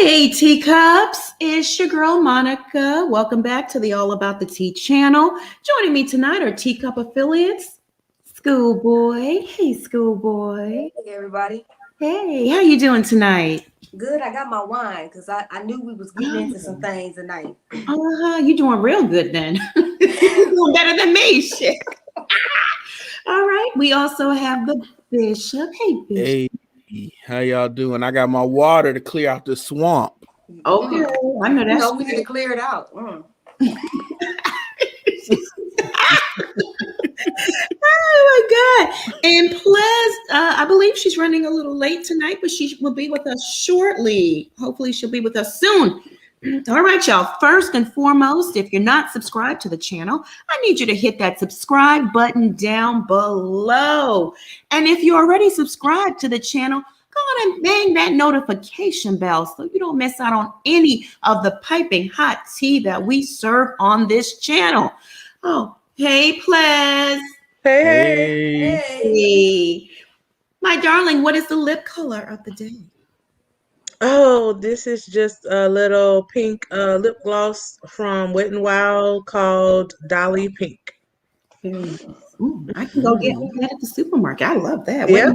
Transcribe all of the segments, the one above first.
Hey, teacups, it's your girl Monica. Welcome back to the All About the Tea channel. Joining me tonight are teacup affiliates, Schoolboy. Hey, Schoolboy. Hey, everybody. Hey, how you doing tonight? Good. I got my wine because I knew we was getting into some things tonight. You doing real good then. You're doing better than me, shit. All right. We also have the Bishop. Hey, Bishop. Hey, how y'all doing? I got my water to clear out the swamp. Okay, I know that's we need to clear it out. Oh my God. And Plez, I believe she's running a little late tonight, but she will be with us shortly. Hopefully she'll be with us soon. All right, y'all. First and foremost, if you're not subscribed to the channel, I need you to hit that subscribe button down below. And if you're already subscribed to the channel, go on and bang that notification bell so you don't miss out on any of the piping hot tea that we serve on this channel. Oh, hey, Plez. Hey. My darling, what is the lip color of the day? Oh, this is just a little pink lip gloss from Wet n Wild called Dolly Pink. Ooh, I can go get that at the supermarket. I love that. Yeah.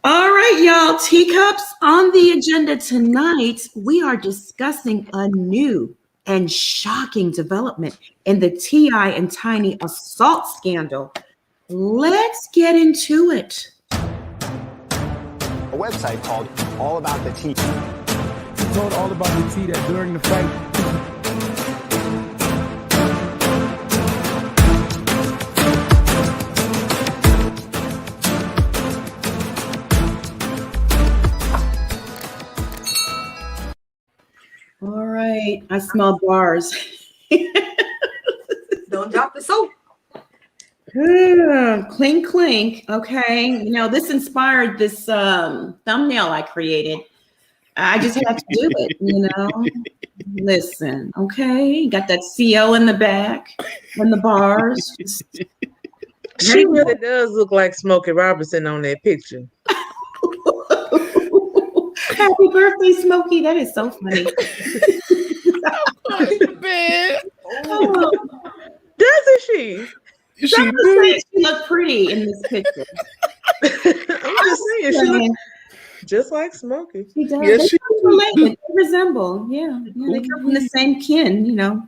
All right, y'all. Teacups, on the agenda tonight, we are discussing a new and shocking development in the T.I. and Tiny assault scandal. Let's get into it. A website called All About the Tea. He told All About the Tea that during the fight, all right, I smell bars. Don't drop the soap. Clink, clink. Okay. You know, this inspired this thumbnail I created. I just have to do it, you know. Listen, okay. Got that CO in the back and the bars. She really does look like Smokey Robinson on that picture. Happy birthday, Smokey. That is so funny. Oh. Doesn't she? She looked pretty in this picture. I'm just saying, she looks just like Smokey. She does. Yes, they related. They resemble. Yeah, they come from the same kin, you know.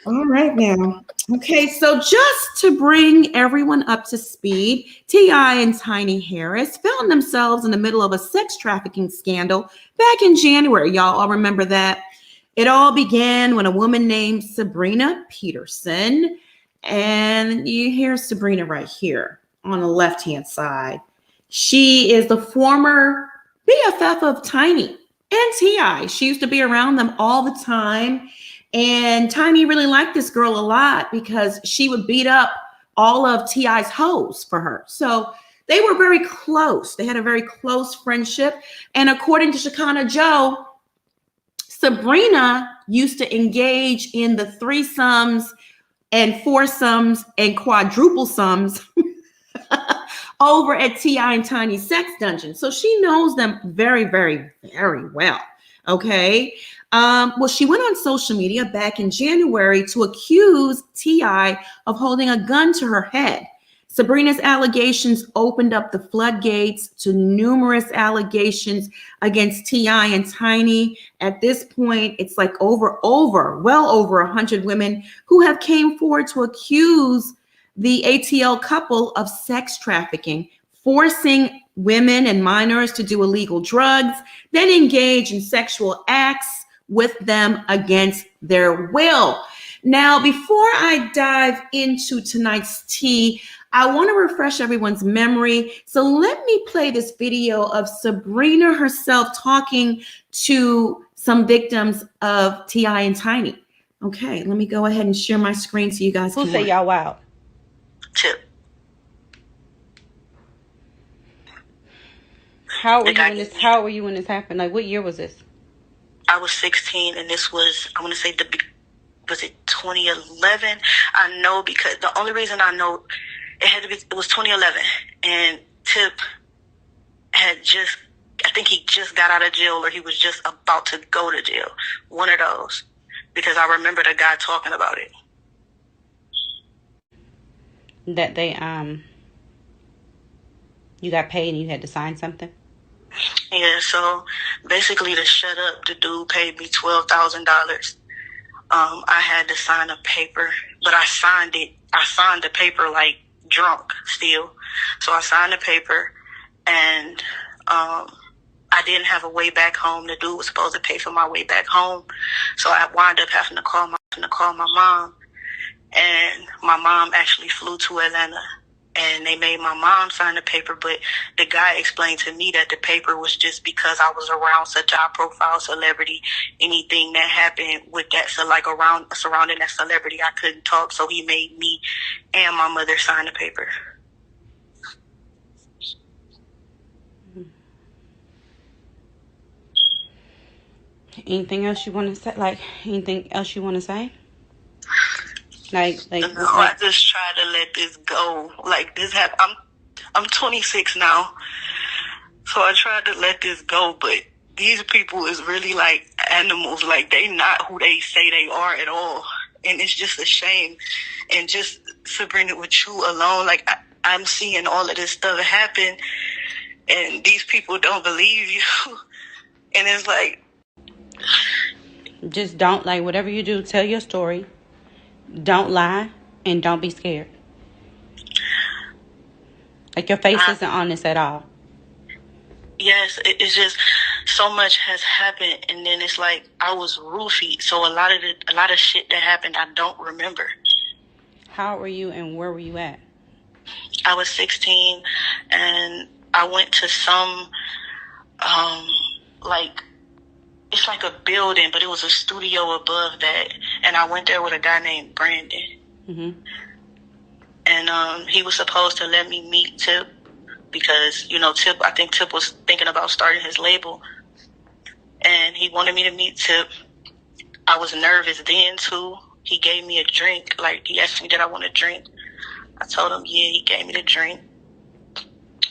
All right now. Okay, so just to bring everyone up to speed, T.I. and Tiny Harris found themselves in the middle of a sex trafficking scandal back in January. Y'all all remember that? It all began when a woman named Sabrina Peterson, and you hear Sabrina right here on the left-hand side. She is the former BFF of Tiny and T.I. She used to be around them all the time. And Tiny really liked this girl a lot because she would beat up all of T.I.'s hoes for her. So they were very close. They had a very close friendship. And according to Shekinah Joe, Sabrina used to engage in the threesomes and foursomes and quadruple sums over at T.I. and Tiny Sex Dungeon. So she knows them very, very, very well. Okay. Well, she went on social media back in January to accuse T.I. of holding a gun to her head. Sabrina's allegations opened up the floodgates to numerous allegations against T.I. and Tiny. At this point, it's like well over 100 women who have came forward to accuse the ATL couple of sex trafficking, forcing women and minors to do illegal drugs, then engage in sexual acts with them against their will. Now, before I dive into tonight's tea, I want to refresh everyone's memory. So let me play this video of Sabrina herself talking to some victims of T.I. and Tiny. Okay, let me go ahead and share my screen so you guys can say y'all wild? Chip. How were you when this happened? Like, what year was this? I was 16, and this was, I want to say, was it 2011? I know because the only reason I know it was 2011, and Tip had just, I think he just got out of jail or he was just about to go to jail. One of those. Because I remember the guy talking about it. That they you got paid and you had to sign something? Yeah, so basically to shut up, the dude paid me $12,000. I had to sign a paper, but I signed the paper like drunk still. So I signed the paper, and I didn't have a way back home. The dude was supposed to pay for my way back home, so I wound up having to call my mom, and my mom actually flew to Atlanta. And they made my mom sign the paper, but the guy explained to me that the paper was just because I was around such a high-profile celebrity. Anything that happened with that, so like surrounding that celebrity, I couldn't talk. So he made me and my mother sign the paper. Anything else you want to say? Like anything else you want to say? Like No, I just try to let this go. Like this happened. I'm 26 now, so I tried to let this go. But these people is really like animals. Like they not who they say they are at all, and it's just a shame. And just Sabrina, with you alone, like I'm seeing all of this stuff happen, and these people don't believe you, and it's like, just don't, like, whatever you do, tell your story. Don't lie and don't be scared. Like your face isn't honest at all. Yes, it's just so much has happened, and then it's like I was roofied, so a lot of shit that happened I don't remember. How were you and where were you at? I was 16, and I went to some like, it's like a building, but it was a studio above that. And I went there with a guy named Brandon. Mm-hmm. And he was supposed to let me meet Tip because, I think Tip was thinking about starting his label. And he wanted me to meet Tip. I was nervous then, too. He gave me a drink. Like, he asked me, did I want a drink? I told him, yeah, he gave me the drink.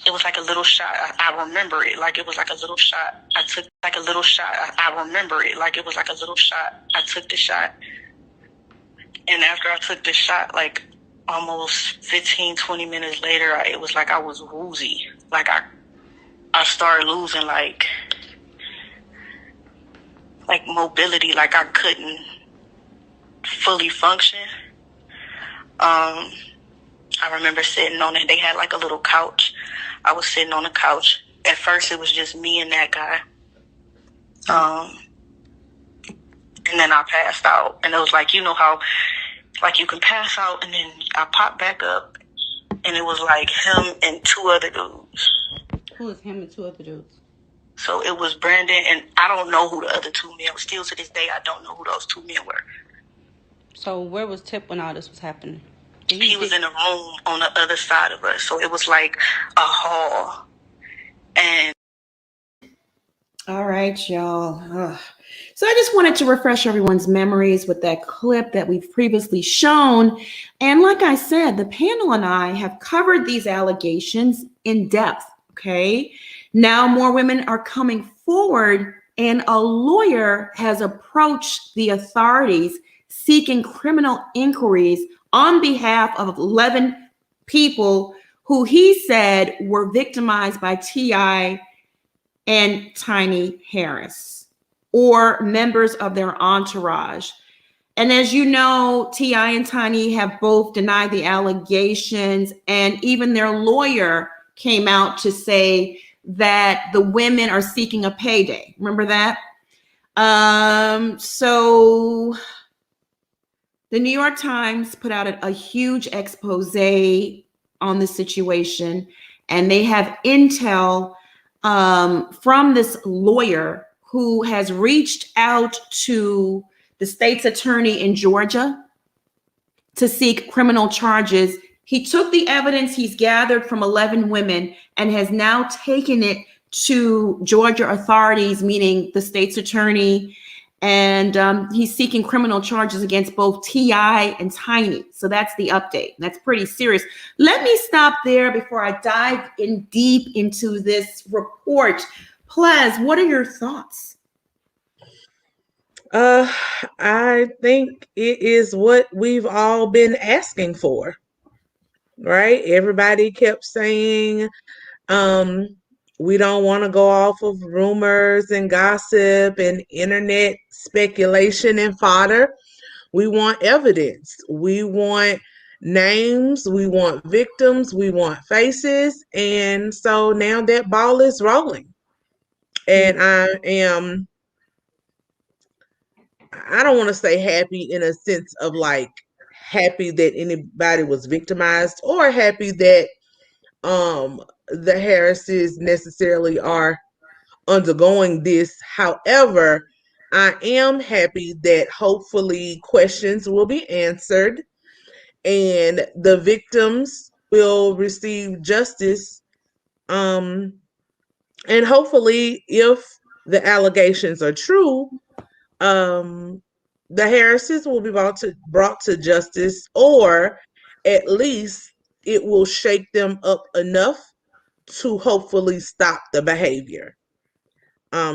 It was like a little shot. I remember it like it was like a little shot. I took like a little shot. I remember it like it was like a little shot. I took the shot. And after I took the shot, like almost 15, 20 minutes later, it was like I was woozy. Like I started losing like mobility. Like I couldn't fully function. I remember sitting on it. They had like a little couch. I was sitting on the couch. At first, it was just me and that guy. And then I passed out. And it was like, how, like you can pass out and then I popped back up. And it was like him and two other dudes. Who is him and two other dudes? So it was Brandon, and I don't know who the other two men were. Still to this day, I don't know who those two men were. So where was Tip when all this was happening? He was in a room on the other side of us. So it was like a hall. And all right, y'all. Ugh. So I just wanted to refresh everyone's memories with that clip that we've previously shown. And like I said, the panel and I have covered these allegations in depth, okay? Now more women are coming forward, and a lawyer has approached the authorities seeking criminal inquiries on behalf of 11 people who he said were victimized by T.I. and Tiny Harris, or members of their entourage. And as you know, T.I. and Tiny have both denied the allegations, and even their lawyer came out to say that the women are seeking a payday. Remember that? So the New York Times put out a huge expose on the situation, and they have intel from this lawyer who has reached out to the state's attorney in Georgia to seek criminal charges. He took the evidence he's gathered from 11 women and has now taken it to Georgia authorities, meaning the state's attorney, and he's seeking criminal charges against both T.I. and Tiny. So that's the update. That's pretty serious. Let me stop there before I dive in deep into this report Ples, what are your thoughts? I think it is what we've all been asking for, right? Everybody kept saying, we don't want to go off of rumors and gossip and internet speculation and fodder. We want evidence. We want names. We want victims. We want faces. And so now that ball is rolling. And I don't want to say happy in a sense of like happy that anybody was victimized or happy that the Harrises necessarily are undergoing this. However, I am happy that hopefully questions will be answered and the victims will receive justice. And hopefully, if the allegations are true, the Harrises will be brought to justice, or at least it will shake them up enough to hopefully stop the behavior.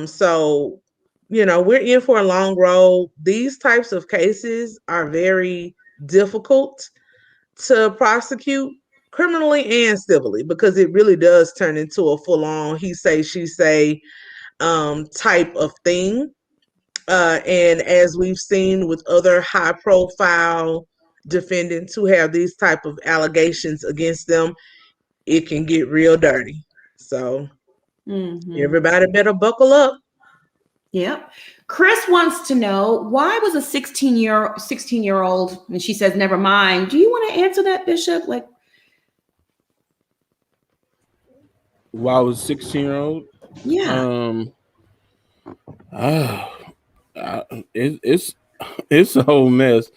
So, we're in for a long road. These types of cases are very difficult to prosecute criminally and civilly because it really does turn into a full-on he say, she say type of thing. And as we've seen with other high-profile defendants who have these type of allegations against them, it can get real dirty. So everybody better buckle up. Yep. Chris wants to know, why was a 16-year-old, and she says, never mind. Do you want to answer that, Bishop? Like, While I was 16-year-old, yeah. It's a whole mess.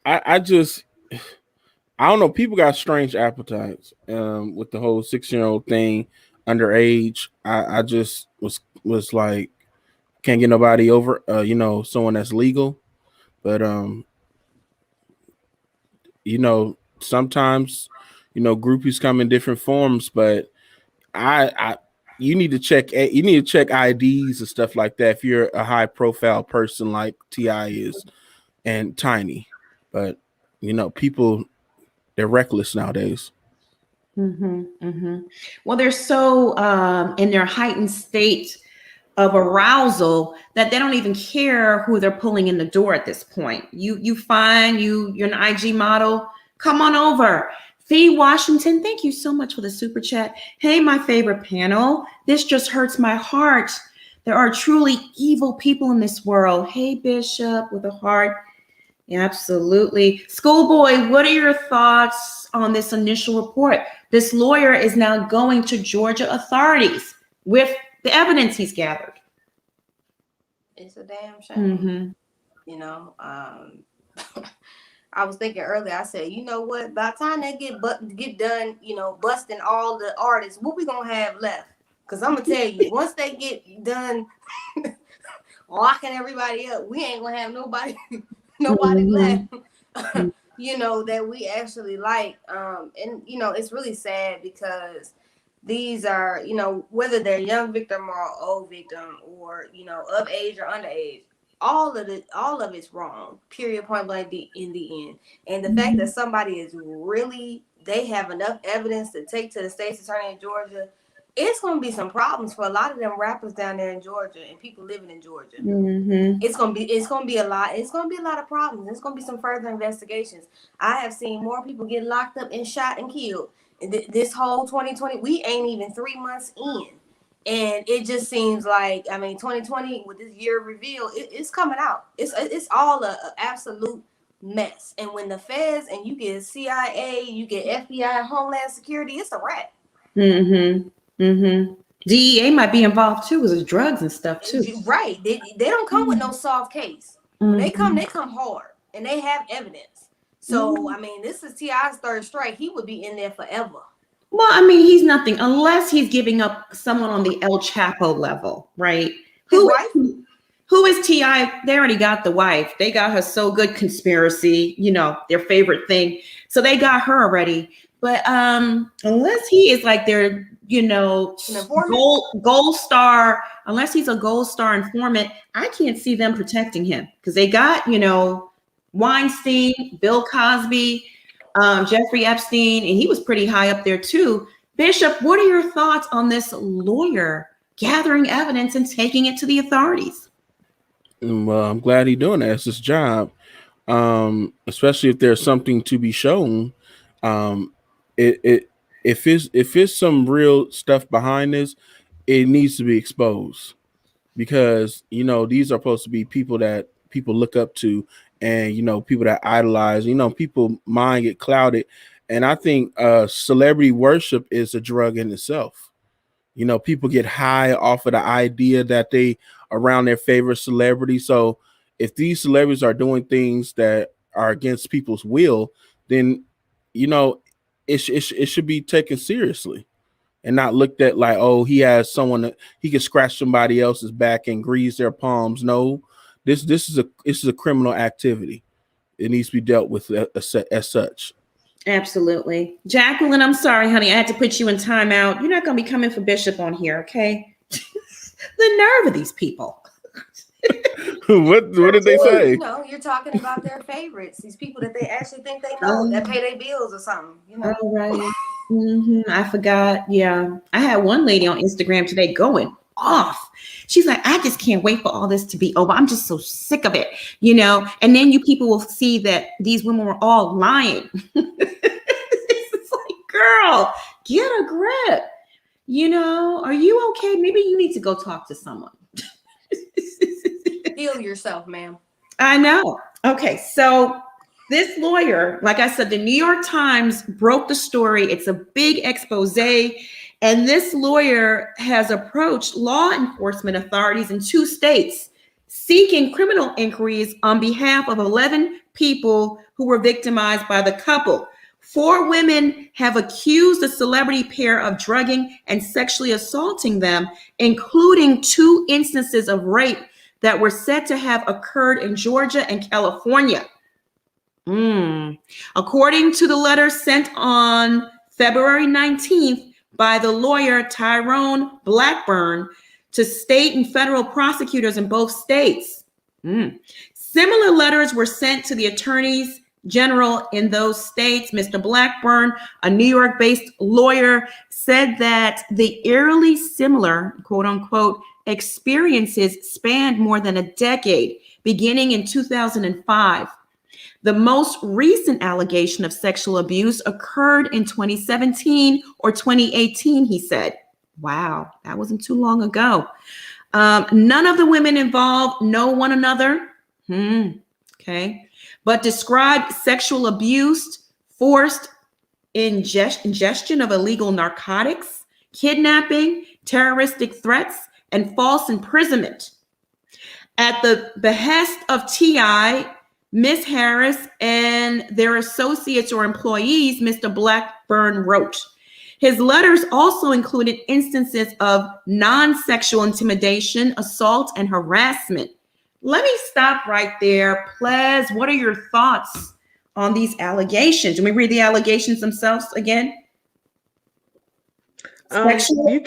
I don't know. People got strange appetites with the whole 16-year-old thing, underage. I just was like, can't get nobody over, someone that's legal. But sometimes, groupies come in different forms. But you need to check IDs and stuff like that if you're a high profile person like T.I. is and Tiny. But people, they're reckless nowadays. Well, they're so in their heightened state of arousal that they don't even care who they're pulling in the door at this point. You're an IG model. Come on over. Fee Washington, thank you so much for the super chat. Hey, my favorite panel. This just hurts my heart. There are truly evil people in this world. Hey, Bishop with a heart. Absolutely. Schoolboy, what are your thoughts on this initial report? This lawyer is now going to Georgia authorities with the evidence he's gathered. It's a damn shame. I was thinking earlier, I said, you know what, by the time they get done, busting all the artists, what we gonna have left? Because I'm gonna tell you, once they get done locking everybody up, we ain't gonna have nobody left that we actually like. And it's really sad because these are, whether they're young victim or old victim or, of age or underage, all of it's wrong, period, point blank, in the end. And the fact that somebody is really, they have enough evidence to take to the state's attorney in Georgia, it's going to be some problems for a lot of them rappers down there in Georgia and people living in Georgia. It's going to be a lot. It's going to be a lot of problems. It's going to be some further investigations. I have seen more people get locked up and shot and killed. This whole 2020, we ain't even 3 months in. And it just seems like, 2020 with this year reveal, it's coming out. It's all a absolute mess. And when the feds and you get CIA, you get FBI, Homeland Security, it's a wrap. DEA might be involved too, because it's drugs and stuff too. Right. They don't come with no soft case. When they come hard and they have evidence. So, this is T.I.'s third strike. He would be in there forever. Well, he's nothing unless he's giving up someone on the El Chapo level, right? Who is T.I.? They already got the wife. They got her So Good conspiracy, their favorite thing. So they got her already. But unless he is like their, gold star, unless he's a gold star informant, I can't see them protecting him because they got, Weinstein, Bill Cosby, Jeffrey Epstein, and he was pretty high up there too. Bishop, what are your thoughts on this lawyer gathering evidence and taking it to the authorities? Well, I'm glad he's doing that. It's his job, especially if there's something to be shown. If it's some real stuff behind this, it needs to be exposed because these are supposed to be people that people look up to, and people that idolize. People mind get clouded, and I think celebrity worship is a drug in itself. People get high off of the idea that they around their favorite celebrity. So if these celebrities are doing things that are against people's will, then, it should be taken seriously and not looked at like, oh, he has someone that he can scratch somebody else's back and grease their palms. No, this is a criminal activity. It needs to be dealt with as such. Absolutely. Jacqueline, I'm sorry, honey. I had to put you in timeout. You're not going to be coming for Bishop on here, okay? The nerve of these people. What did they say? You're talking about their favorites. These people that they actually think they know that pay their bills or something. All right. I forgot. Yeah. I had one lady on Instagram today going off. She's like, I just can't wait for all this to be over. I'm just so sick of it, and then you people will see that these women were all lying. It's like, girl, get a grip. Are you okay? Maybe you need to go talk to someone. Heal yourself, ma'am. I know. Okay. So this lawyer, like I said, the New York Times broke the story. It's a big expose. And this lawyer has approached law enforcement authorities in 2 states seeking criminal inquiries on behalf of 11 people who were victimized by the couple. 4 women have accused the celebrity pair of drugging and sexually assaulting them, including 2 instances of rape that were said to have occurred in Georgia and California. According to the letter sent on February 19th, by the lawyer Tyrone Blackburn to state and federal prosecutors in both states. Similar letters were sent to the attorneys general in those states. Mr. Blackburn, a New York-based lawyer, said that the eerily similar, quote unquote, experiences spanned more than a decade, beginning in 2005. The most recent allegation of sexual abuse occurred in 2017 or 2018, he said. Wow, that wasn't too long ago. None of the women involved know one another. Okay. But described sexual abuse, forced ingestion of illegal narcotics, kidnapping, terroristic threats, and false imprisonment. At the behest of T.I., Ms. Harris and their associates or employees, Mr. Blackburn wrote. His letters also included instances of non-sexual intimidation, assault, and harassment. Let me stop right there. Plez, what are your thoughts on these allegations? Can we read the allegations themselves again? Sexual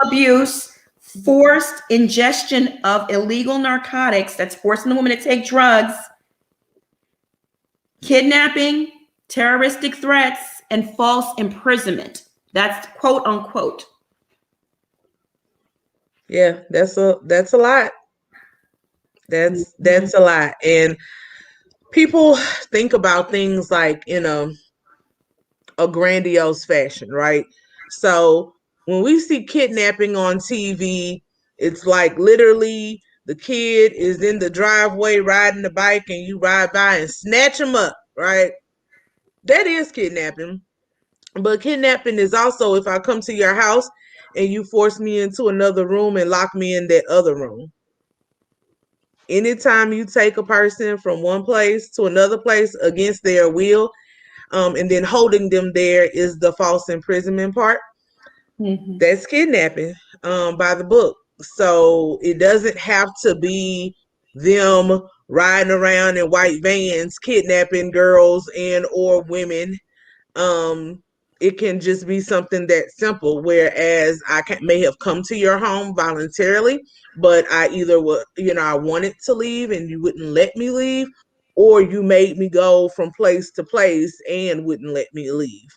abuse, forced ingestion of illegal narcotics, that's forcing the woman to take drugs, kidnapping, terroristic threats, and false imprisonment. That's quote unquote. Yeah, that's a lot. That's a lot. And people think about things like in a grandiose fashion, right? So when we see kidnapping on TV, it's like literally the kid is in the driveway riding the bike and you ride by and snatch him up, right? That is kidnapping. But kidnapping is also if I come to your house and you force me into another room and lock me in that other room. Anytime you take a person from one place to another place against their will, and then holding them there is the false imprisonment part. That's kidnapping by the book. So it doesn't have to be them riding around in white vans, kidnapping girls and or women. It can just be something that simple, whereas may have come to your home voluntarily, but I either would, I wanted to leave and you wouldn't let me leave, or you made me go from place to place and wouldn't let me leave.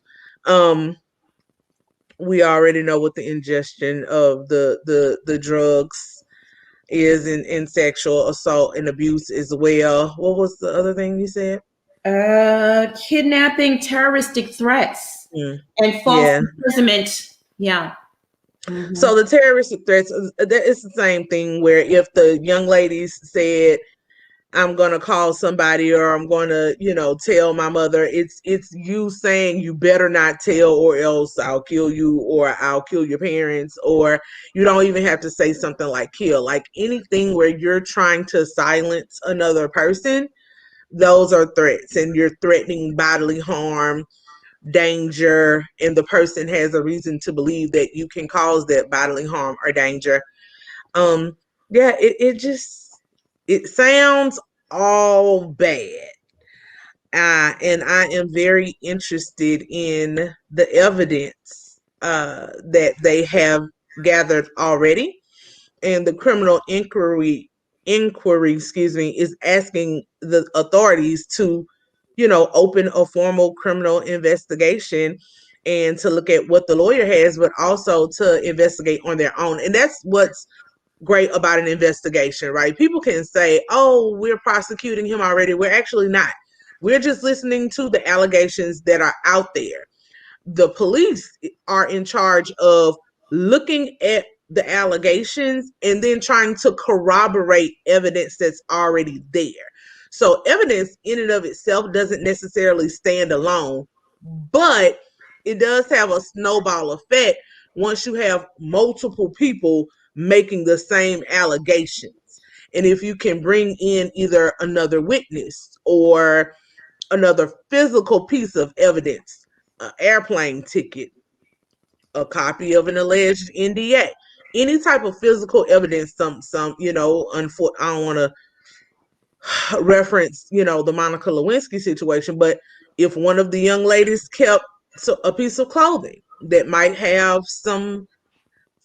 We already know what the ingestion of the drugs is in sexual assault and abuse as well. What was the other thing you said? Kidnapping, terroristic threats, and false imprisonment. Yeah. Mm-hmm. So the terroristic threats, it's the same thing where if the young ladies said, I'm going to call somebody or I'm going to, tell my mother, it's you saying you better not tell or else I'll kill you or I'll kill your parents, or you don't even have to say something like kill. Like anything where you're trying to silence another person, those are threats, and you're threatening bodily harm, danger, and the person has a reason to believe that you can cause that bodily harm or danger. Yeah, it sounds all bad. And I am very interested in the evidence that they have gathered already. And the criminal inquiry, is asking the authorities to, open a formal criminal investigation and to look at what the lawyer has, but also to investigate on their own. And that's what's great about an investigation, right? People can say, oh, we're prosecuting him already. We're actually not. We're just listening to the allegations that are out there. The police are in charge of looking at the allegations and then trying to corroborate evidence that's already there. So evidence in and of itself doesn't necessarily stand alone, but it does have a snowball effect once you have multiple people making the same allegations. And if you can bring in either another witness or another physical piece of evidence, an airplane ticket, a copy of an alleged NDA, any type of physical evidence, I don't want to reference, the Monica Lewinsky situation, but if one of the young ladies kept a piece of clothing that might have some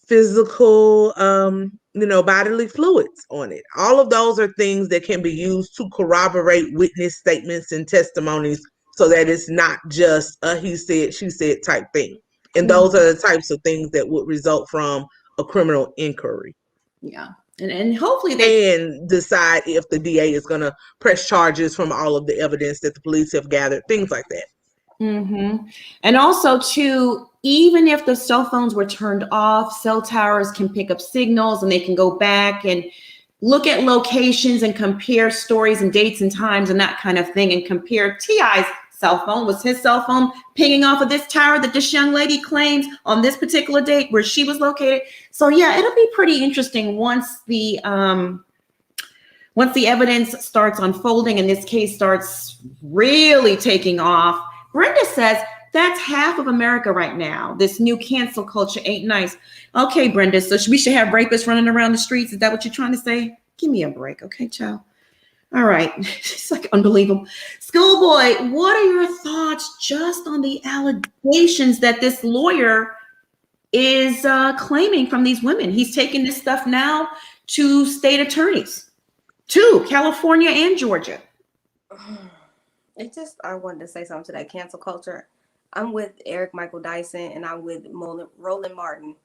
physical, bodily fluids on it, all of those are things that can be used to corroborate witness statements and testimonies so that it's not just a he said, she said type thing. And those are the types of things that would result from a criminal inquiry. Yeah. And hopefully they can decide if the DA is going to press charges from all of the evidence that the police have gathered, things like that. Mm-hmm. And also, too, even if the cell phones were turned off, cell towers can pick up signals and they can go back and look at locations and compare stories and dates and times and that kind of thing, and compare T.I.'s cell phone. Was his cell phone pinging off of this tower that this young lady claims on this particular date where she was located? So yeah, it'll be pretty interesting once the evidence starts unfolding and this case starts really taking off. Brenda says that's half of America right now. This new cancel culture ain't nice. Okay, Brenda, so we should have rapists running around the streets. Is that what you're trying to say? Give me a break, okay, child? All right. It's like unbelievable. Schoolboy, what are your thoughts just on the allegations that this lawyer is claiming from these women? He's taking this stuff now to state attorneys, to California and Georgia. I wanted to say something to that cancel culture. I'm with Eric Michael Dyson and I'm with Roland Martin.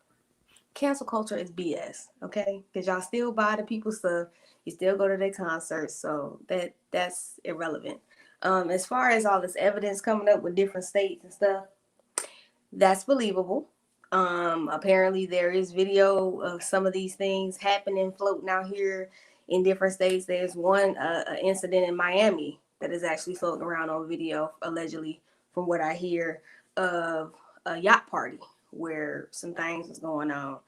Cancel culture is BS, okay? Because y'all still buy the people's stuff. You still go to their concerts, so that's irrelevant. As far as all this evidence coming up with different states and stuff, that's believable. Apparently there is video of some of these things happening, floating out here in different states. There's one incident in Miami that is actually floating around on video, allegedly, from what I hear, of a yacht party where some things was going on.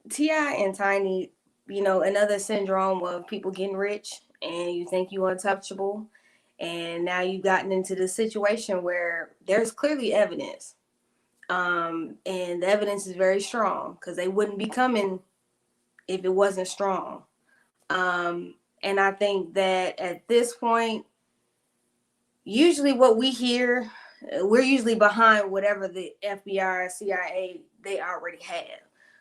T.I. and Tiny, another syndrome of people getting rich and you think you're untouchable. And now you've gotten into this situation where there's clearly evidence. And the evidence is very strong because they wouldn't be coming if it wasn't strong. And I think that at this point, usually what we hear, we're usually behind whatever the FBI or CIA they already have.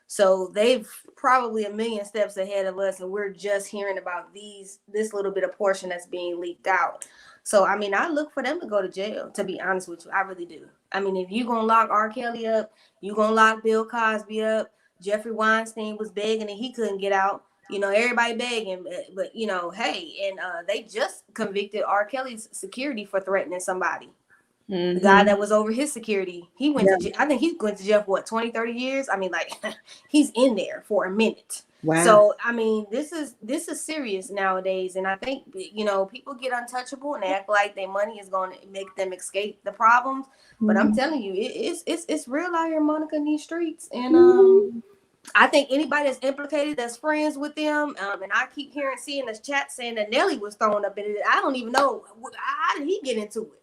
So they've probably a million steps ahead of us, and we're just hearing about this little bit of portion that's being leaked out. So I mean, I look for them to go to jail, to be honest with you. I really do. I mean, if you're gonna lock R. Kelly up, you're gonna lock Bill Cosby up. Jeffrey Weinstein was begging and he couldn't get out. You know, everybody begging, but you know, hey, and they just convicted R. Kelly's security for threatening somebody. The guy that was over his security, he went to jail. I think he went to jail for what, 20, 30 years? I mean, like, he's in there for a minute. Wow. So I mean, this is serious nowadays, and I think, you know, people get untouchable and they act like their money is going to make them escape the problems. But I'm telling you, it's real out here, Monica, in these streets, and I think anybody that's implicated, that's friends with them, and I keep seeing this chat saying that Nelly was thrown up in it. I don't even know, how did he get into it?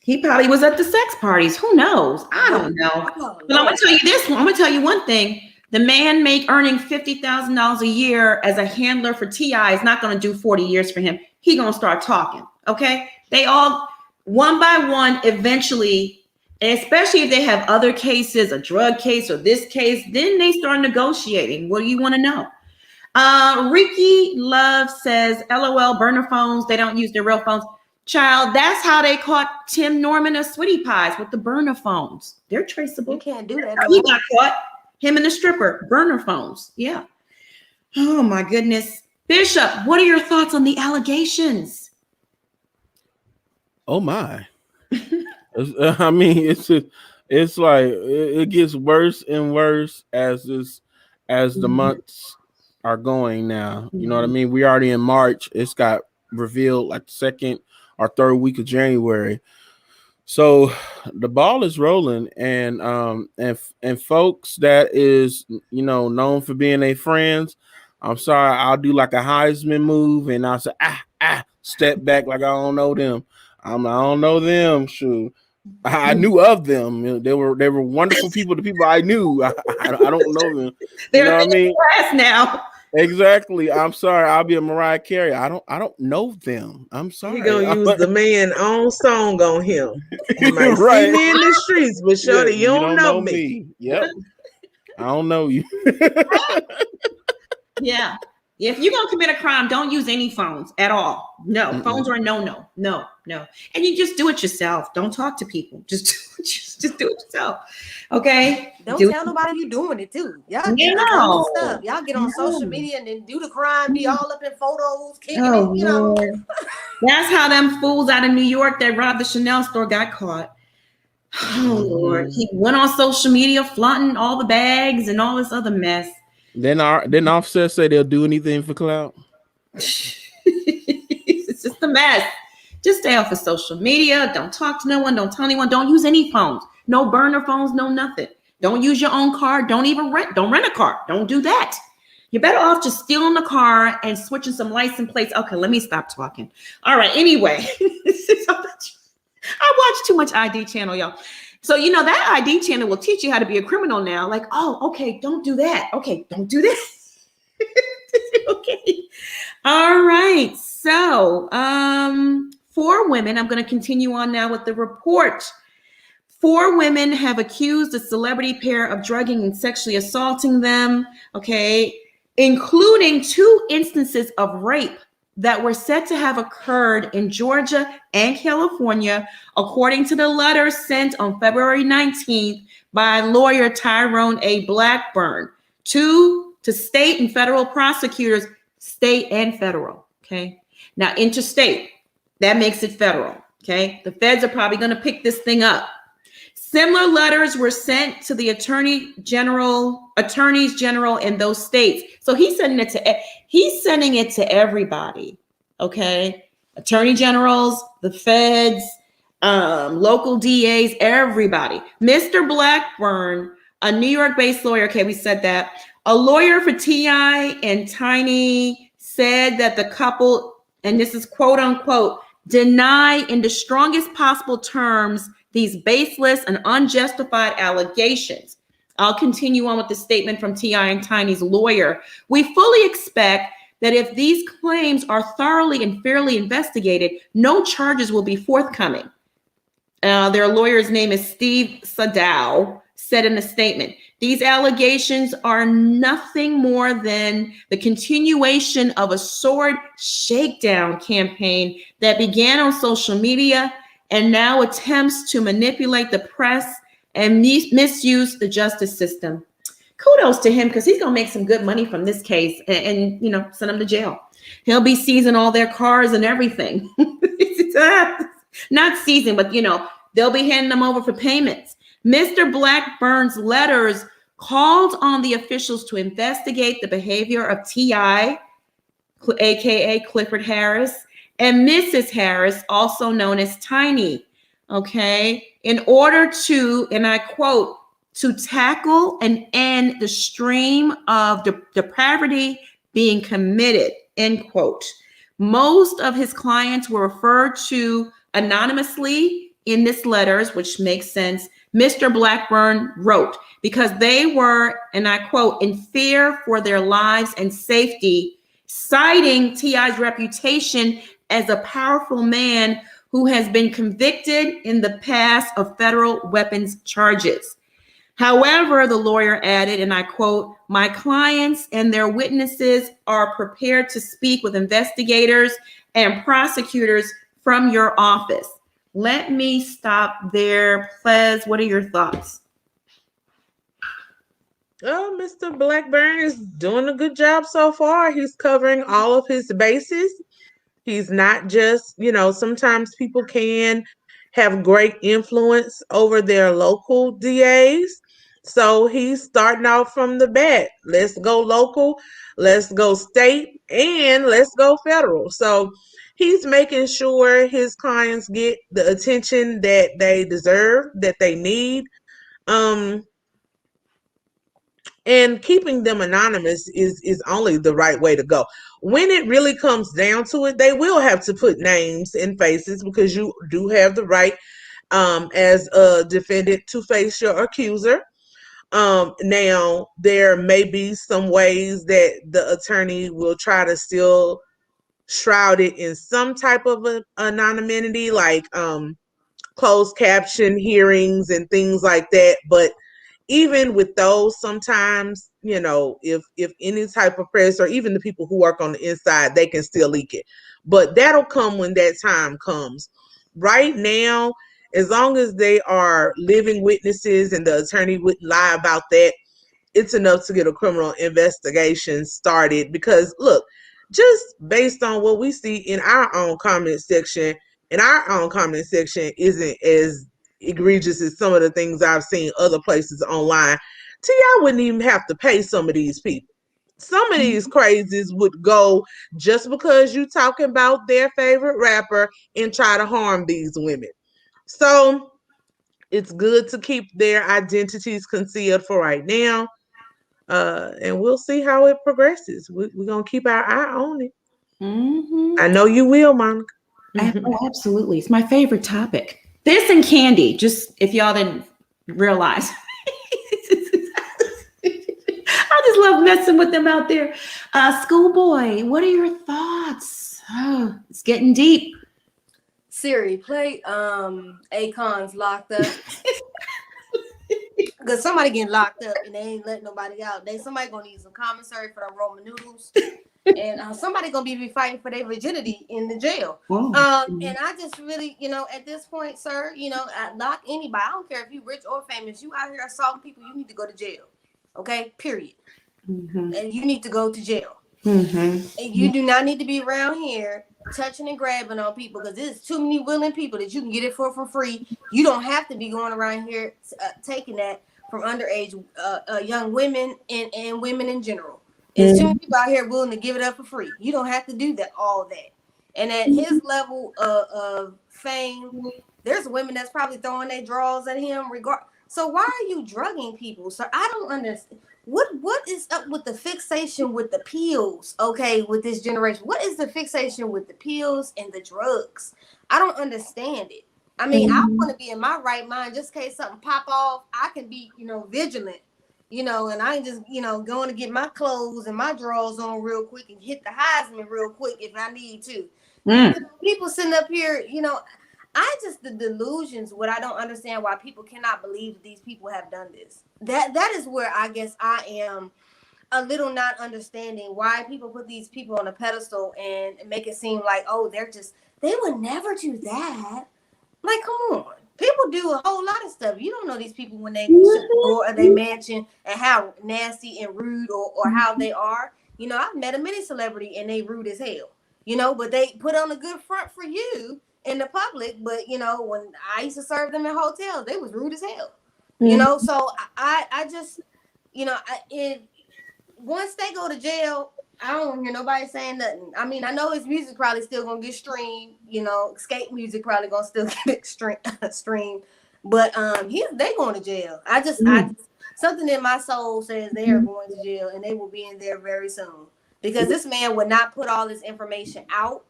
He probably was at the sex parties. Who knows? I don't know. But I'm gonna tell you this one. I'm gonna tell you one thing. The man earning $50,000 a year as a handler for T.I. is not gonna do 40 years for him. He gonna start talking. Okay? They all, one by one, eventually, especially if they have other cases, a drug case or this case, then they start negotiating. What do you want to know? Ricky Love says, LOL, burner phones. They don't use their real phones. Child, that's how they caught Tim Norman of Sweetie Pies, with the burner phones. They're traceable. You can't do that. He got caught. Him and the stripper, burner phones. Yeah. Oh my goodness. Bishop, what are your thoughts on the allegations? Oh my. I mean, it's like it gets worse and worse as the months are going now. You know what I mean? We already in March. It's got revealed like the second or third week of January. So the ball is rolling, and folks that is, you know, known for being their friends, I'm sorry, I'll do like a Heisman move and I'll say step back like I don't know them. I don't know them. Sure, I knew of them. They were wonderful people. The people I knew, I don't know them. They're you know what I mean? Class now. Exactly. I'm sorry. I'll be a Mariah Carey. I don't know them. I'm sorry. He gonna use the man's own song on him. You might Right. see me in the streets, but shorty, you don't know me. Yep. I don't know you. Yeah. If you're gonna commit a crime, don't use any phones at all. No, phones are a no. And you just do it yourself. Don't talk to people. Just do it yourself. Okay. Don't tell nobody you're doing it too. Y'all get stuff. Y'all get on social media and then do the crime, be all up in photos, kicking it, you know. That's how them fools out of New York that robbed the Chanel store got caught. Oh Lord. He went on social media flaunting all the bags and all this other mess. Then Offset say they'll do anything for clout. It's just a mess. Just stay off of social media. Don't talk to no one. Don't tell anyone. Don't use any phones. No burner phones. No nothing. Don't use your own car. Don't rent a car. Don't do that. You're better off just stealing the car and switching some license plates. Okay, let me stop talking. All right. Anyway, I watch too much ID channel, y'all. So, you know, that ID channel will teach you how to be a criminal now. Like, oh, okay, don't do that. Okay, don't do this. Okay. All right. So, 4 women, I'm going to continue on now with the report. 4 women have accused a celebrity pair of drugging and sexually assaulting them, okay, including 2 instances of rape that were said to have occurred in Georgia and California, according to the letter sent on February 19th by lawyer Tyrone A. Blackburn to state and federal prosecutors, state and federal, okay? Now, interstate, that makes it federal, okay? The feds are probably going to pick this thing up. Similar letters were sent to the attorneys general in those states. So he's sending it to everybody. Okay. Attorney generals, the feds, local DAs, everybody. Mr. Blackburn, a New York-based lawyer. Okay, we said that. A lawyer for T.I. and Tiny said that the couple, and this is quote unquote, deny in the strongest possible terms these baseless and unjustified allegations. I'll continue on with the statement from T.I. and Tiny's lawyer. We fully expect that if these claims are thoroughly and fairly investigated, no charges will be forthcoming. Their lawyer's name is Steve Sadow, said in a statement, these allegations are nothing more than the continuation of a sword shakedown campaign that began on social media and now attempts to manipulate the press and misuse the justice system. Kudos to him, because he's going to make some good money from this case and send them to jail. He'll be seizing all their cars and everything. Not seizing, but they'll be handing them over for payments. Mr. Blackburn's letters called on the officials to investigate the behavior of T.I., aka Clifford Harris, and Mrs. Harris, also known as Tiny, okay, in order to, and I quote, to tackle and end the stream of depravity being committed, end quote. Most of his clients were referred to anonymously in this letters, which makes sense. Mr. Blackburn wrote, because they were, and I quote, in fear for their lives and safety, citing T.I.'s reputation as a powerful man who has been convicted in the past of federal weapons charges. However, the lawyer added, and I quote, my clients and their witnesses are prepared to speak with investigators and prosecutors from your office. Let me stop there. Plez, what are your thoughts? Oh, Mr. Blackburn is doing a good job so far. He's covering all of his bases. He's not just, sometimes people can have great influence over their local DAs. So he's starting out from the bat. Let's go local, let's go state, and let's go federal. So he's making sure his clients get the attention that they deserve, that they need. And keeping them anonymous is only the right way to go. When it really comes down to it, they will have to put names and faces, because you do have the right as a defendant to face your accuser. Now, there may be some ways that the attorney will try to still shroud it in some type of anonymity, like closed caption hearings and things like that. But even with those, sometimes, if any type of press, or even the people who work on the inside, they can still leak it. But that'll come when that time comes. Right now, as long as they are living witnesses and the attorney wouldn't lie about that, it's enough to get a criminal investigation started. Because look, just based on what we see in our own comment section, isn't as egregious as some of the things I've seen other places online. T.I. wouldn't even have to pay some of these people. Some of these crazies would go just because you talking about their favorite rapper and try to harm these women. So it's good to keep their identities concealed for right now. And we'll see how it progresses. We're going to keep our eye on it. Mm-hmm. I know you will, Monica. Oh, absolutely. It's my favorite topic. This and candy, just if y'all didn't realize. I just love messing with them out there. Schoolboy, what are your thoughts? Oh, it's getting deep. Siri, play Akon's Locked Up. Because somebody getting locked up and they ain't letting nobody out. Somebody gonna need some commissary for the Roman noodles. And somebody gonna be fighting for their virginity in the jail. And I just really, at this point, sir, lock anybody. I don't care if you rich or famous. You out here assaulting people, you need to go to jail. Okay, period. Mm-hmm. And you need to go to jail. Mm-hmm. And you do not need to be around here touching and grabbing on people, because there's too many willing people that you can get it for free. You don't have to be going around here taking that from underage young women and women in general. There's too many people out here willing to give it up for free. You don't have to do all that. And at his level of fame, there's women that's probably throwing their drawers at him. So why are you drugging people? So I don't understand. What is up with the fixation with the pills? Okay, with this generation, what is the fixation with the pills and the drugs? I don't understand it. I mean, I want to be in my right mind just in case something pop off. I can be, vigilant you know, and I ain't just, you know, going to get my clothes and my drawers on real quick and hit the Heisman real quick if I need to. People sitting up here, you know, the delusions, what I don't understand why people cannot believe that these people have done this. That is where I guess I am a little not understanding why people put these people on a pedestal and make it seem like, oh, they would never do that. Like, come on. People do a whole lot of stuff. You don't know these people when they shut the door of their mansion and how nasty and rude or how they are. You know, I've met a mini celebrity and they rude as hell. You know, but they put on a good front for you in the public. But, you know, when I used to serve them in hotels, they was rude as hell. You know, so I just, you know, once they go to jail, I don't hear nobody saying nothing. I mean, I know his music probably still gonna get streamed. You know, skate music probably gonna still get streamed. But they going to jail. I just something in my soul says they are going to jail and they will be in there very soon. Because this man would not put all this information out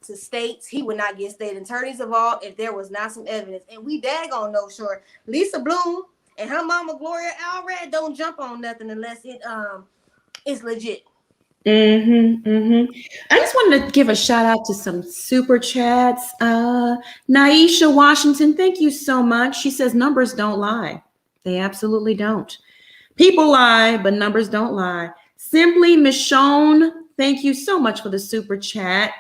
to states. He would not get state attorneys involved if there was not some evidence. And we daggone know sure Lisa Bloom and her mama Gloria Allred don't jump on nothing unless it's legit. I just wanted to give a shout out to some super chats. Naisha Washington, thank you so much. She says numbers don't lie. They absolutely don't. People lie, but numbers don't lie. Simply Michonne, thank you so much for the super chat.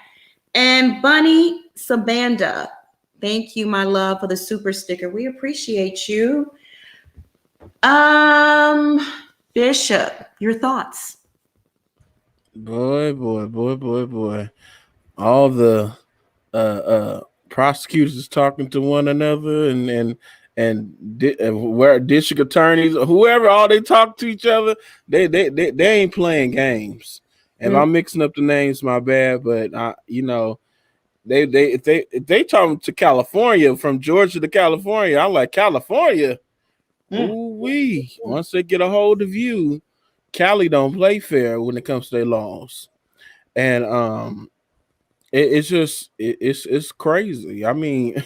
And Bunny Sabanda, thank you, my love, for the super sticker. We appreciate you. Bishop, your thoughts? Boy. All the prosecutors talking to one another and where district attorneys, whoever, all they talk to each other. They ain't playing games. If I'm mixing up the names, my bad. But you know, if they talking to California, from Georgia to California, I'm like, California. Ooh-wee. Once they get a hold of you, Cali don't play fair when it comes to their laws. And it's crazy. I mean,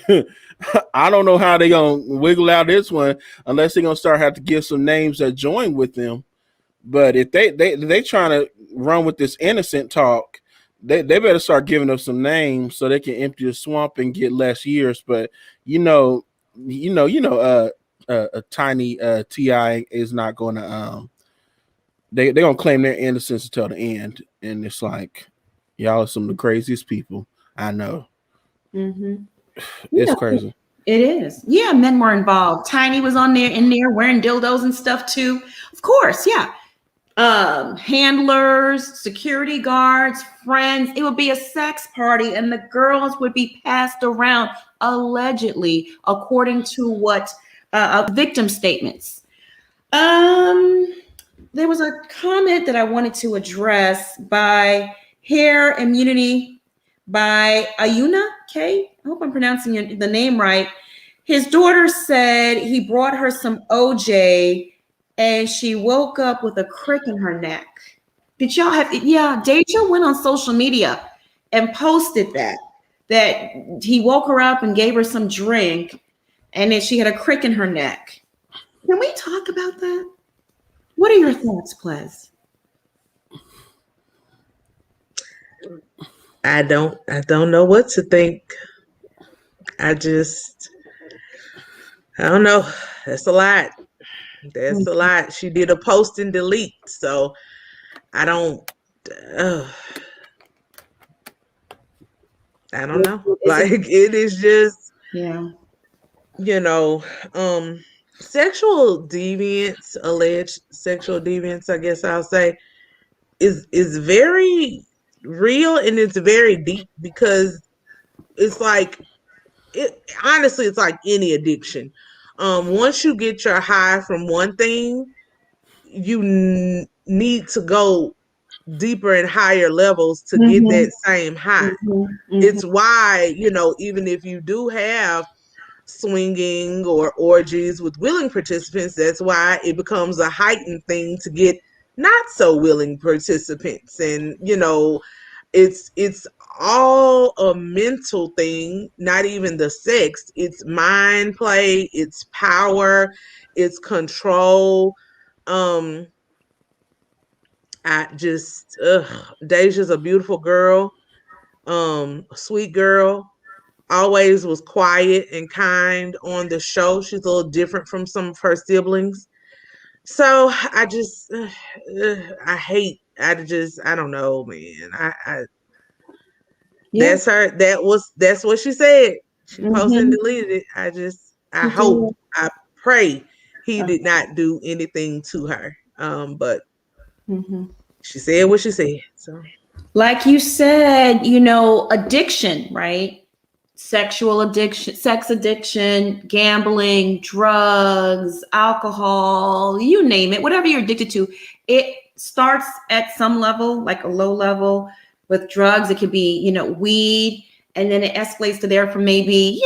I don't know how they gonna wiggle out this one unless they're gonna start have to give some names that join with them. But if they trying to run with this innocent talk, they better start giving us some names so they can empty the swamp and get less years. But a tiny TI is not going to they're gonna claim their innocence until the end, and it's like, y'all are some of the craziest people I know. It's crazy. It is. Yeah, men were involved. Tiny was in there wearing dildos and stuff too. Of course, yeah. Handlers, security guards, friends. It would be a sex party, and the girls would be passed around, allegedly, according to what victim statements. There was a comment that I wanted to address by Hair Immunity by Ayuna K. I hope I'm pronouncing the name right. His daughter said he brought her some OJ and she woke up with a crick in her neck. Did y'all have? Yeah, Deja went on social media and posted that he woke her up and gave her some drink and then she had a crick in her neck. Can we talk about that? What are your thoughts, Plez? I don't know what to think. I don't know. That's a lot. That's a lot. She did a post and delete, so I don't know. Like, it is just, sexual deviance, alleged sexual deviance, I guess I'll say, is very real and it's very deep, because it's like, honestly, it's like any addiction. Once you get your high from one thing, you need to go deeper and higher levels to get that same high. It's why, even if you do have swinging or orgies with willing participants, that's why it becomes a heightened thing to get not so willing participants. And it's all a mental thing, not even the sex. It's mind play, it's power, it's control. I just, Deja's a beautiful girl, a sweet girl. Always was quiet and kind on the show. She's a little different from some of her siblings. So I just, I hate. I don't know, man. Yeah. That's her. That's what she said. She posted and Mhm. deleted it. I She hope, did. I pray he did not do anything to her. But Mhm. she said what she said. So Like you said, addiction, right? Sexual addiction, sex addiction, gambling, drugs, alcohol, you name it, whatever you're addicted to, it starts at some level, like a low level with drugs. It could be, weed, and then it escalates to there for maybe,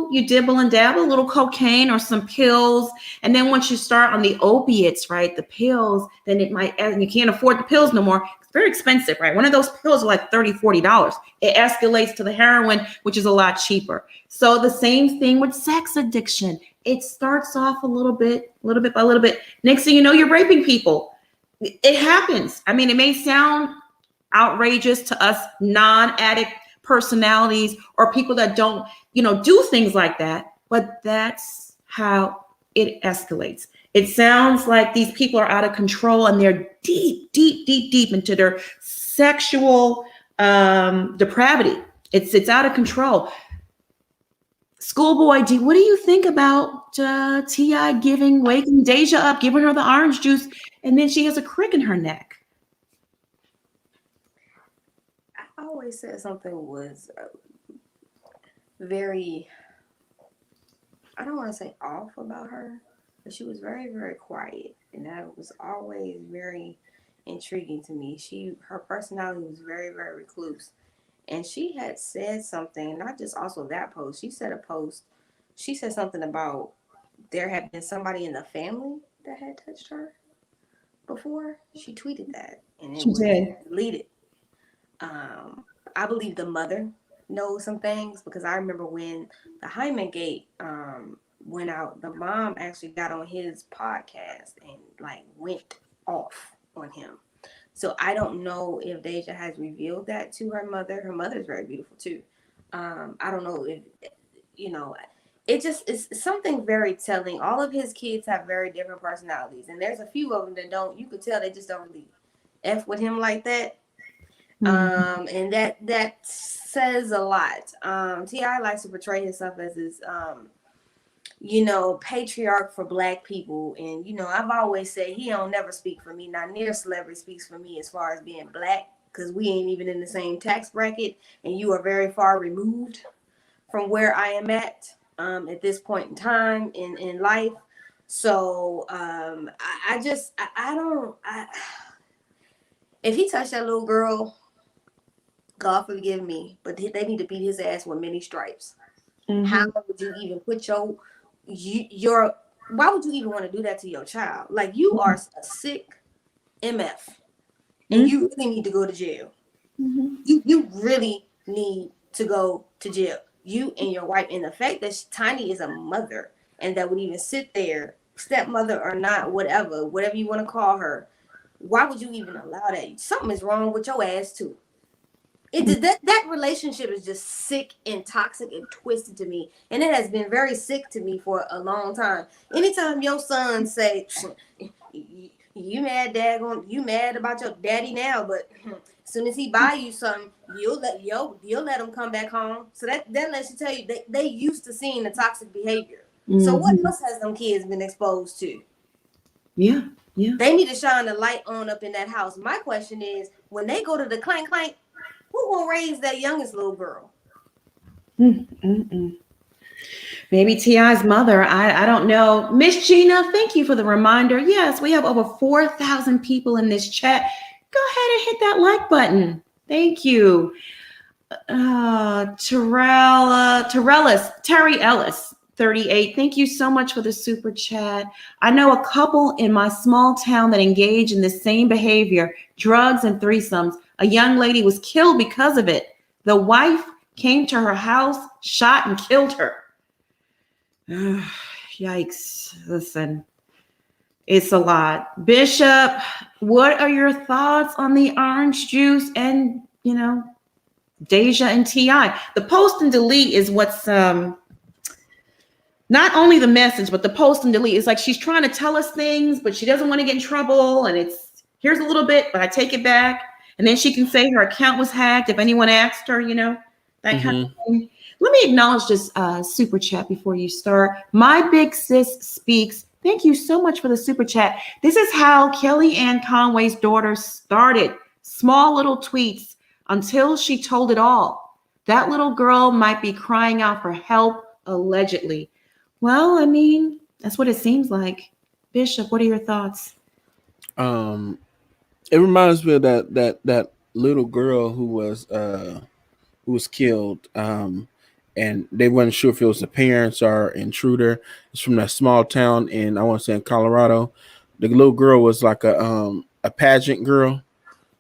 you dibble and dabble, a little cocaine or some pills. And then once you start on the opiates, right, the pills, then it might, and you can't afford the pills no more. It's very expensive, right? One of those pills are like $30, $40. It escalates to the heroin, which is a lot cheaper. So the same thing with sex addiction. It starts off a little bit by little bit. Next thing you know, you're raping people. It happens. I mean, it may sound outrageous to us non-addict personalities or people that don't, do things like that, but that's how it escalates. It sounds like these people are out of control and they're deep, deep, deep, deep into their sexual depravity. It's out of control. Schoolboy D, what do you think about T.I. waking Deja up, giving her the orange juice, and then she has a crick in her neck? I always said something was very, I don't want to say off about her, but she was very, very quiet. And that was always very intriguing to me. Her personality was very, very recluse. And she had said something, not just also that post, she said something about there had been somebody in the family that had touched her before. She tweeted that and it was deleted. I believe the mother knows some things because I remember when the Hyman Gate went out, the mom actually got on his podcast and like went off on him. So I don't know if Deja has revealed that to her mother. Her mother is very beautiful too. I don't know if, it's something very telling. All of his kids have very different personalities. And there's a few of them that don't, you could tell they just don't really F with him like that. And that says a lot. T.I. likes to portray himself as this, patriarch for Black people. And, I've always said he don't never speak for me. Not near celebrity speaks for me as far as being Black, because we ain't even in the same tax bracket. And you are very far removed from where I am at this point in time in life. So if he touched that little girl, God forgive me, but they need to beat his ass with many stripes. Mm-hmm. How would you even put your why would you even want to do that to your child? Like, you are a sick MF and you really need to go to jail. Mm-hmm. You really need to go to jail. You and your wife, and the fact that Tiny is a mother and that would even sit there, stepmother or not, whatever you want to call her, why would you even allow that? Something is wrong with your ass too. That relationship is just sick and toxic and twisted to me, and it has been very sick to me for a long time. Anytime your son say, "You mad, daggone, you mad about your daddy now," but as soon as he buy you something, you'll let him come back home. So that lets you tell you they used to seeing the toxic behavior. Mm-hmm. So what else has them kids been exposed to? Yeah. They need to shine the light on up in that house. My question is, when they go to the clank clank, who will raise that youngest little girl? Maybe T.I.'s mother. I don't know. Miss Gina, thank you for the reminder. Yes, we have over 4,000 people in this chat. Go ahead and hit that like button. Thank you. Terry Ellis, 38. Thank you so much for the super chat. I know a couple in my small town that engage in the same behavior, drugs and threesomes. A young lady was killed because of it. The wife came to her house, shot and killed her. Yikes. Listen, It's a lot. Bishop, what are your thoughts on the orange juice and, Deja and T.I.? The post and delete is what's not only the message, but the post and delete is like she's trying to tell us things, but she doesn't want to get in trouble. And it's here's a little bit, but I take it back. And then she can say her account was hacked if anyone asked her, that kind of thing. Let me acknowledge this super chat before you start. My Big Sis Speaks. Thank you so much for the super chat. This is how Kellyanne Conway's daughter started. Small little tweets until she told it all. That little girl might be crying out for help, allegedly. Well, I mean, that's what it seems like. Bishop, what are your thoughts? It reminds me of that little girl who was killed. And they weren't sure if it was the parents or intruder. It's from that small town in, I want to say, in Colorado. The little girl was like a pageant girl.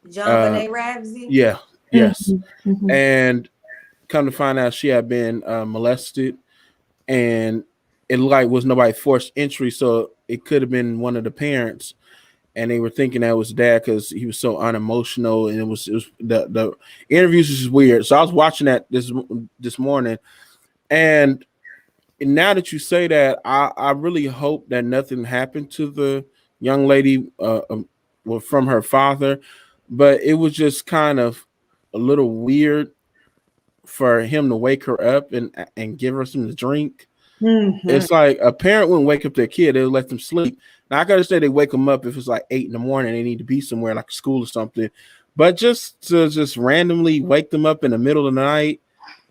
JonBenet Ramsey. Yeah. Yes. Mm-hmm. And come to find out, she had been molested, and it was nobody forced entry, so it could have been one of the parents. And they were thinking that was dad because he was so unemotional, and it was the interviews was just weird. So I was watching that this morning, and now that you say that, I really hope that nothing happened to the young lady from her father, but it was just kind of a little weird for him to wake her up and give her something to drink. Mm-hmm. It's like a parent wouldn't wake up their kid; they would let them sleep. Now I gotta say they wake them up if it's like 8 a.m. They need to be somewhere like school or something. But just to randomly wake them up in the middle of the night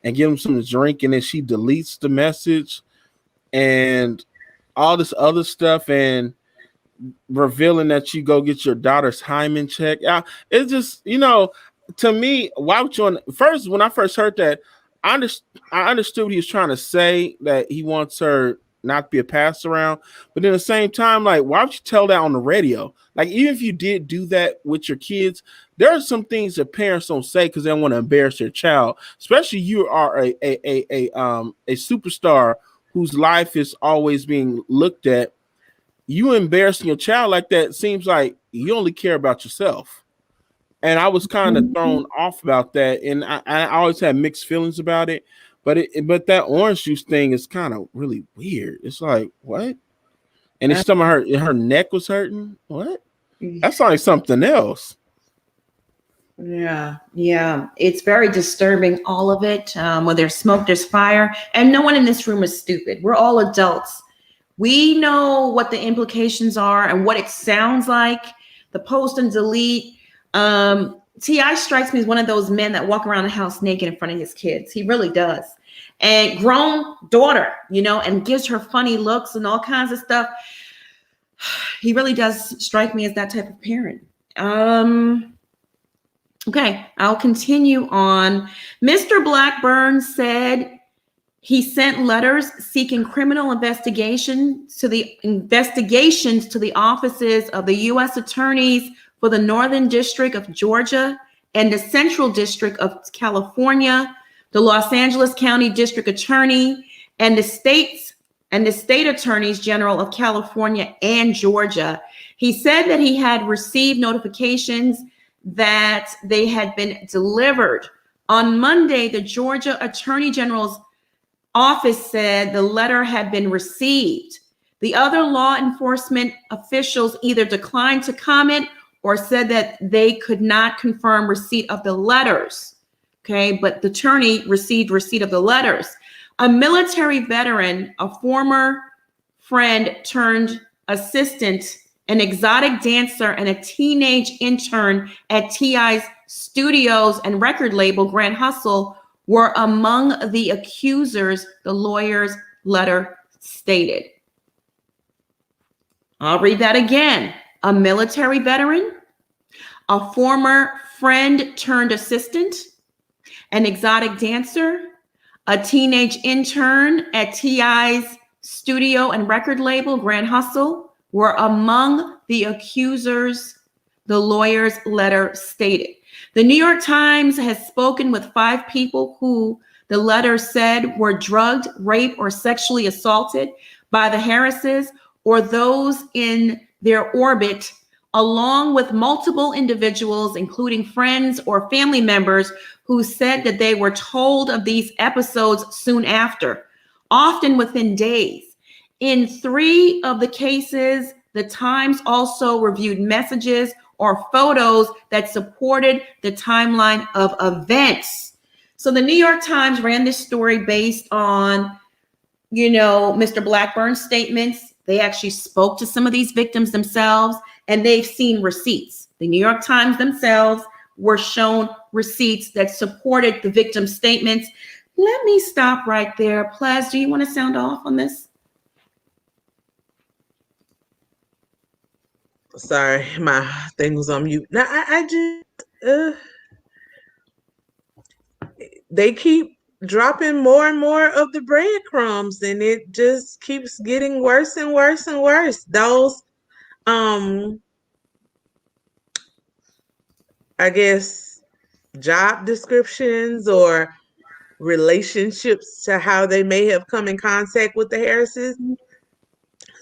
and give them something to drink, and then she deletes the message and all this other stuff, and revealing that you go get your daughter's hymen check. It's just, to me, why would you first, when I first heard that, I understood what he was trying to say, that he wants her not to be a pass around, but at the same time, like, why would you tell that on the radio? Like, even if you did do that with your kids, there are some things that parents don't say because they don't want to embarrass their child, especially you are a superstar whose life is always being looked at. You embarrassing your child like that seems like you only care about yourself. And I was kind of thrown off about that, and I always had mixed feelings about it. But that orange juice thing is kind of really weird. It's like, what? And it's something her neck was hurting. What? That's like something else. Yeah. It's very disturbing, all of it. When there's smoke, there's fire. And no one in this room is stupid. We're all adults. We know what the implications are and what it sounds like. The post and delete. T.I. strikes me as one of those men that walk around the house naked in front of his kids. He really does. And grown daughter, and gives her funny looks and all kinds of stuff. He really does strike me as that type of parent. Okay, I'll continue on. Mr. Blackburn said he sent letters seeking criminal investigations to the offices of the U.S. attorneys for the Northern District of Georgia and the Central District of California, the Los Angeles County District Attorney, and the state attorneys general of California and Georgia. He said that he had received notifications that they had been delivered. On Monday, the Georgia Attorney General's office said the letter had been received. The other law enforcement officials either declined to comment or said that they could not confirm receipt of the letters. Okay, but the attorney received receipt of the letters. A military veteran, a former friend turned assistant, an exotic dancer, and a teenage intern at T.I.'s studios and record label, Grand Hustle, were among the accusers, the lawyer's letter stated. I'll read that again. A military veteran, a former friend turned assistant, an exotic dancer, a teenage intern at T.I.'s studio and record label, Grand Hustle, were among the accusers, the lawyer's letter stated. The New York Times has spoken with 5 people who the letter said were drugged, raped, or sexually assaulted by the Harrises or those in their orbit, along with multiple individuals, including friends or family members, who said that they were told of these episodes soon after, often within days. In 3 of the cases, the Times also reviewed messages or photos that supported the timeline of events. So the New York Times ran this story based on, Mr. Blackburn's statements. They actually spoke to some of these victims themselves, and they've seen receipts. The New York Times themselves were shown receipts that supported the victim's statements. Let me stop right there. Plaz, do you want to sound off on this? Sorry, my thing was on mute. Now I just they keep dropping more and more of the breadcrumbs, and it just keeps getting worse and worse and worse. Those I guess job descriptions or relationships to how they may have come in contact with the Harrises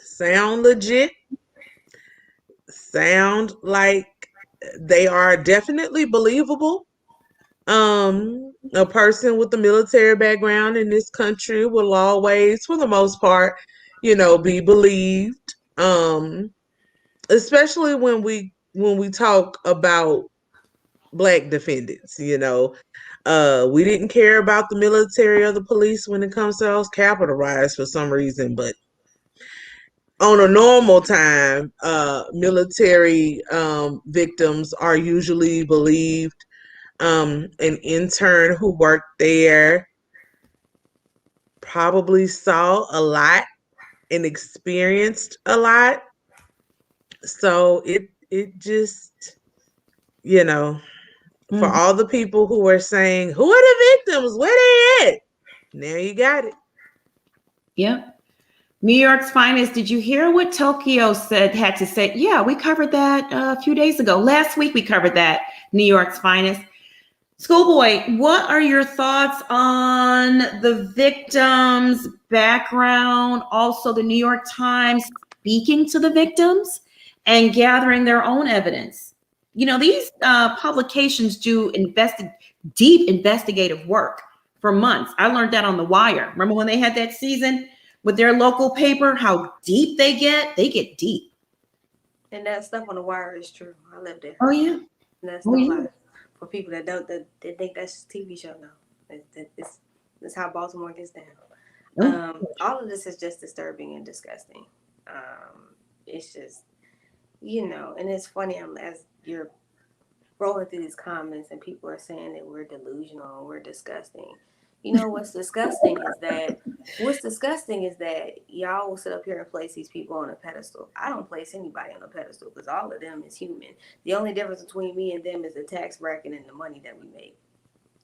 sound legit, sound like they are definitely believable. A person with a military background in this country will always, for the most part, be believed. Especially when we talk about Black defendants, we didn't care about the military or the police when it comes to those Capitol riots for some reason, but on a normal time, military victims are usually believed. An intern who worked there probably saw a lot and experienced a lot. So it just, for all the people who are saying, who are the victims? Where they at? Now you got it. Yep. New York's Finest, did you hear what Tokyo had to say? Yeah, we covered that a few days ago. Last week we covered that, New York's Finest. Schoolboy, what are your thoughts on the victim's background? Also, the New York Times speaking to the victims and gathering their own evidence. These publications do deep investigative work for months. I learned that on The Wire. Remember when they had that season with their local paper, how deep they get? They get deep. And that stuff on The Wire is true. I lived there. Oh, yeah. And that's no lie. For people that think that's just a TV show now. It's how Baltimore gets down. All of this is just disturbing and disgusting. It's just, and it's funny as you're rolling through these comments and people are saying that we're delusional and we're disgusting. What's disgusting is that y'all will sit up here and place these people on a pedestal. I don't place anybody on a pedestal because all of them is human. The only difference between me and them is the tax bracket and the money that we make.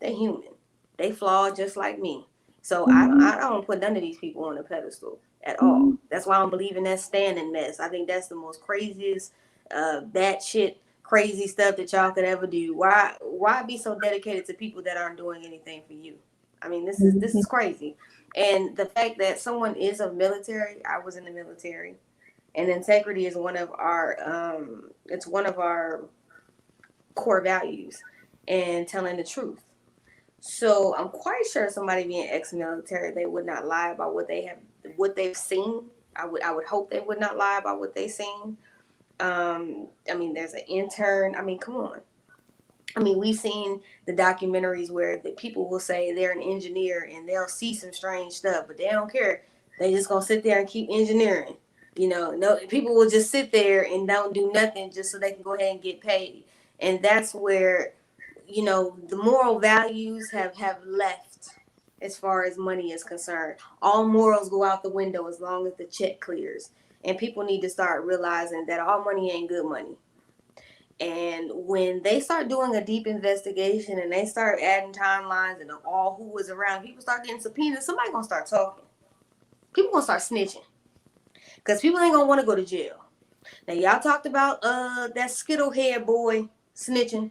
They human. They flawed just like me. So I don't put none of these people on a pedestal at all. That's why I don't believe in that standing mess. I think that's the most craziest batshit crazy stuff that y'all could ever do. Why be so dedicated to people that aren't doing anything for you? I mean, this is crazy. And the fact that someone is of military, I was in the military, and integrity is one of our core values, and telling the truth. So I'm quite sure somebody being ex-military, they would not lie about what they've seen. I would hope they would not lie about what they've seen. There's an intern. Come on. We've seen the documentaries where the people will say they're an engineer and they'll see some strange stuff, but they don't care. They just gonna sit there and keep engineering. No, people will just sit there and don't do nothing just so they can go ahead and get paid. And that's where, the moral values have left as far as money is concerned. All morals go out the window as long as the check clears. And people need to start realizing that all money ain't good money. And when they start doing a deep investigation and they start adding timelines and all who was around, people start getting subpoenas, somebody gonna start talking. People gonna start snitching. Because people ain't gonna want to go to jail. Now y'all talked about that skittlehead boy snitching.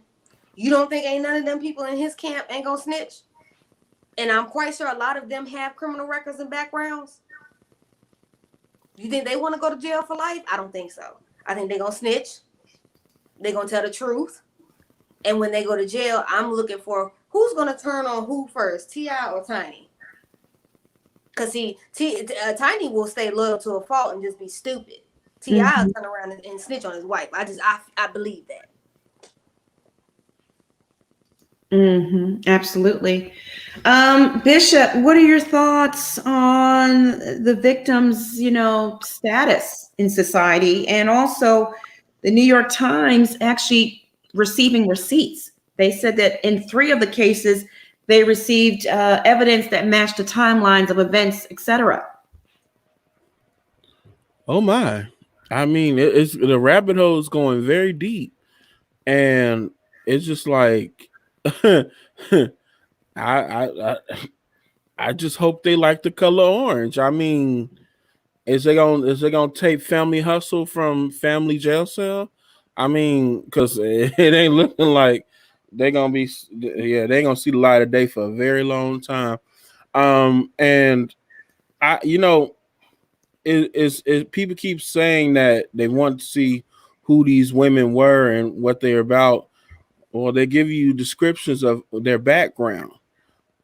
You don't think ain't none of them people in his camp ain't gonna snitch? And I'm quite sure a lot of them have criminal records and backgrounds. You think they want to go to jail for life? I don't think so. I think they're gonna snitch. They're gonna tell the truth. And when they go to jail, I'm looking for who's gonna turn on who first, T.I. or Tiny? Because see, Tiny will stay loyal to a fault and just be stupid. T.I. will turn around and snitch on his wife. I believe that. Absolutely. Bishop, what are your thoughts on the victims, status in society, and also the New York Times actually receiving receipts? They said that in 3 of the cases, they received evidence that matched the timelines of events, etc. Oh my! I mean, it's the rabbit hole is going very deep, and it's just like, I just hope they like the color orange. I mean, is they gonna take Family Hustle from Family Jail Cell? I mean, because it ain't looking like they're gonna be. Yeah, they gonna see the light of day for a very long time. And people keep saying that they want to see who these women were and what they're about, or they give you descriptions of their background.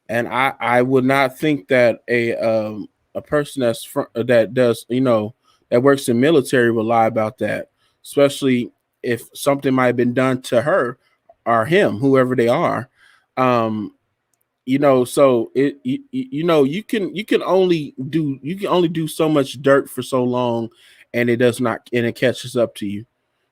And I would not think that a person that does that works in military will lie about that, especially if something might have been done to her or him, whoever they are. So you can only do so much dirt for so long, and it catches up to you.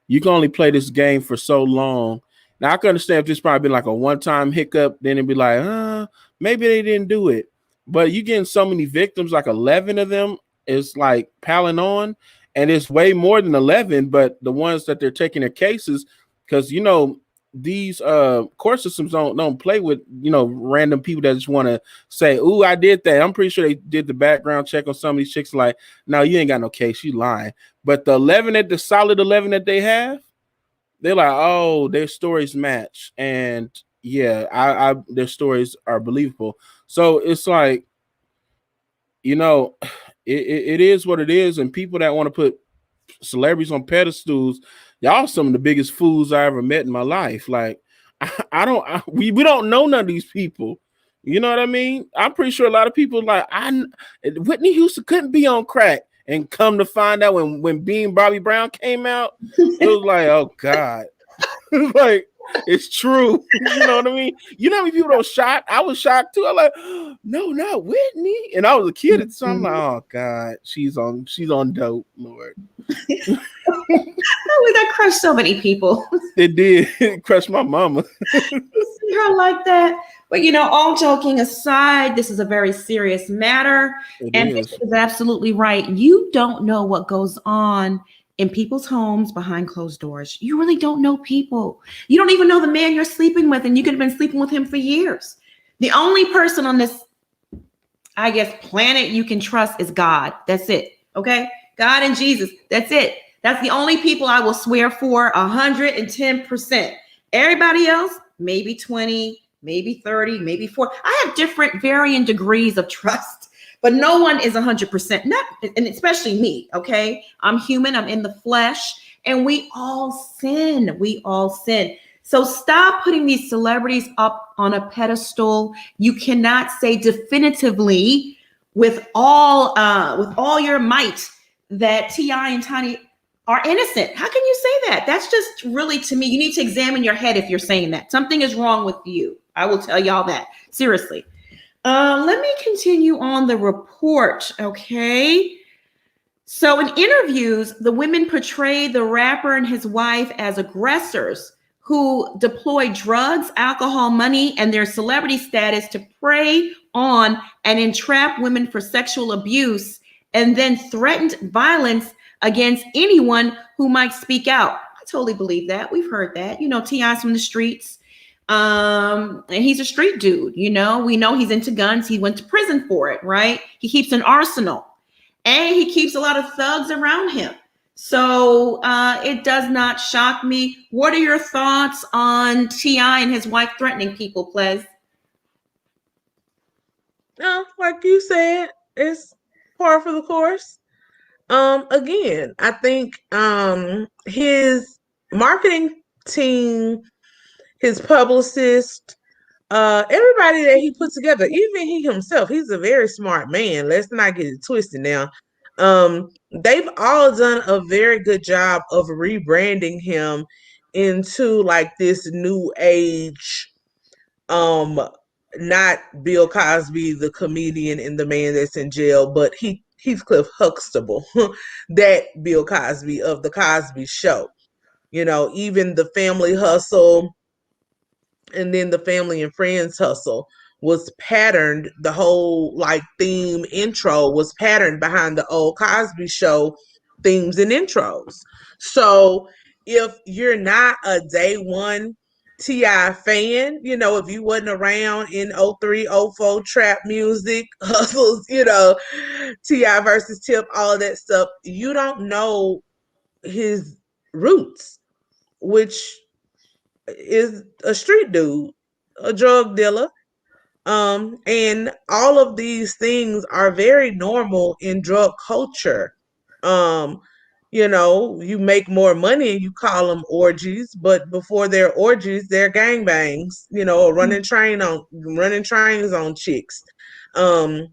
You can only play this game for so long. Now I can understand if this probably been like a one-time hiccup, then it'd be like, maybe they didn't do it. But you getting so many victims, like 11 of them, is like piling on, and it's way more than 11. But the ones that they're taking their cases, because these court systems don't play with random people that just want to say, "Ooh, I did that." I'm pretty sure they did the background check on some of these chicks. Like, no, you ain't got no case. You lying. But the solid 11 that they have, they're like, oh, their stories match, and yeah, I their stories are believable. So it's like, it is what it is, and people that want to put celebrities on pedestals, y'all some of the biggest fools I ever met in my life. Like, we don't know none of these people. You know what I mean? I'm pretty sure a lot of people like Whitney Houston couldn't be on crack, and come to find out when Being Bobby Brown came out, it was like, oh God, like it's true. You know what I mean? You know how many people don't shocked? I was shocked too. I'm like, no, not Whitney. And I was a kid at the time. I'm like, oh God, she's on dope, Lord. Oh, that crushed so many people. It did. It crushed my mama. See her like that. But all joking aside, this is a very serious matter. Bishop is absolutely right. You don't know what goes on in people's homes behind closed doors. You really don't know people. You don't even know the man you're sleeping with, and you could have been sleeping with him for years. The only person on this, I guess, planet you can trust is God. That's it. Okay? God and Jesus. That's it. That's the only people I will swear for 110%. Everybody else, maybe 20, maybe 30, maybe 4. I have different varying degrees of trust, but no one is 100%. Not, and especially me, okay? I'm human, I'm in the flesh, and we all sin. We all sin. So stop putting these celebrities up on a pedestal. You cannot say definitively with all your might that T.I. and Tiny are innocent. How can you say that? That's just really, to me, you need to examine your head if you're saying that. Something is wrong with you. I will tell y'all that. Seriously. Let me continue on the report, okay? So in interviews, the women portray the rapper and his wife as aggressors who deploy drugs, alcohol, money, and their celebrity status to prey on and entrap women for sexual abuse, and then threatened violence against anyone who might speak out. I totally believe that. We've heard that. T.I.'s from the streets. And he's a street dude. We know he's into guns. He went to prison for it, right? He keeps an arsenal, and he keeps a lot of thugs around him. So it does not shock me. What are your thoughts on T.I. and his wife threatening people, Ples? No, like you said, it's par for the course. Again, I think his marketing team, his publicist, everybody that he put together, even he himself, he's a very smart man. Let's not get it twisted now. They've all done a very good job of rebranding him into like this new age, um, not Bill Cosby, the comedian and the man that's in jail, but Heathcliff Huxtable, that Bill Cosby of the Cosby Show. You know, even the Family Hustle and then the Family and Friends Hustle was patterned. The whole like theme intro was patterned behind the old Cosby Show themes and intros. So if you're not a day one T.I. fan, you know, if you wasn't around in 03, 04 trap music, hustles, you know, T.I. versus Tip, all of that stuff, you don't know his roots, which is a street dude, a drug dealer. And all of these things are very normal in drug culture. Um, you know, you make more money and you call them orgies, but before they're orgies, they're gangbangs, you know, running trains on chicks. Um,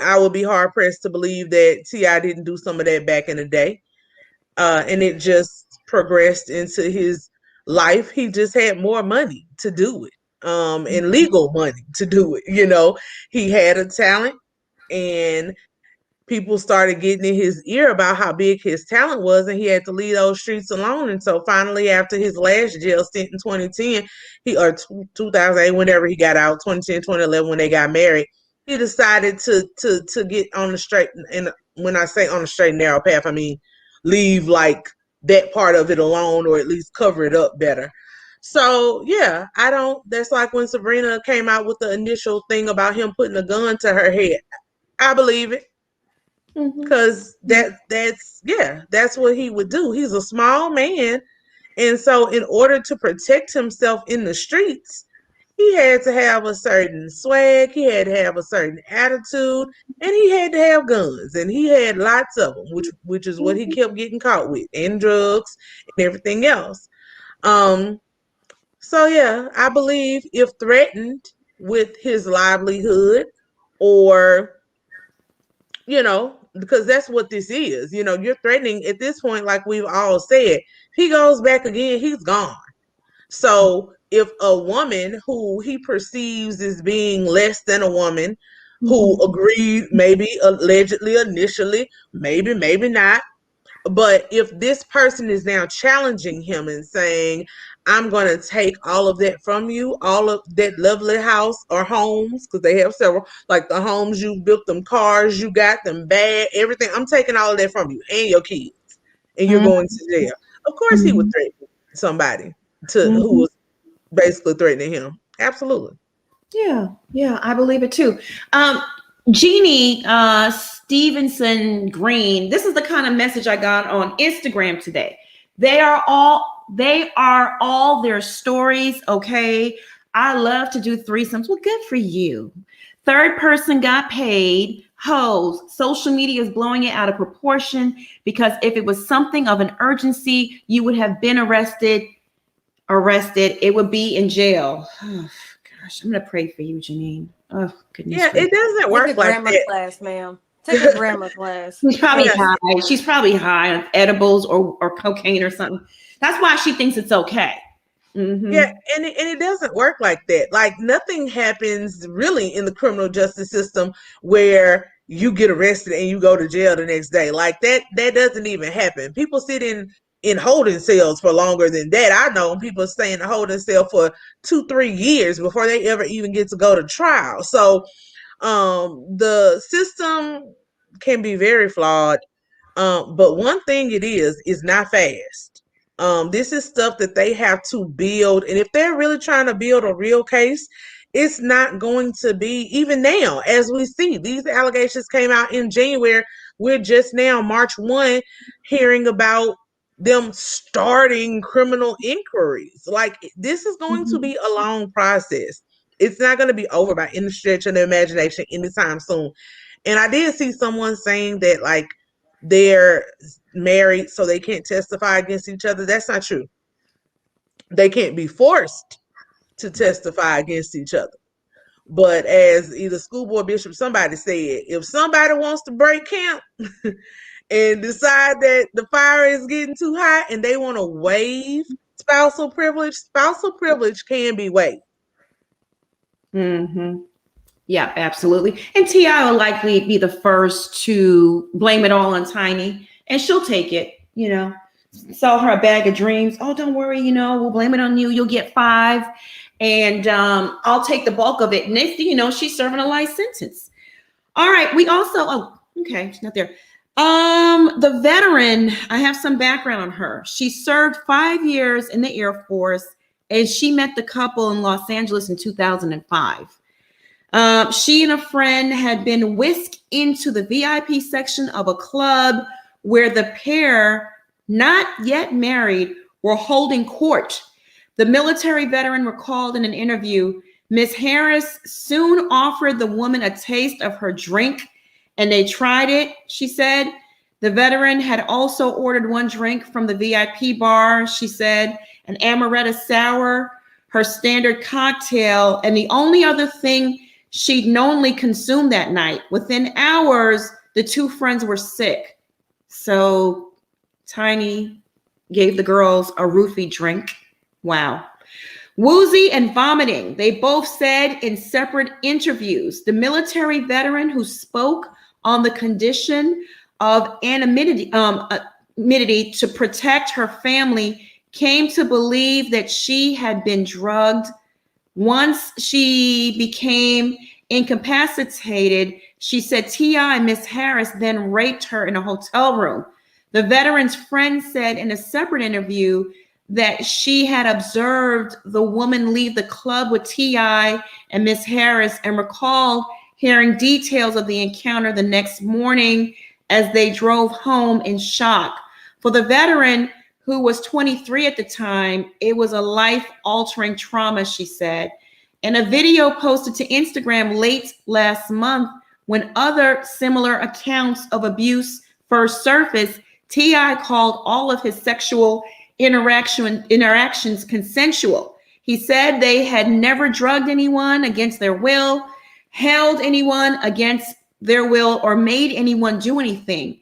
I would be hard pressed to believe that T.I. didn't do some of that back in the day. And it just progressed into his life. He just had more money to do it, and legal money to do it. You know, he had a talent, and people started getting in his ear about how big his talent was, and he had to leave those streets alone. And so finally, after his last jail stint in 2010, 2008, whenever he got out, 2010, 2011, when they got married, he decided to get on the straight. And when I say on the straight and narrow path, I mean leave like that part of it alone, or at least cover it up better. So yeah, I don't. That's like when Sabrina came out with the initial thing about him putting a gun to her head. I believe it. Because that's what he would do. He's a small man, and so in order to protect himself in the streets, he had to have a certain swag, he had to have a certain attitude, and he had to have guns, and he had lots of them, which is what he kept getting caught with, and drugs and everything else. So yeah, I believe if threatened with his livelihood, or you know, because that's what this is. You know, you're threatening at this point, like we've all said. If he goes back again, he's gone. So if a woman who he perceives as being less than a woman, who agreed, maybe allegedly initially, maybe not, but if this person is now challenging him and saying, I'm going to take all of that from you, all of that lovely house or homes, because they have several, like the homes you built, them cars you got, them bad, everything. I'm taking all of that from you and your kids, and you're going to jail. Of course, he would threaten somebody who was basically threatening him. Absolutely. Yeah, I believe it too. Jeannie Stevenson Green, this is the kind of message I got on Instagram today. They are all their stories, okay? I love to do threesomes. Well, good for you. Third person got paid. Hoes, social media is blowing it out of proportion, because if it was something of an urgency, you would have been arrested. It would be in jail. Oh, gosh, I'm going to pray for you, Janine. Oh, goodness. Yeah, it doesn't work like grammar that. class, ma'am. Take a grammar class. She's probably high. She's probably high on edibles or cocaine or something. That's why she thinks it's okay. Yeah, and it doesn't work like that. Like nothing happens really in the criminal justice system where you get arrested and you go to jail the next day. Like that doesn't even happen. People sit in holding cells for longer than that. I know people stay in a holding cell for 2-3 years before they ever even get to go to trial. So the system can be very flawed. But one thing it is not fast. This is stuff that they have to build. And if they're really trying to build a real case, it's not going to be, even now, as we see, these allegations came out in January. We're just now, March 1, hearing about them starting criminal inquiries. Like, this is going to be a long process. It's not going to be over by any stretch of the imagination anytime soon. And I did see someone saying that, like, they're married so they can't testify against each other. That's not true. They can't be forced to testify against each other. But as either school board bishop, somebody said, if somebody wants to break camp and decide that the fire is getting too hot and they want to waive spousal privilege can be waived. Mm-hmm. Yeah, absolutely. And T.I. will likely be the first to blame it all on Tiny, and she'll take it, sell her a bag of dreams. Oh, don't worry, we'll blame it on you. You'll get 5. And I'll take the bulk of it. Next thing you know, she's serving a life sentence. All right. We also, okay, she's not there. The veteran, I have some background on her. She served 5 years in the Air Force, and she met the couple in Los Angeles in 2005. She and a friend had been whisked into the VIP section of a club where the pair, not yet married, were holding court. The military veteran recalled in an interview, Miss Harris soon offered the woman a taste of her drink, and they tried it, she said. The veteran had also ordered one drink from the VIP bar, she said, an amaretto sour, her standard cocktail, and the only other thing she'd knowingly consumed that night. Within hours, the two friends were sick. So Tiny gave the girls a roofie drink. Wow. Woozy and vomiting. They both said in separate interviews. The military veteran who spoke on the condition of anonymity to protect her family came to believe that she had been drugged. Once she became incapacitated, she said T.I. and Miss Harris then raped her in a hotel room. The veteran's friend said in a separate interview that she had observed the woman leave the club with T.I. and Miss Harris and recalled hearing details of the encounter the next morning as they drove home in shock. For the veteran, who was 23 at the time, it was a life-altering trauma, she said. In a video posted to Instagram late last month, when other similar accounts of abuse first surfaced, T.I. called all of his sexual interactions consensual. He said they had never drugged anyone against their will, held anyone against their will, or made anyone do anything.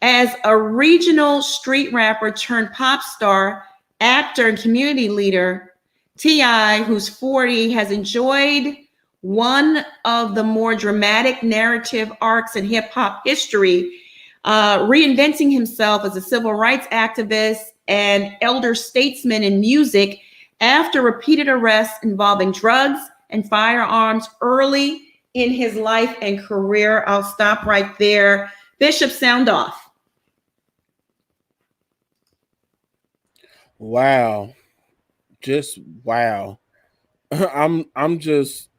As a regional street rapper turned pop star, actor, and community leader, T.I., who's 40, has enjoyed one of the more dramatic narrative arcs in hip-hop history, reinventing himself as a civil rights activist and elder statesman in music after repeated arrests involving drugs and firearms early in his life and career. I'll stop right there. Bishop, sound off. Wow. Just wow. I'm just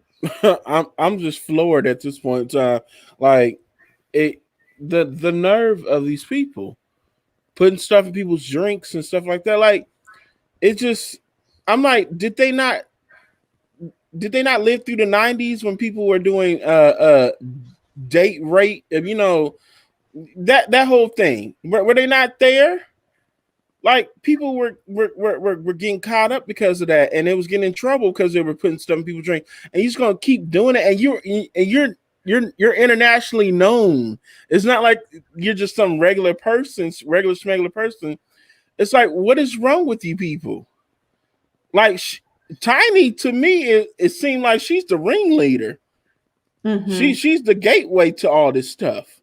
I'm just floored at this point in time. Like the nerve of these people putting stuff in people's drinks and stuff like that. Like it just I'm like, did they not live through the 90s when people were doing date rape, that whole thing? Were they not there? Like people were getting caught up because of that, and it was getting in trouble because they were putting stuff in people's drink. And he's gonna keep doing it, and you're internationally known. It's not like you're just some regular smuggler person. It's like, what is wrong with you people? Like Tiny, to me, it seemed like she's the ringleader. Mm-hmm. She's the gateway to all this stuff.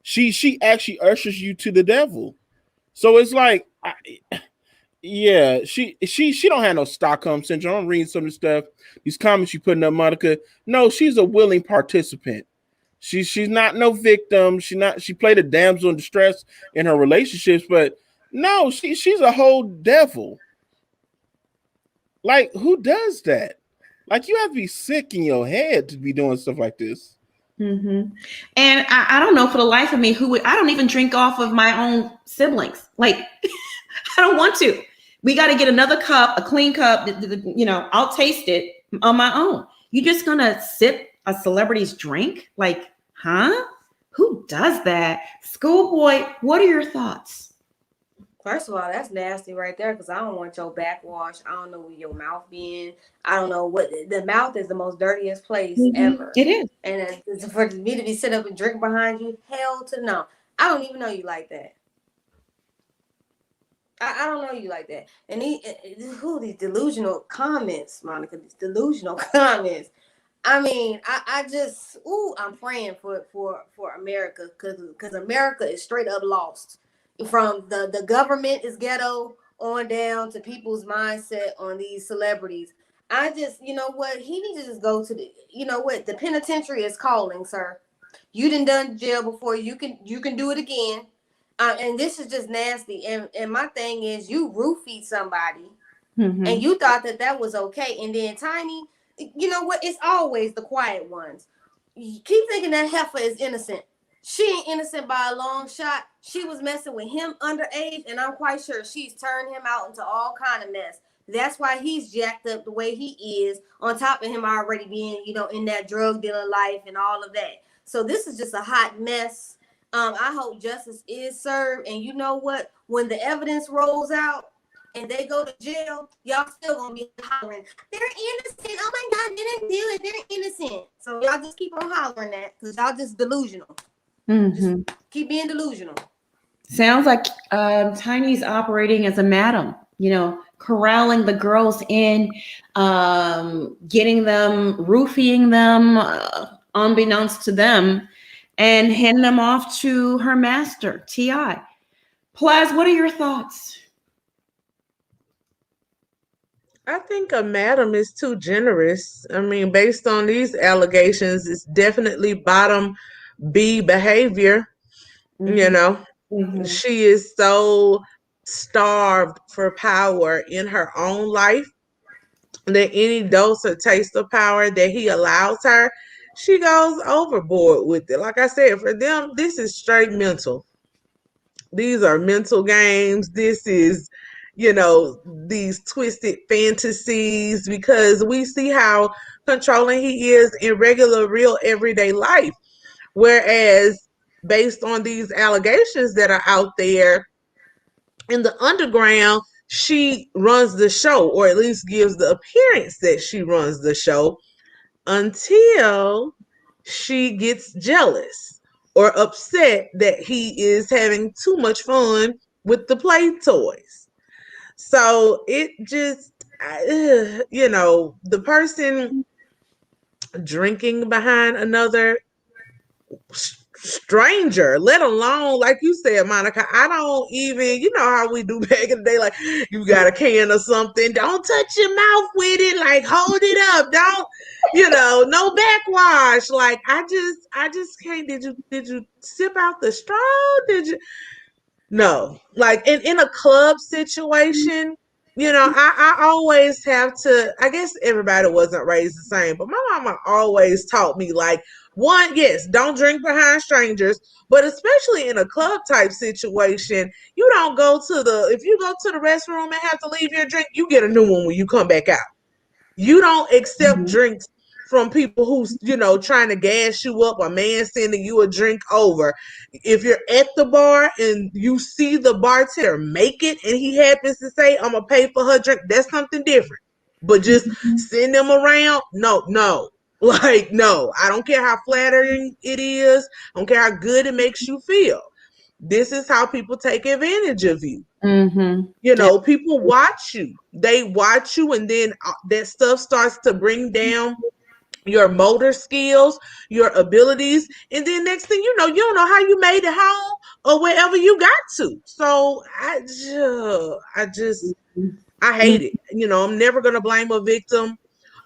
She actually ushers you to the devil. So it's like, she don't have no Stockholm syndrome. I'm reading some of the stuff, these comments you putting up, Monica. No, she's a willing participant. She's not no victim. She played a damsel in distress in her relationships, but no, she's a whole devil. Like, who does that? Like, you have to be sick in your head to be doing stuff like this. Mm-hmm. And I don't know for the life of me I don't even drink off of my own siblings. Like, I don't want to. We got to get another cup, a clean cup. I'll taste it on my own. You just gonna sip a celebrity's drink? Like, huh? Who does that? Schoolboy, what are your thoughts? First of all, that's nasty right there, because I don't want your backwash. I don't know where your mouth been. I don't know what the mouth is, the most dirtiest place ever. It is. And for me to be sitting up and drinking behind you, hell to no. I don't even know you like that. I don't know you like that. And these delusional comments, Monica, these delusional comments. I mean, I just, I'm praying for America, because America is straight up lost. From the government is ghetto on down to people's mindset on these celebrities. I just, you know what, he needs to just go to the penitentiary is calling, sir. You done jail before. You can do it again. And this is just nasty. And my thing is, you roofied somebody, and you thought that was okay. And then Tiny, you know what? It's always the quiet ones. You keep thinking that heifer is innocent. She ain't innocent by a long shot. She was messing with him underage, and I'm quite sure she's turned him out into all kind of mess. That's why he's jacked up the way he is, on top of him already being, in that drug dealing life and all of that. So this is just a hot mess. I hope justice is served. And you know what? When the evidence rolls out and they go to jail, y'all still gonna be hollering, they're innocent. Oh my God, they didn't do it. They're innocent. So y'all just keep on hollering that, because y'all just delusional. Just keep being delusional. Sounds like Tiny's operating as a madam, corralling the girls in, getting them, roofing them, unbeknownst to them, and handing them off to her master, T.I. Plaz, what are your thoughts? I think a madam is too generous. I mean, based on these allegations, it's definitely bottom B behavior. She is so starved for power in her own life that any dose or taste of power that he allows her, she goes overboard with it. Like I said, for them, this is straight mental. These are mental games. This is, these twisted fantasies, because we see how controlling he is in regular, real, everyday life. Whereas, based on these allegations that are out there in the underground, she runs the show, or at least gives the appearance that she runs the show, until she gets jealous or upset that he is having too much fun with the play toys. So it just, the person drinking behind another stranger, let alone, like you said, Monica, I don't even, how we do back in the day, like, you got a can or something, don't touch your mouth with it, like, hold it up, don't, no backwash. Like, I just can't. Did you sip out the straw? Did you? No. Like, in a club situation, I always have to, I guess everybody wasn't raised the same, but my mama always taught me, like, one, yes, don't drink behind strangers, but especially in a club type situation, you don't go if you go to the restroom and have to leave your drink, you get a new one when you come back out. You don't accept drinks from people who's, trying to gas you up, a man sending you a drink over. If you're at the bar and you see the bartender make it and he happens to say, I'm going to pay for her drink, that's something different. But just send them around, no. Like, no. I don't care how flattering it is. I don't care how good it makes you feel. This is how people take advantage of you. People watch you. They watch you, and then that stuff starts to bring down your motor skills, your abilities, and then next thing you don't know how you made it home or wherever you got to. So I hate it. I'm never gonna blame a victim,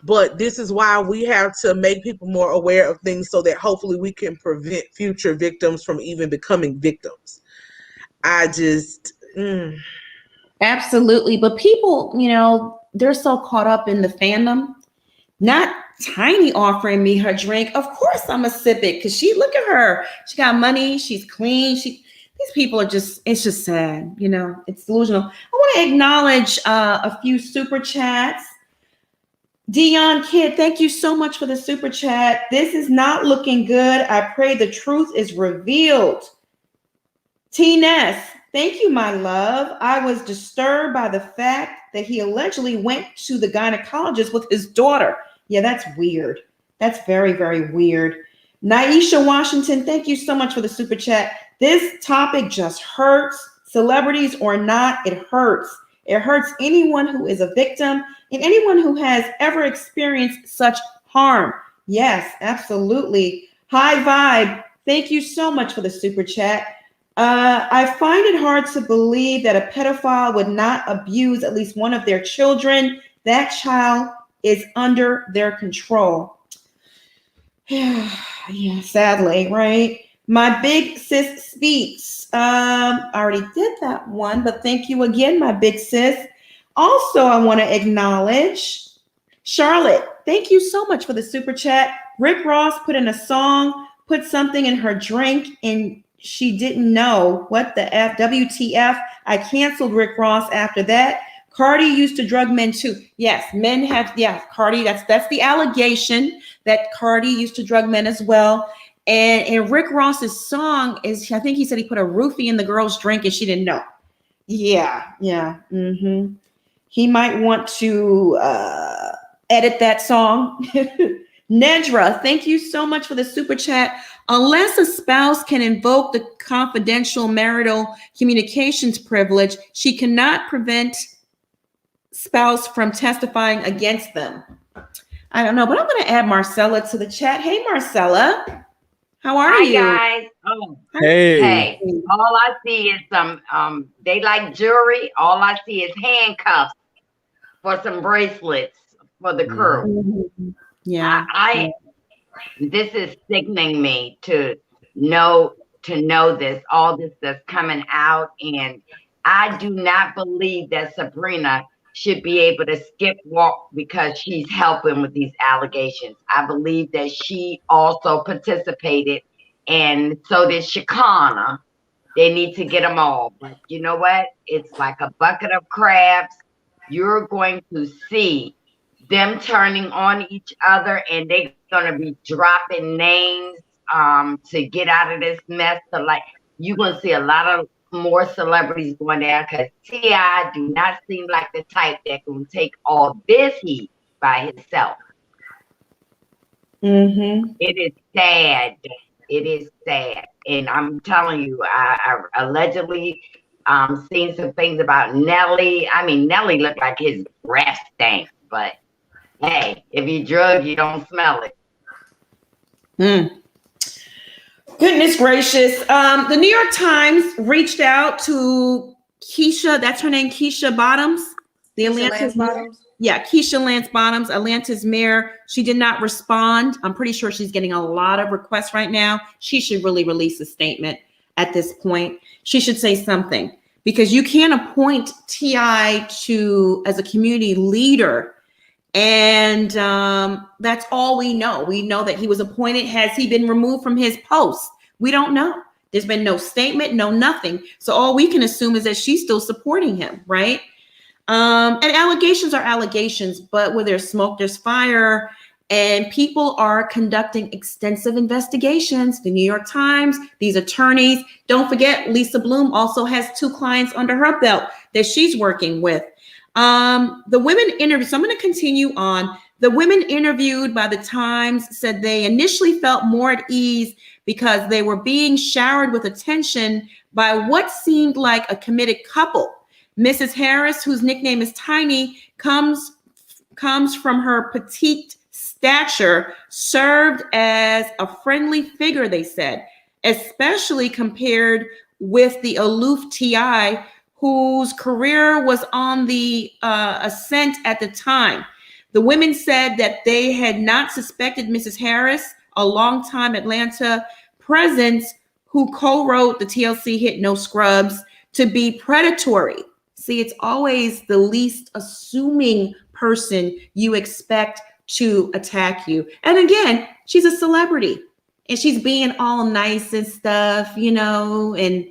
but this is why we have to make people more aware of things so that hopefully we can prevent future victims from even becoming victims. Absolutely. But people, they're so caught up in the fandom. Not Tiny offering me her drink. Of course I'm a sip it, because look at her. She got money. She's clean. These people are it's just sad. It's delusional. I want to acknowledge a few super chats. Dion Kid, thank you so much for the super chat. This is not looking good. I pray the truth is revealed. T. Ness, thank you, my love. I was disturbed by the fact that he allegedly went to the gynecologist with his daughter. Yeah, that's weird. That's very, very weird. Naisha Washington, thank you so much for the super chat. This topic just hurts. Celebrities or not, it hurts. It hurts anyone who is a victim and anyone who has ever experienced such harm. Yes, absolutely. High Vibe, thank you so much for the super chat. I find it hard to believe that a pedophile would not abuse at least one of their children. That child is under their control. Yeah, sadly, right? My big sis speaks. I already did that one, but thank you again, my big sis. Also, I want to acknowledge Charlotte. Thank you so much for the super chat. Rick Ross put in a song, put something in her drink, and she didn't know what the F. WTF. I canceled Rick Ross after that. Cardi used to drug men too. Yes, men have, yeah, Cardi, that's the allegation that Cardi used to drug men as well. And Rick Ross's song is, I think he said he put a roofie in the girl's drink and she didn't know. Yeah. Mm-hmm. He might want to edit that song. Nedra, thank you so much for the super chat. Unless a spouse can invoke the confidential marital communications privilege, she cannot prevent spouse from testifying against them. I don't know, but I'm going to add Marcella to the chat. Hey, Marcella. How are you? Hi, guys. Oh, Hey. all I see is some, they like jewelry. All I see is handcuffs for some bracelets for the crew. Yeah. This is sickening me to know this, all this that's coming out. And I do not believe that Sabrina should be able to skip walk because she's helping with these allegations. I believe that she also participated, and so did Shakana. They need to get them all. But you know what? It's like a bucket of crabs. You're going to see them turning on each other, and they're going to be dropping names to get out of this mess. So, like, you're going to see a lot of more celebrities going there because T.I. do not seem like the type that can take all this heat by himself. Mm-hmm. It is sad. It is sad. And I'm telling you, I allegedly seen some things about Nelly. I mean, Nelly looked like his breath stank, but hey, if you drug, you don't smell it. Goodness gracious. The New York Times reached out to Keisha, that's her name, Keisha Bottoms. The Atlanta's Bottoms. Yeah, Keisha Lance Bottoms, Atlanta's mayor. She did not respond. I'm pretty sure she's getting a lot of requests right now. She should really release a statement at this point. She should say something because you can't appoint T.I. to as a community leader. And that's all we know. We know that he was appointed. Has he been removed from his post? We don't know. There's been no statement, no nothing. So all we can assume is that she's still supporting him, right? And allegations are allegations, but where there's smoke, there's fire. And people are conducting extensive investigations. The New York Times, these attorneys. Don't forget, Lisa Bloom also has 2 clients under her belt that she's working with. The women interviewed, so I'm going to continue on. The women interviewed by the Times said they initially felt more at ease because they were being showered with attention by what seemed like a committed couple. Mrs. Harris, whose nickname is Tiny, comes from her petite stature, served as a friendly figure, they said, especially compared with the aloof T.I., whose career was on the ascent at the time. The women said that they had not suspected Mrs. Harris, a longtime Atlanta presence who co-wrote the TLC hit No Scrubs, to be predatory. See, it's always the least assuming person you expect to attack you. And again, she's a celebrity and she's being all nice and stuff, you know, and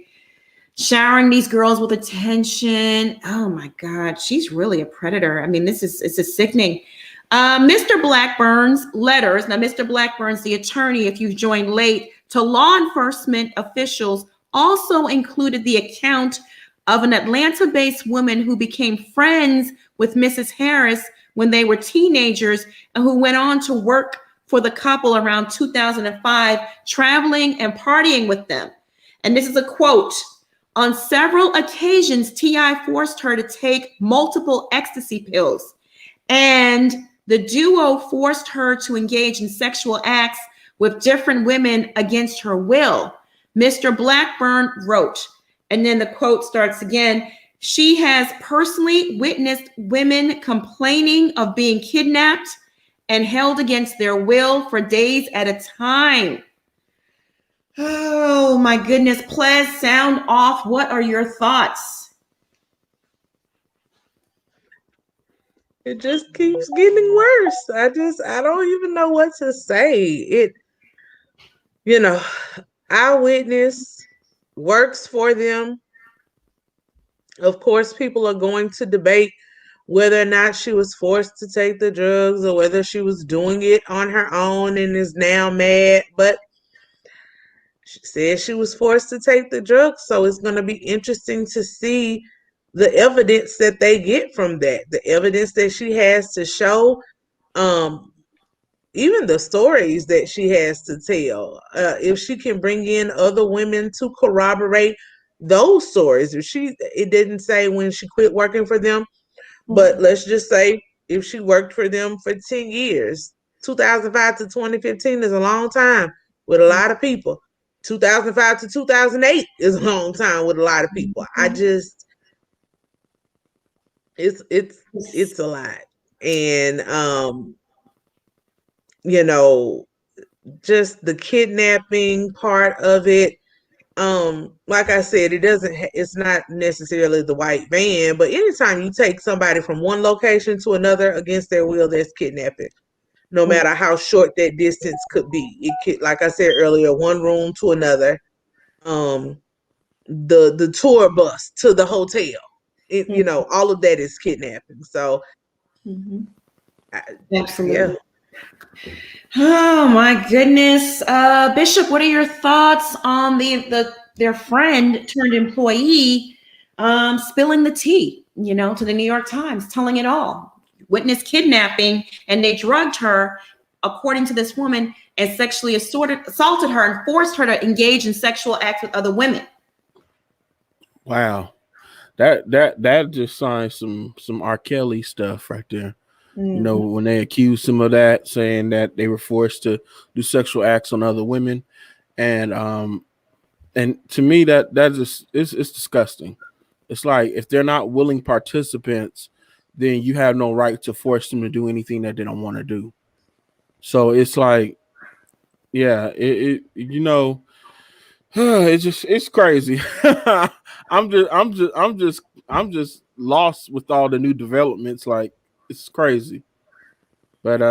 showering these girls with attention. Oh my God, she's really a predator. I mean, it's a sickening. Mr. Blackburn's letters. Now, Mr. Blackburn's the attorney, if you've joined late, to law enforcement officials also included the account of an Atlanta-based woman who became friends with Mrs. Harris when they were teenagers and who went on to work for the couple around 2005, traveling and partying with them. And this is a quote. On several occasions, T.I. forced her to take multiple ecstasy pills, and the duo forced her to engage in sexual acts with different women against her will. Mr. Blackburn wrote, and then the quote starts again, she has personally witnessed women complaining of being kidnapped and held against their will for days at a time. Oh my goodness, Ples, sound off. What are your thoughts? It just keeps getting worse. I don't even know what to say. Eyewitness works for them. Of course, people are going to debate whether or not she was forced to take the drugs or whether she was doing it on her own and is now mad. But she said she was forced to take the drugs. So it's going to be interesting to see the evidence that they get from that, the evidence that she has to show, even the stories that she has to tell. If she can bring in other women to corroborate those stories. It didn't say when she quit working for them, but let's just say if she worked for them for 10 years, 2005 to 2015 is a long time with a lot of people. 2005 to 2008 is a long time with a lot of people. It's a lot. And, just the kidnapping part of it. Like I said, it's not necessarily the white van, but anytime you take somebody from one location to another against their will, that's kidnapping. No matter how short that distance could be. It could, like I said earlier, one room to another. The tour bus to the hotel. All of that is kidnapping. So Absolutely. Yeah. Oh my goodness. Bishop, what are your thoughts on their friend turned employee spilling the tea, to the New York Times, telling it all? Witnessed kidnapping, and they drugged her, according to this woman, and sexually assaulted her and forced her to engage in sexual acts with other women. Wow. That just signs some R. Kelly stuff right there. When they accused him of that, saying that they were forced to do sexual acts on other women, and to me that just it's disgusting. It's like if they're not willing participants, then you have no right to force them to do anything that they don't want to do. So it's like, yeah, it's crazy. I'm just lost with all the new developments. Like, it's crazy. But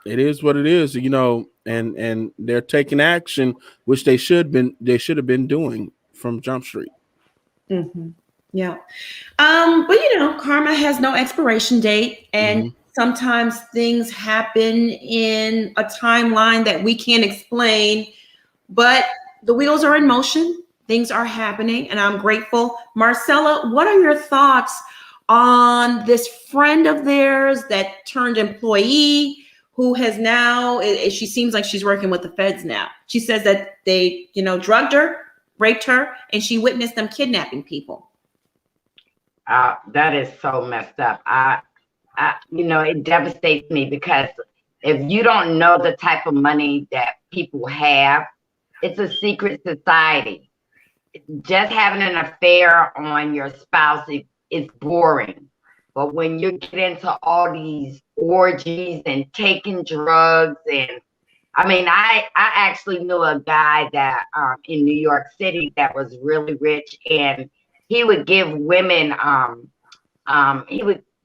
it is what it is, and they're taking action, which they should have been doing from Jump Street. Yeah. But karma has no expiration date, and sometimes things happen in a timeline that we can't explain, but the wheels are in motion. Things are happening, and I'm grateful. Marcella, what are your thoughts on this friend of theirs that turned employee who has now, she seems like she's working with the feds now. She says that they, drugged her, raped her, and she witnessed them kidnapping people. That is so messed up. It devastates me because if you don't know the type of money that people have, it's a secret society. Just having an affair on your spouse is boring. But when you get into all these orgies and taking drugs, and I actually knew a guy that in New York City that was really rich, and he would give women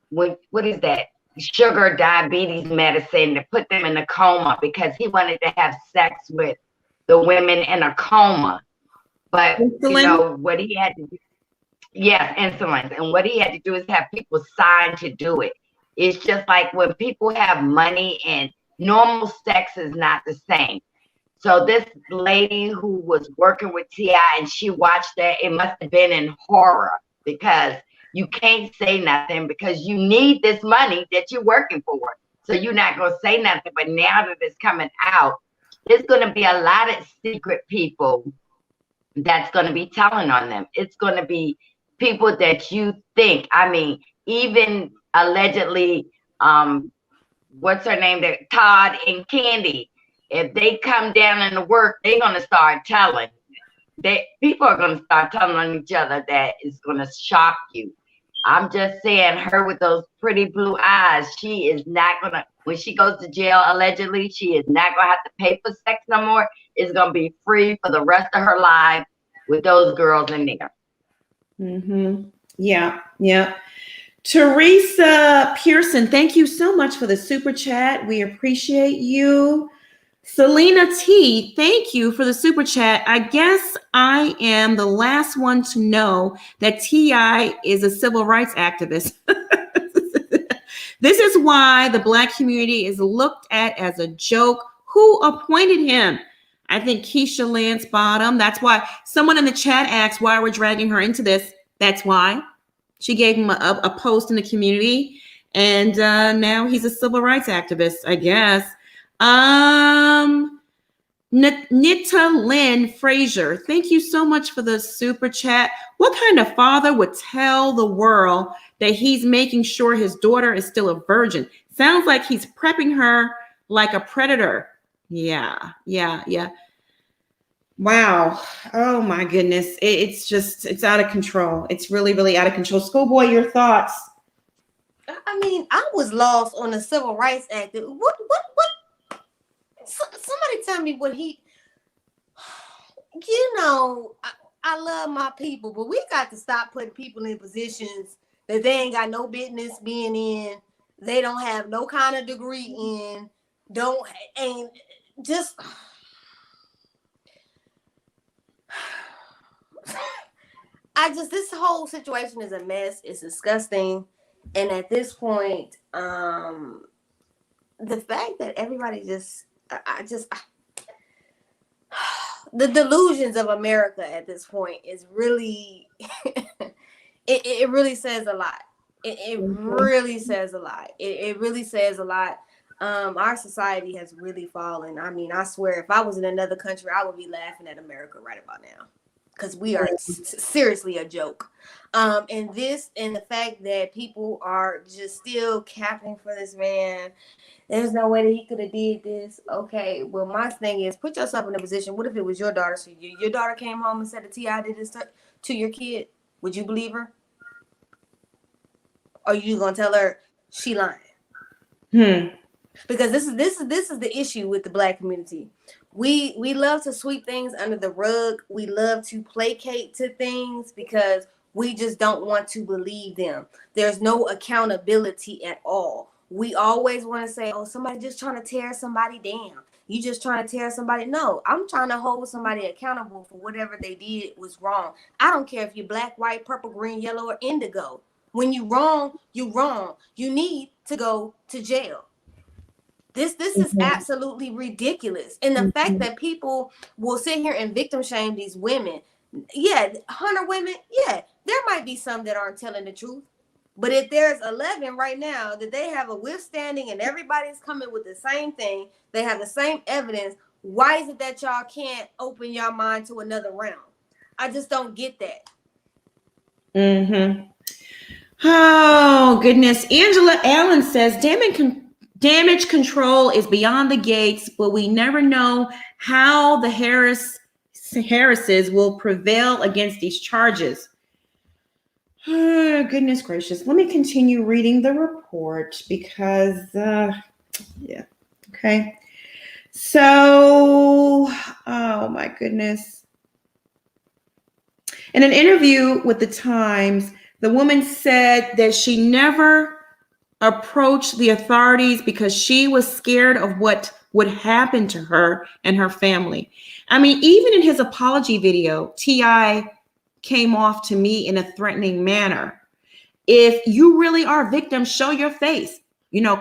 what is that, sugar diabetes medicine to put them in a coma because he wanted to have sex with the women in a coma. But what he had to do, yes, insulin. And what he had to do is have people sign to do it. It's just like when people have money and normal sex is not the same. So this lady who was working with T.I. and she watched that, it must have been in horror, because you can't say nothing because you need this money that you're working for. So you're not going to say nothing. But now that it's coming out, there's going to be a lot of secret people that's going to be telling on them. It's going to be people that you think, I mean, even allegedly, what's her name there, Todd and Candy. If they come down into work, they're going to start telling. People are going to start telling on each other that is going to shock you. I'm just saying, her with those pretty blue eyes, she is not going to, when she goes to jail, allegedly, she is not going to have to pay for sex no more. It's going to be free for the rest of her life with those girls in there. Mm-hmm. Yeah, yeah. Teresa Pearson, thank you so much for the super chat. We appreciate you. Selena T, thank you for the super chat. I guess I am the last one to know that T.I. is a civil rights activist. This is why the Black community is looked at as a joke. Who appointed him? I think Keisha Lance Bottom. That's why someone in the chat asked why we're dragging her into this. That's why. She gave him a post in the community, and now he's a civil rights activist, I guess. Nita Lynn Frazier, thank you so much for the super chat. What kind of father would tell the world that he's making sure his daughter is still a virgin? Sounds like he's prepping her like a predator. Yeah. Wow. Oh my goodness. It's out of control. It's really, really out of control. Schoolboy, your thoughts? I mean, I was lost on the Civil Rights Act. What? Somebody tell me what he, I love my people, but we got to stop putting people in positions that they ain't got no business being in. They don't have no kind of degree in, this whole situation is a mess. It's disgusting. And at this point, the fact that everybody the delusions of America at this point is really, it really says a lot. It really says a lot. It really says a lot. Our society has really fallen. I mean, I swear, if I was in another country, I would be laughing at America right about now, because we are seriously a joke. And the fact that people are just still capping for this man. There's no way that he could have did this. Okay, well, my thing is, put yourself in a position. What if it was your daughter? So your daughter came home and said that T.I. did this to your kid. Would you believe her? Or are you gonna tell her she lying? Because this is the issue with the Black community. We love to sweep things under the rug. We love to placate to things because we just don't want to believe them. There's no accountability at all. We always want to say, oh, somebody just trying to tear somebody down. You just trying to tear somebody. No, I'm trying to hold somebody accountable for whatever they did was wrong. I don't care if you're black, white, purple, green, yellow, or indigo. When you're wrong, you're wrong. You need to go to jail. This is absolutely ridiculous. And the fact that people will sit here and victim shame these women. Yeah, 100 women. Yeah, there might be some that aren't telling the truth. But if there's 11 right now that they have a withstanding and everybody's coming with the same thing, they have the same evidence, why is it that y'all can't open your mind to another realm? I just don't get that. Oh, goodness. Angela Allen says, damage control is beyond the gates, but we never know how the Harrises will prevail against these charges. Oh, goodness gracious. Let me continue reading the report because, yeah. Okay. So, oh my goodness. In an interview with the Times, the woman said that she never approached the authorities because she was scared of what would happen to her and her family. I mean, even in his apology video, T.I. came off to me in a threatening manner. If you really are a victim, show your face.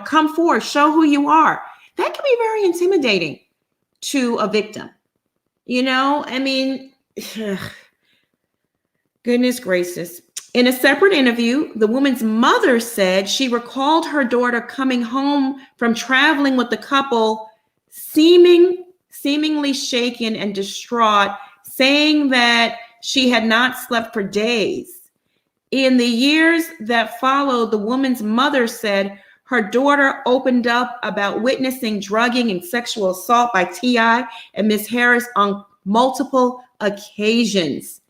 Come forward, show who you are. That can be very intimidating to a victim. I mean, goodness gracious. In a separate interview, the woman's mother said she recalled her daughter coming home from traveling with the couple, seemingly shaken and distraught, saying that she had not slept for days. In the years that followed, the woman's mother said her daughter opened up about witnessing drugging and sexual assault by T.I. and Ms. Harris on multiple occasions.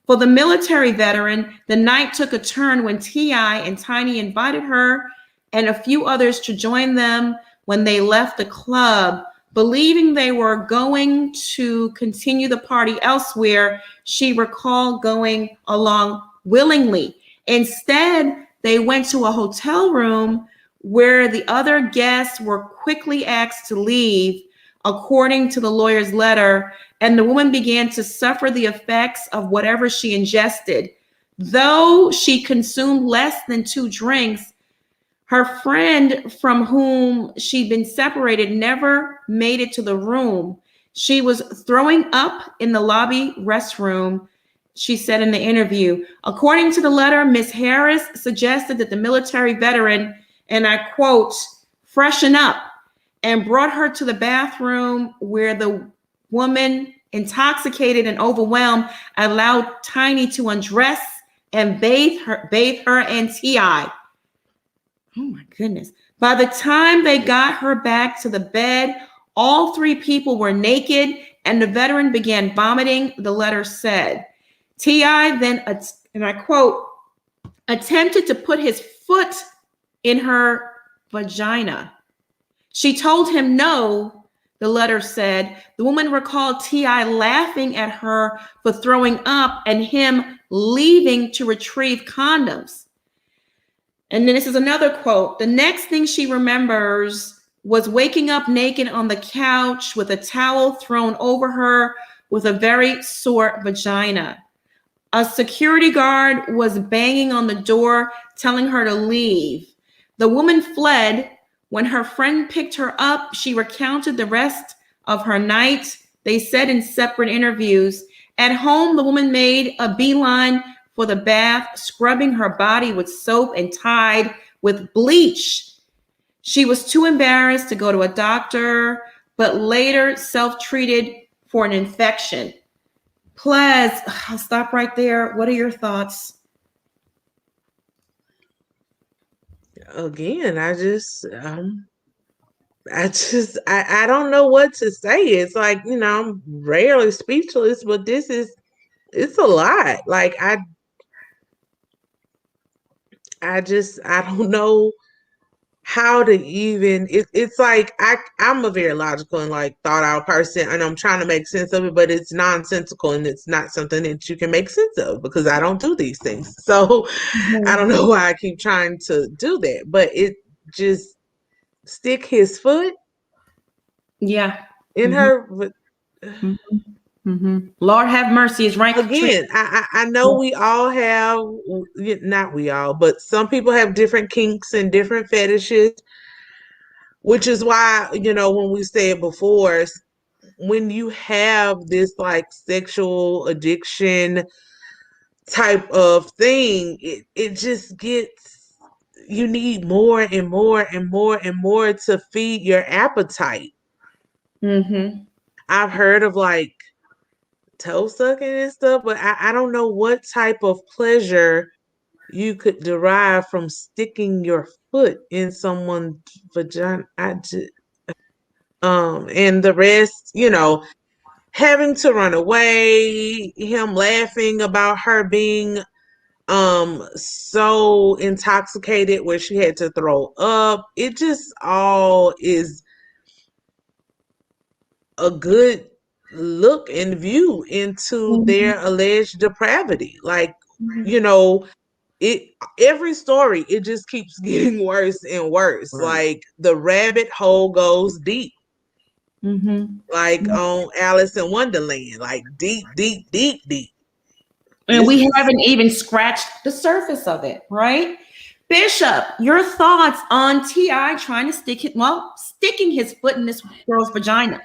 For the military veteran, the night took a turn when T.I. and Tiny invited her and a few others to join them when they left the club. Believing they were going to continue the party elsewhere, she recalled going along willingly. Instead, they went to a hotel room where the other guests were quickly asked to leave, according to the lawyer's letter, and the woman began to suffer the effects of whatever she ingested. Though she consumed less than 2 drinks, her friend from whom she'd been separated never made it to the room. She was throwing up in the lobby restroom, she said in the interview. According to the letter, Ms. Harris suggested that the military veteran, and I quote, freshen up, and brought her to the bathroom where the woman, intoxicated and overwhelmed, allowed Tiny to undress and bathe her and T.I. Oh my goodness. By the time they got her back to the bed, all 3 people were naked and the veteran began vomiting, the letter said. T.I. then, and I quote, attempted to put his foot in her vagina. She told him no, the letter said. The woman recalled T.I. laughing at her for throwing up and him leaving to retrieve condoms. And then this is another quote. The next thing she remembers was waking up naked on the couch with a towel thrown over her with a very sore vagina. A security guard was banging on the door, telling her to leave. The woman fled. When her friend picked her up, she recounted the rest of her night. They said in separate interviews. At home, the woman made a beeline for the bath, scrubbing her body with soap and tied with bleach. She was too embarrassed to go to a doctor, but later self-treated for an infection. Plaz, I'll stop right there. What are your thoughts? Again, I don't know what to say. It's like, I'm rarely speechless, but it's a lot. Like I don't know how to even, it's like I'm a very logical and like thought out person, and I'm trying to make sense of it, but it's nonsensical and it's not something that you can make sense of because I don't do these things. So I don't know why I keep trying to do that, but it just stick his foot in her. Lord have mercy is right. Again, I know we all have, not we all, but some people have different kinks and different fetishes, which is why, when we said before, when you have this like sexual addiction type of thing, it just gets, you need more and more and more and more to feed your appetite. I've heard of like toe sucking and stuff, but I don't know what type of pleasure you could derive from sticking your foot in someone's vagina. And the rest, having to run away, him laughing about her being so intoxicated where she had to throw up. It just all is a good look and view into their alleged depravity. Like, every story, it just keeps getting worse and worse. Right. Like the rabbit hole goes deep. Like on Alice in Wonderland, like deep, deep, deep, deep. And we haven't even scratched the surface of it, right? Bishop, your thoughts on T.I. trying to sticking his foot in this girl's vagina?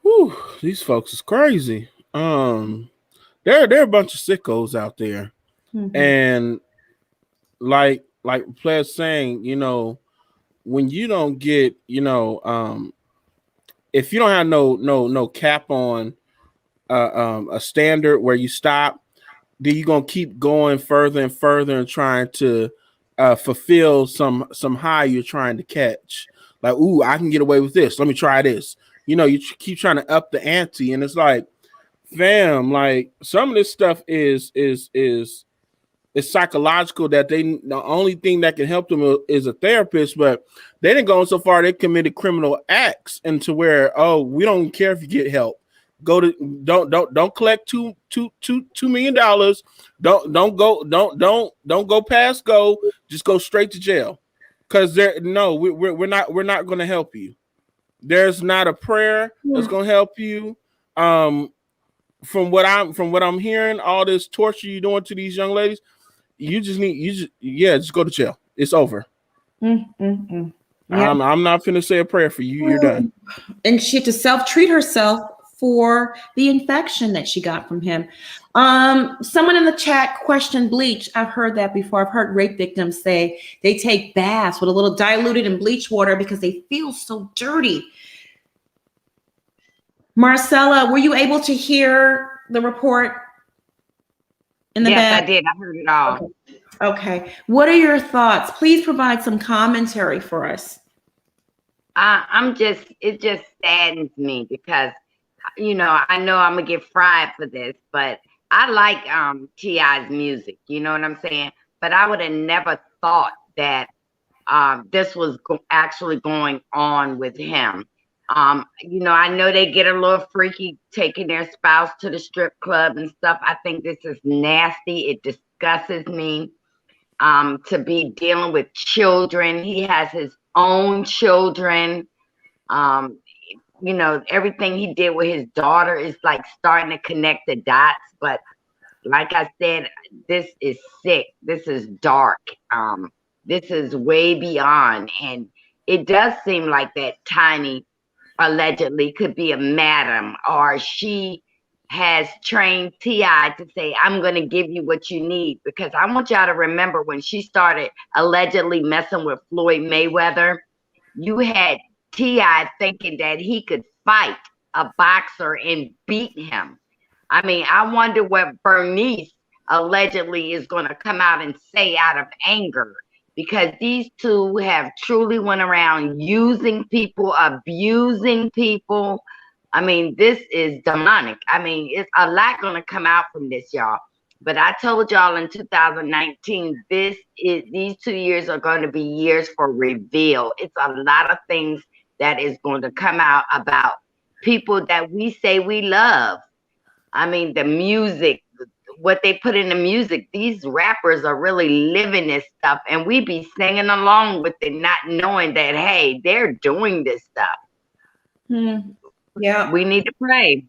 Whew, these folks is crazy. There are a bunch of sickos out there, and like Pledge saying, when you don't get, if you don't have no cap on a standard where you stop, then you're gonna keep going further and further and trying to fulfill some high you're trying to catch. Like, ooh, I can get away with this. Let me try this. You keep trying to up the ante, and it's like, fam, like some of this stuff is psychological. That the only thing that can help them is a therapist, but they didn't go so far. They committed criminal acts into where, oh, we don't care if you get help. Don't collect $2 million. Don't go past go. Just go straight to jail. Because we're not going to help you. There's not a prayer that's going to help you. From what I'm hearing, all this torture you're doing to these young ladies, just go to jail. It's over. Yeah. I'm not finna say a prayer for you. You're done. And she had to self-treat herself for the infection that she got from him. Someone in the chat questioned bleach. I've heard that before. I've heard rape victims say they take baths with a little diluted in bleach water because they feel so dirty. Marcella, were you able to hear the report in the Yes, back? I did. I heard it all. Okay. What are your thoughts? Please provide some commentary for us. It just saddens me because, I know I'm gonna get fried for this, but I like T.I.'s music. You know what I'm saying? But I would have never thought that this was actually going on with him. I know they get a little freaky taking their spouse to the strip club and stuff. I think this is nasty. It disgusts me. To be dealing with children. He has his own children. Everything he did with his daughter is like starting to connect the dots. But like I said, this is sick. This is dark. This is way beyond. And it does seem like that Tiny allegedly could be a madam, or she has trained T.I. to say, I'm going to give you what you need. Because I want y'all to remember when she started allegedly messing with Floyd Mayweather, you had T.I. thinking that he could fight a boxer and beat him. I mean, I wonder what Bernice allegedly is going to come out and say out of anger, because these two have truly went around using people, abusing people. I mean, this is demonic. I mean, it's a lot going to come out from this, y'all. But I told y'all in 2019, these 2 years are going to be years for reveal. It's a lot of things that is going to come out about people that we say we love. I mean, the music, what they put in the music, these rappers are really living this stuff, and we be singing along with it, not knowing that, hey, they're doing this stuff. Yeah. We need to pray.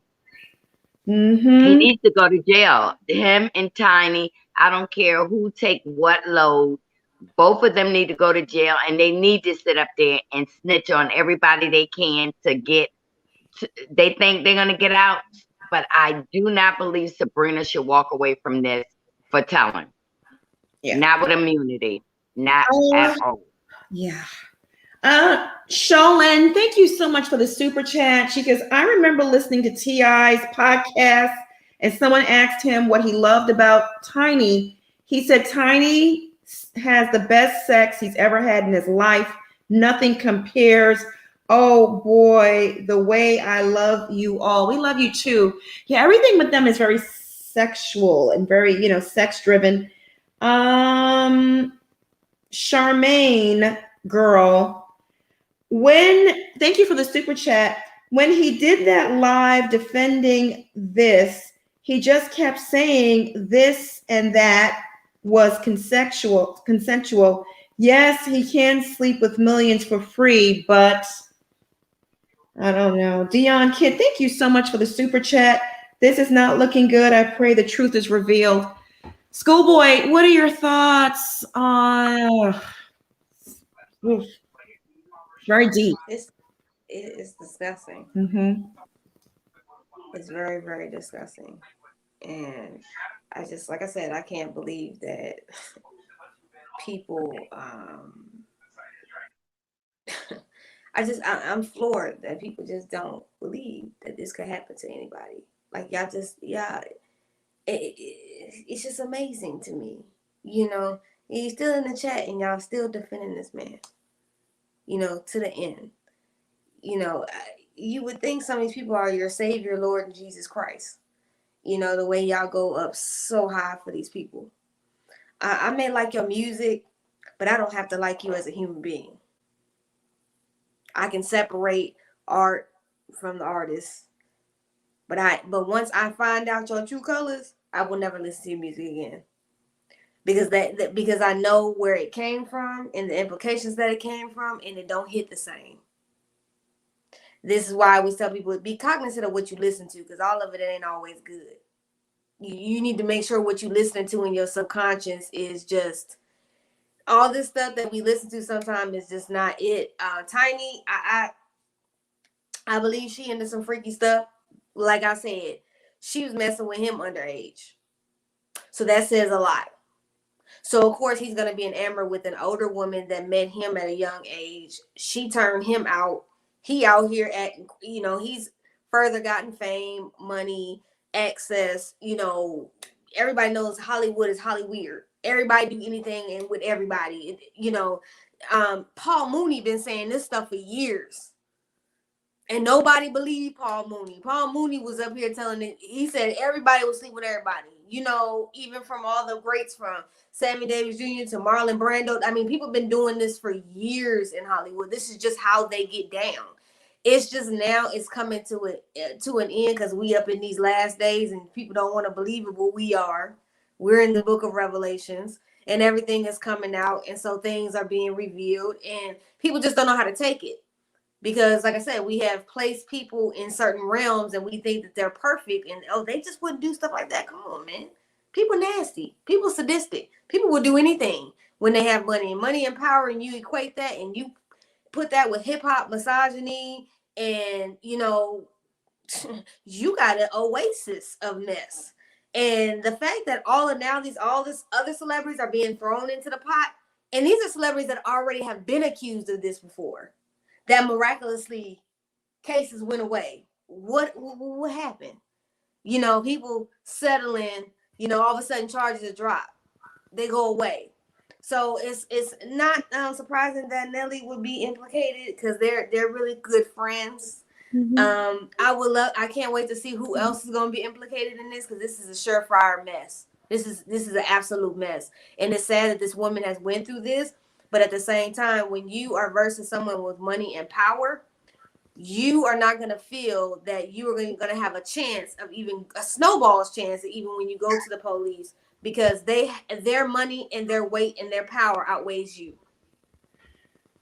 He needs to go to jail. Him and Tiny, I don't care who take what load. Both of them need to go to jail, and they need to sit up there and snitch on everybody they can to get. They think they're going to get out, but I do not believe Sabrina should walk away from this for telling. Yeah. Not with immunity. Not at all. Yeah. Sholin, thank you so much for the super chat. She goes, I remember listening to T.I.'s podcast, and someone asked him what he loved about Tiny. He said Tiny has the best sex he's ever had in his life. Nothing compares. Oh boy, the way I love you all. We love you too. Yeah, everything with them is very sexual and very, sex driven. Charmaine girl, thank you for the super chat. When he did that live defending this, he just kept saying this and that was consensual. Yes, he can sleep with millions for free, but I don't know. Dion Kid, thank you so much for the super chat. This is not looking good. I pray the truth is revealed. Schoolboy, what are your thoughts on very deep? It's disgusting. Mm-hmm. It's very, very disgusting. And I just, like I said, I can't believe that people, I'm floored that people just don't believe that this could happen to anybody. Like y'all just, yeah, it's just amazing to me. You know, he's still in the chat and y'all still defending this man, you know, to the end. You know, you would think some of these people are your Savior, Lord, and Jesus Christ. You know, the way y'all go up so high for these people. I may like your music, but I don't have to like you as a human being. I can separate art from the artist, but once I find out your true colors, I will never listen to your music again. Because because I know where it came from and the implications that it came from, and it don't hit the same. This is why I always tell people, be cognizant of what you listen to, because all of it ain't always good. You need to make sure what you listening to in your subconscious is just all this stuff that we listen to sometimes is just not it. Tiny, I believe she into some freaky stuff. Like I said, she was messing with him underage. So that says a lot. So of course he's gonna be enamored with an older woman that met him at a young age. She turned him out. He out here acting, you know, he's further gotten fame, money, access. You know, everybody knows Hollywood is Hollyweird. Everybody do anything and with everybody. You know, Paul Mooney been saying this stuff for years. And nobody believed Paul Mooney. Paul Mooney was up here telling it. He said everybody will sleep with everybody. You know, even from all the greats from Sammy Davis Jr. to Marlon Brando. I mean, people have been doing this for years in Hollywood. This is just how they get down. It's just now it's coming to an end because we up in these last days and people don't want to believe it, but we are. We're in the book of Revelations and everything is coming out. And so things are being revealed and people just don't know how to take it. Because, like I said, we have placed people in certain realms and we think that they're perfect. And, oh, they just wouldn't do stuff like that. Come on, man. People nasty. People sadistic. People will do anything when they have money. And money and power, and you equate that and you put that with hip-hop, misogyny, and, you know, you got an oasis of mess. And the fact that all this other celebrities are being thrown into the pot. And these are celebrities that already have been accused of this before. That miraculously cases went away. What happened? You know, people settling, you know, all of a sudden charges are dropped. They go away. So it's not surprising that Nelly would be implicated because they're really good friends. Mm-hmm. I can't wait to see who else is going to be implicated in this because this is a surefire mess. This is an absolute mess. And it's sad that this woman has went through this. But at the same time, when you are versus someone with money and power, you are not going to feel that you are going to have a chance of even a snowball's chance, even when you go to the police, because their money and their weight and their power outweighs you.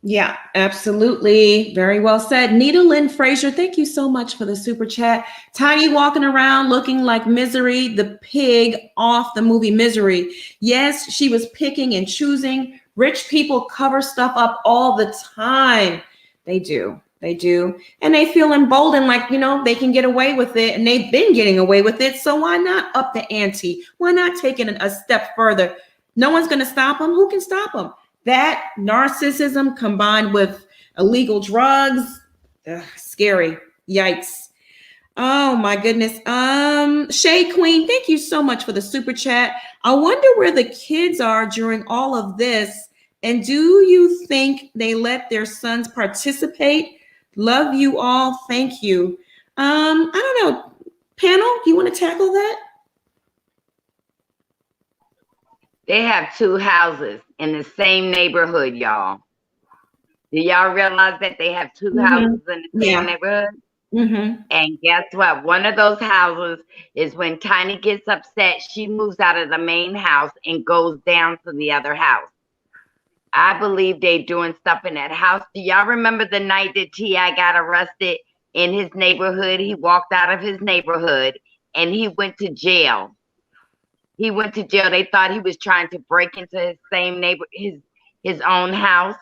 Yeah, absolutely. Very well said. Nita Lynn Frazier, thank you so much for the super chat. Tiny walking around looking like Misery, the pig off the movie Misery. Yes, she was picking and choosing. Rich people cover stuff up all the time. They do. They do. And they feel emboldened, like, you know, they can get away with it. And they've been getting away with it. So why not up the ante? Why not take it a step further? No one's going to stop them. Who can stop them? That narcissism combined with illegal drugs, scary. Yikes. Oh my goodness. Shay Queen, thank you so much for the super chat. I wonder where the kids are during all of this. And do you think they let their sons participate? Love you all. Thank you. I don't know. Panel, do you want to tackle that? They have two houses in the same neighborhood, y'all. Do y'all realize that they have two houses in the same neighborhood? Mm-hmm. And guess what? One of those houses is when Tiny gets upset, she moves out of the main house and goes down to the other house. I believe they doing stuff in that house. Do y'all remember the night that T.I. got arrested in his neighborhood? He walked out of his neighborhood and he went to jail. He went to jail. They thought he was trying to break into his same his own house.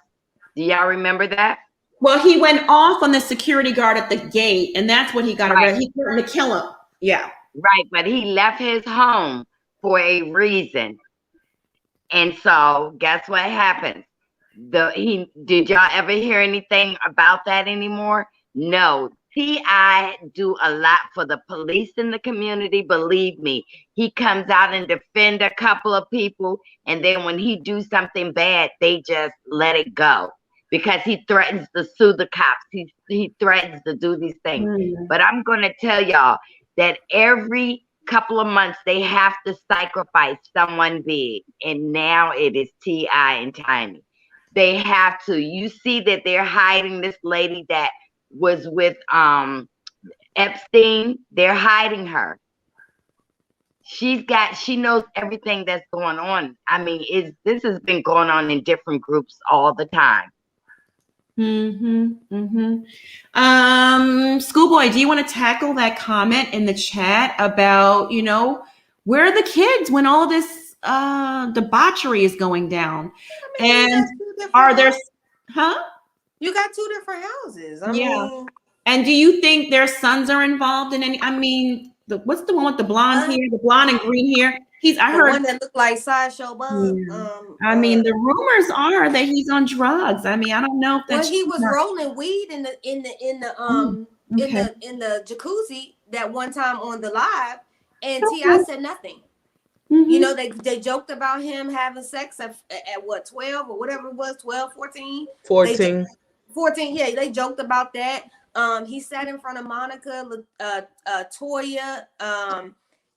Do y'all remember that? Well, he went off on the security guard at the gate, and that's what he got arrested. He threatened to kill him. Yeah. Right, but he left his home for a reason. And so guess what happened? Did y'all ever hear anything about that anymore? No. T.I. do a lot for the police in the community. Believe me, he comes out and defend a couple of people, and then when he do something bad, they just let it go because he threatens to sue the cops. He threatens to do these things. But I'm going to tell y'all that every couple of months they have to sacrifice someone big, and now it is T.I. and Tiny. They have to. You see that they're hiding this lady that was with Epstein. They're hiding her. She knows everything that's going on. I mean, this has been going on in different groups all the time. Schoolboy, do you want to tackle that comment in the chat about, where are the kids when all this debauchery is going down? And are there, You got two different houses. I mean, and do you think their sons are involved in any? I mean, what's the one with the blonde hair, the blonde and green hair? I heard one that looked like Sideshow Bob. I mean, the rumors are that he's on drugs. I mean, I don't know if that's. Well, he was rolling weed in the jacuzzi that one time on the live, and T.I. said nothing. They joked about him having sex at what, 12 or whatever it was, 12, 14? 14. 14, yeah, they joked about that. He sat in front of Monica, Toya,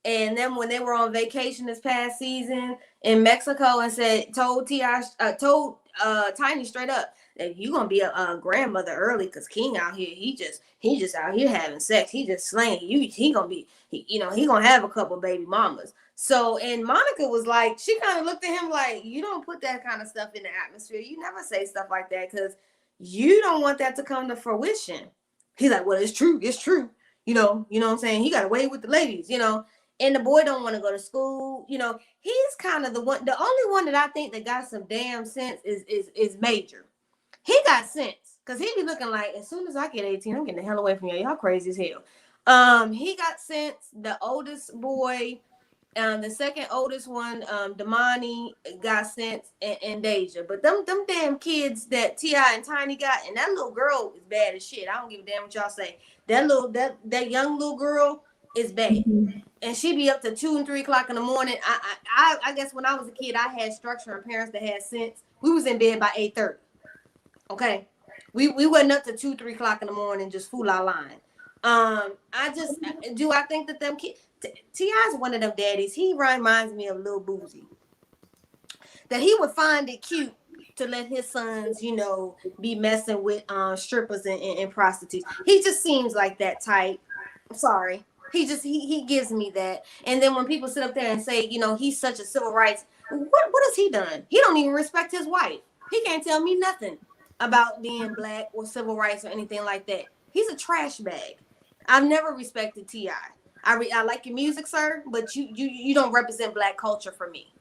and then when they were on vacation this past season in Mexico, and told Tiny straight up that you gonna be a grandmother early because King out here, he just out here having sex, he just slaying you. He gonna have a couple baby mamas. So, and Monica was like, she kind of looked at him like, you don't put that kind of stuff in the atmosphere. You never say stuff like that because you don't want that to come to fruition. He's like, well, it's true. It's true. You know what I'm saying? He got away with the ladies, and the boy don't want to go to school. He's kind of the only one that I think that got some damn sense is Major. He got sense because he be looking like, as soon as I get 18, I'm getting the hell away from y'all. Y'all crazy as hell. He got sense. The oldest boy, the second oldest one, Damani, got sense, and Deja. But them damn kids that T.I. and Tiny got, and that little girl is bad as shit. I don't give a damn what y'all say. That young little girl is bad. And she be up to 2 and 3 o'clock in the morning. I guess when I was a kid, I had structure and parents that had sense. We was in bed by 8:30. Okay, we wasn't up to 2, 3 o'clock in the morning just fool our line. I think that them kids. T.I.'s one of them daddies. He reminds me of Lil Boozy. That he would find it cute to let his sons, be messing with strippers and prostitutes. He just seems like that type. I'm sorry. He gives me that. And then when people sit up there and say, he's such a civil rights, what has he done? He don't even respect his wife. He can't tell me nothing about being black or civil rights or anything like that. He's a trash bag. I've never respected T.I. I like your music, sir, but you don't represent black culture for me.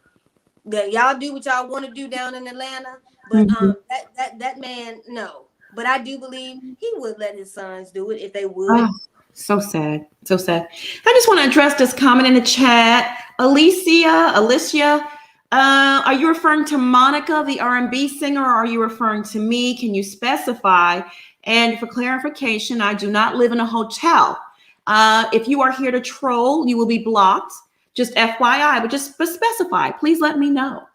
Y'all do what y'all want to do down in Atlanta, but that man, no. But I do believe he would let his sons do it if they would. Oh, so sad. So sad. I just want to address this comment in the chat. Alicia, are you referring to Monica, the R&B singer, or are you referring to me? Can you specify? And for clarification, I do not live in a hotel. If you are here to troll, you will be blocked. Just FYI, but just specify. Please let me know.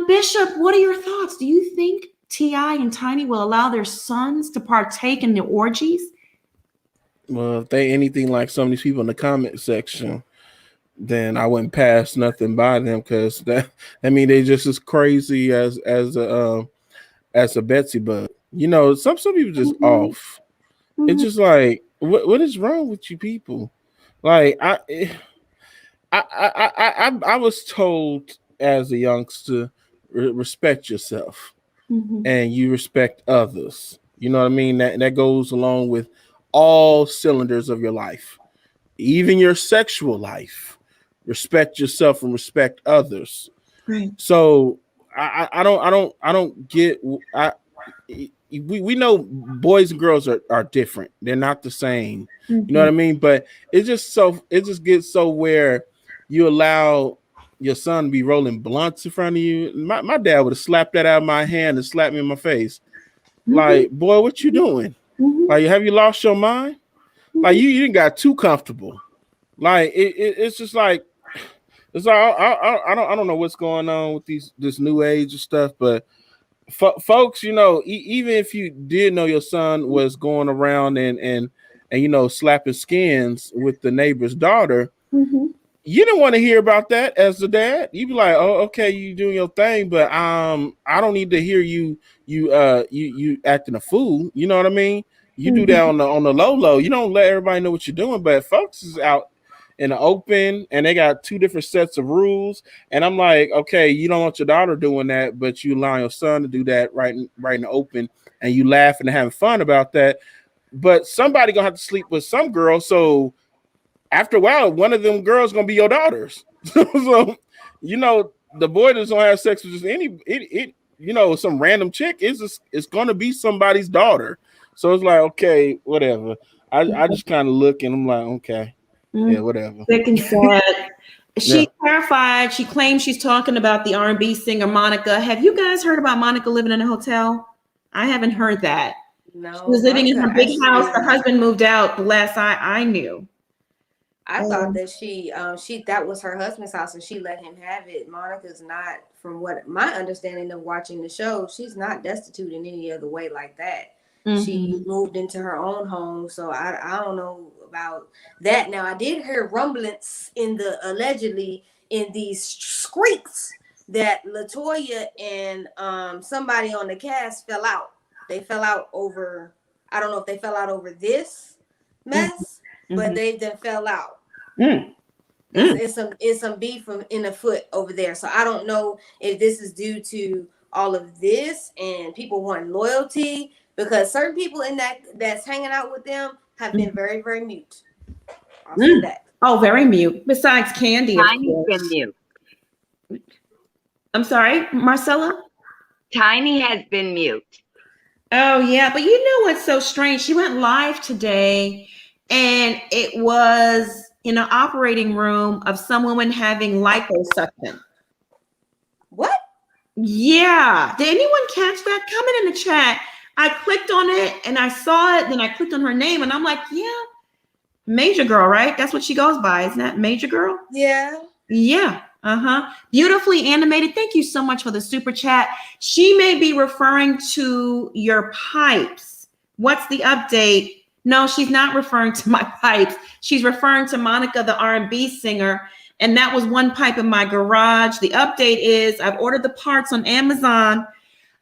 Bishop, what are your thoughts? Do you think T.I. and Tiny will allow their sons to partake in the orgies? Well, if they anything like some of these people in the comment section, then I wouldn't pass nothing by them because they just as crazy as a Betsy Bug. Some people just off. It's just like, what is wrong with you people? Like I was told as a youngster, respect yourself and you respect others. You know what I mean? That goes along with all cylinders of your life, even your sexual life. respect yourself and respect others. Right. So I don't get. We know boys and girls are different. They're not the same. You know what I mean? But it just gets so where you allow your son to be rolling blunts in front of you. My dad would have slapped that out of my hand and slapped me in my face. Like, boy, what you doing? Like, have you lost your mind? Like, you didn't got too comfortable. Like, it's just like, it's like I don't know what's going on with this new age and stuff, but folks, you know, even if you did know your son was going around and you know, slapping skins with the neighbor's daughter, you didn't want to hear about that as the dad. You'd be like, oh, okay, you doing your thing, but I don't need to hear you acting a fool. You know what I mean? You do that on the low. You don't let everybody know what you're doing, but folks is out in the open and they got two different sets of rules. And I'm like, okay, you don't want your daughter doing that, but you allow your son to do that right in the open, and you laughing and having fun about that. But somebody gonna have to sleep with some girl, so after a while, one of them girls gonna be your daughters. So, you know, the boy that's gonna have sex with just you know, some random chick it's gonna be somebody's daughter. So it's like, okay, whatever. I just kind of look and I'm like, okay, yeah, whatever. Sick and sad. She clarified. She claims she's talking about the R&B singer Monica. Have you guys heard about Monica living in a hotel? I haven't heard that. No, she was living in her big house. actually, Her husband moved out the last I knew. I thought that she that was her husband's house and she let him have it. Monica's not, from what my understanding of watching the show, she's not destitute in any other way like that. She moved into her own home, so I don't know about that. Now I did hear rumblings allegedly in these squeaks that LaToya and somebody on the cast fell out. They fell out over, I don't know if they fell out over this mess, but they then fell out. It's some beef in the foot over there. So I don't know if this is due to all of this and people want loyalty, because certain people in that's hanging out with them have been very, very mute. I'll say that. Oh, very mute. Besides Candy, Tiny's been mute. I'm sorry, Marcella? Tiny has been mute. Oh, yeah. But you know what's so strange? She went live today and it was in an operating room of some woman having liposuction. What? Yeah. Did anyone catch that? Comment in the chat. I clicked on it and I saw it. Then I clicked on her name and I'm like, yeah, Major Girl, right? That's what she goes by. Isn't that Major Girl? Yeah. Yeah. Beautifully animated. Thank you so much for the super chat. She may be referring to your pipes. What's the update? No, she's not referring to my pipes. She's referring to Monica, the R&B singer. And that was one pipe in my garage. The update is I've ordered the parts on Amazon.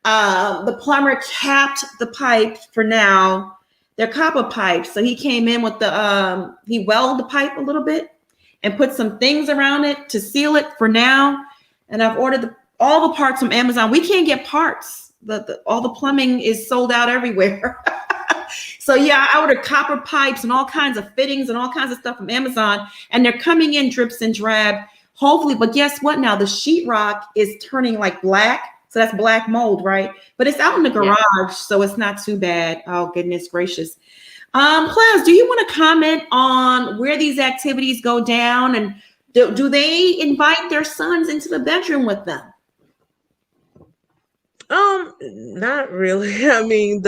The plumber capped the pipe for now. They're copper pipes. So he came in with he welded the pipe a little bit and put some things around it to seal it for now. And I've ordered all the parts from Amazon. We can't get parts. All the plumbing is sold out everywhere. So yeah, I ordered copper pipes and all kinds of fittings and all kinds of stuff from Amazon. And they're coming in drips and drab, hopefully. But guess what now? The sheetrock is turning like black. So that's black mold, right? But it's out in the garage, so it's not too bad. Oh, goodness gracious. Class, do you want to comment on where these activities go down? And do they invite their sons into the bedroom with them? Not really. I mean,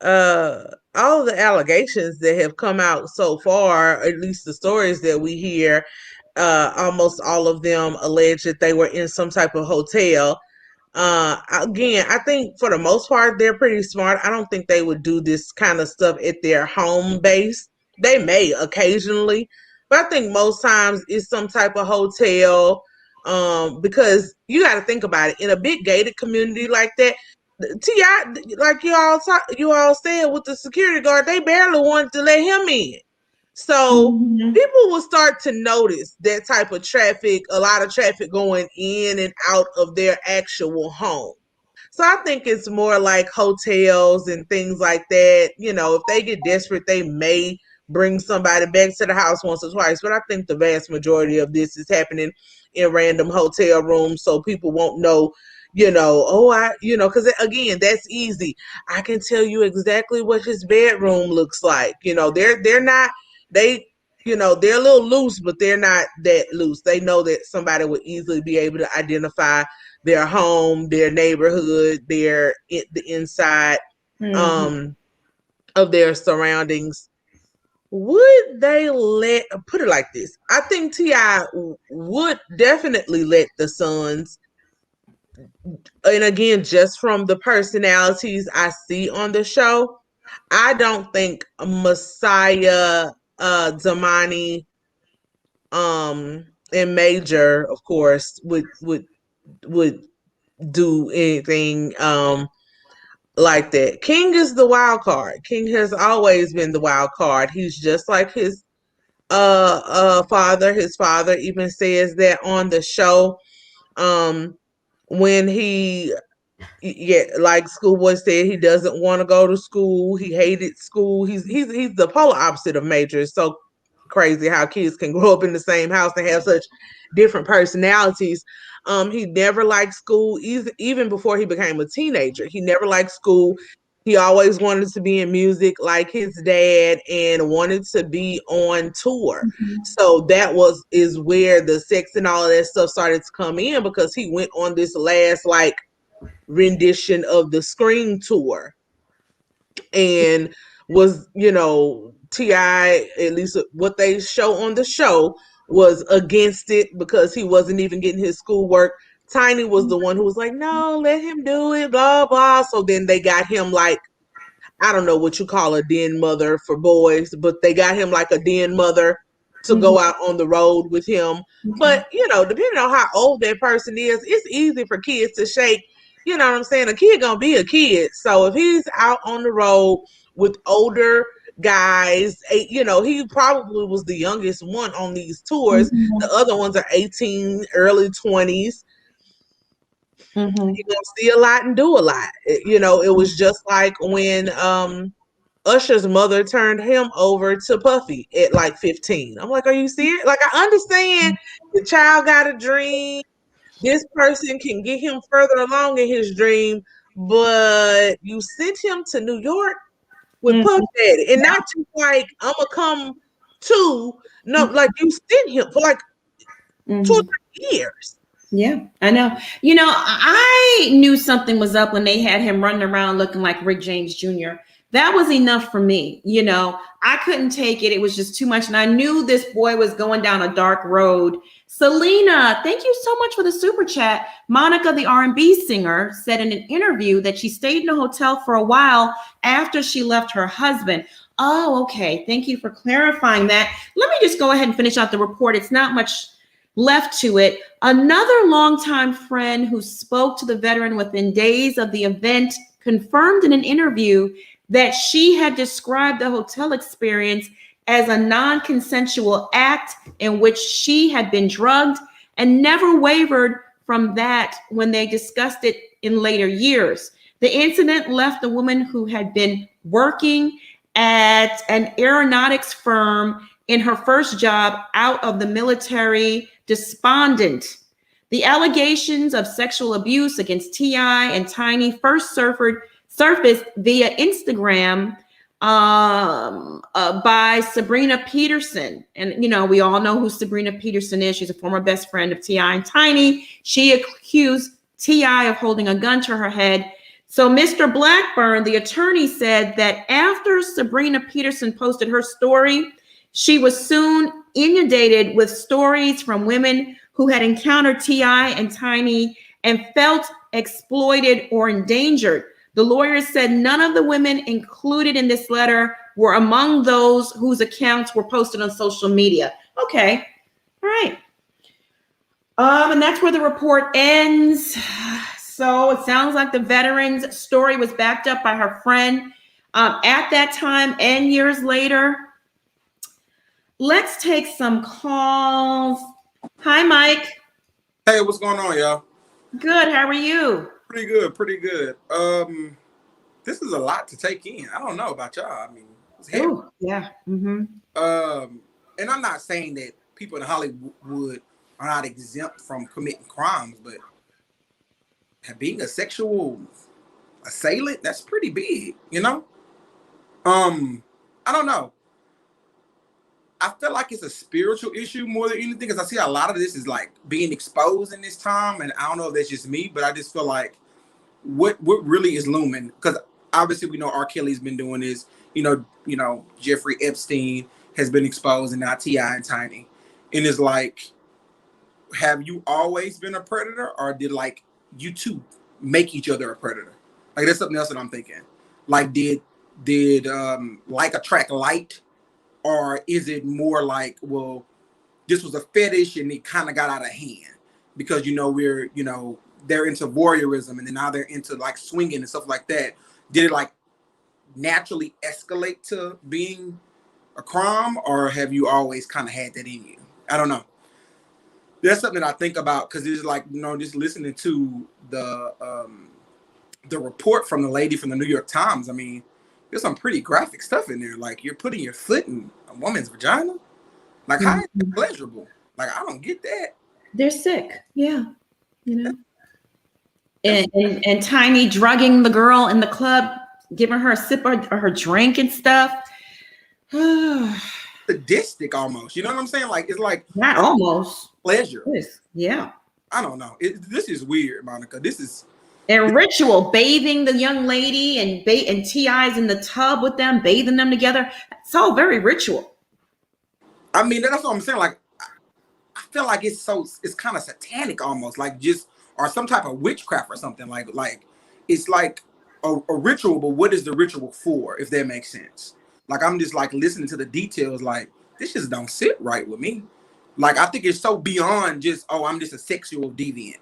all the allegations that have come out so far, at least the stories that we hear, almost all of them allege that they were in some type of hotel. Again, I think for the most part, they're pretty smart. I don't think they would do this kind of stuff at their home base. They may occasionally, but I think most times it's some type of hotel, because you got to think about it. In a big gated community like that, T.I., like you all said with the security guard, they barely wanted to let him in. So people will start to notice that type of traffic, a lot of traffic going in and out of their actual home. So I think it's more like hotels and things like that. You know, if they get desperate, they may bring somebody back to the house once or twice. But I think the vast majority of this is happening in random hotel rooms, so people won't know, because again, that's easy. I can tell you exactly what his bedroom looks like. They're not, they're a little loose, but they're not that loose. They know that somebody would easily be able to identify their home, their neighborhood, the inside of their surroundings. Would they put it like this? I think T.I. would definitely let the sons, and again, just from the personalities I see on the show, I don't think Messiah, Damani, and Major, of course, would do anything like that. King is the wild card. King has always been the wild card. He's just like his father. His father even says that on the show. When like Schoolboy said, he doesn't want to go to school. He hated school. He's the polar opposite of Major. It's so crazy how kids can grow up in the same house and have such different personalities. He never liked school, even before he became a teenager. He never liked school. He always wanted to be in music like his dad and wanted to be on tour. So that is where the sex and all of that stuff started to come in, because he went on this last rendition of the Scream tour and was, T.I., at least what they show on the show, was against it because he wasn't even getting his schoolwork. Tiny was the one who was like, no, let him do it, blah, blah. So then they got him I don't know what you call a den mother for boys, but they got him like a den mother to go out on the road with him. Okay. But, depending on how old that person is, it's easy for kids to shake. You know what I'm saying? A kid gonna be a kid. So if he's out on the road with older guys, he probably was the youngest one on these tours. The other ones are 18, early 20s. You're gonna see a lot and do a lot. It was just like when Usher's mother turned him over to Puffy at 15. I'm like, are you serious? I understand the child got a dream. This person can get him further along in his dream, but you sent him to New York with Puff Daddy, and not just I'm gonna come too. No, you sent him for 2 or 3 years. Yeah, I know. I knew something was up when they had him running around looking like Rick James Jr. That was enough for me. I couldn't take it. It was just too much. And I knew this boy was going down a dark road. Selena, thank you so much for the super chat. Monica, the R&B singer, said in an interview that she stayed in a hotel for a while after she left her husband. Oh, okay. Thank you for clarifying that. Let me just go ahead and finish out the report. It's not much left to it. Another longtime friend who spoke to the veteran within days of the event confirmed in an interview that she had described the hotel experience as a non-consensual act in which she had been drugged and never wavered from that when they discussed it in later years. The incident left the woman who had been working at an aeronautics firm in her first job out of the military despondent. The allegations of sexual abuse against T.I. and Tiny first surfaced via Instagram by Sabrina Peterson. And, we all know who Sabrina Peterson is. She's a former best friend of T.I. and Tiny. She accused T.I. of holding a gun to her head. So Mr. Blackburn, the attorney, said that after Sabrina Peterson posted her story, she was soon inundated with stories from women who had encountered T.I. and Tiny and felt exploited or endangered. The lawyers said none of the women included in this letter were among those whose accounts were posted on social media. Okay, all right. And that's where the report ends. So it sounds like the veteran's story was backed up by her friend at that time and years later. Let's take some calls. Hi, Mike. Hey, what's going on, y'all? Good. How are you? Pretty good. This is a lot to take in. I don't know about y'all. I mean, Ooh, yeah. Mm-hmm. And I'm not saying that people in Hollywood are not exempt from committing crimes, but being a sexual assailant, that's pretty big, you know? I don't know. I feel like it's a spiritual issue more than anything, because I see a lot of this is like being exposed in this time, and I don't know if that's just me, but I just feel like what really is looming, because obviously we know R. Kelly's been doing this, you know, Jeffrey Epstein has been exposed, and now T.I. and Tiny, and it's like, have you always been a predator, or did like you two make each other a predator? Like that's something else that I'm thinking. Like did like attract like, or is it more like, well, this was a fetish and it kind of got out of hand because they're into voyeurism, and then now they're into like swinging and stuff like that. Did it like naturally escalate to being a crime, or have you always kind of had that in you? I don't know. That's something that I think about, because it's like, just listening to the report from the lady from the New York Times. I mean, there's some pretty graphic stuff in there. Like you're putting your foot in a woman's vagina. Like how is it pleasurable? Like I don't get that. They're sick. Yeah. And Tiny drugging the girl in the club, giving her a sip of her drink and stuff. Sadistic almost. You know what I'm saying? Like it's like not almost pleasure. Yeah. I don't know. This is weird, Monica. This is and ritual bathing the young lady and T.I.'s in the tub with them, bathing them together. It's all very ritual. I mean, that's what I'm saying. Like I feel like it's kind of satanic almost, like just or some type of witchcraft or something. Like it's like a ritual, but what is the ritual for? If that makes sense. Like I'm just like listening to the details. Like this just don't sit right with me. Like I think it's so beyond just I'm just a sexual deviant.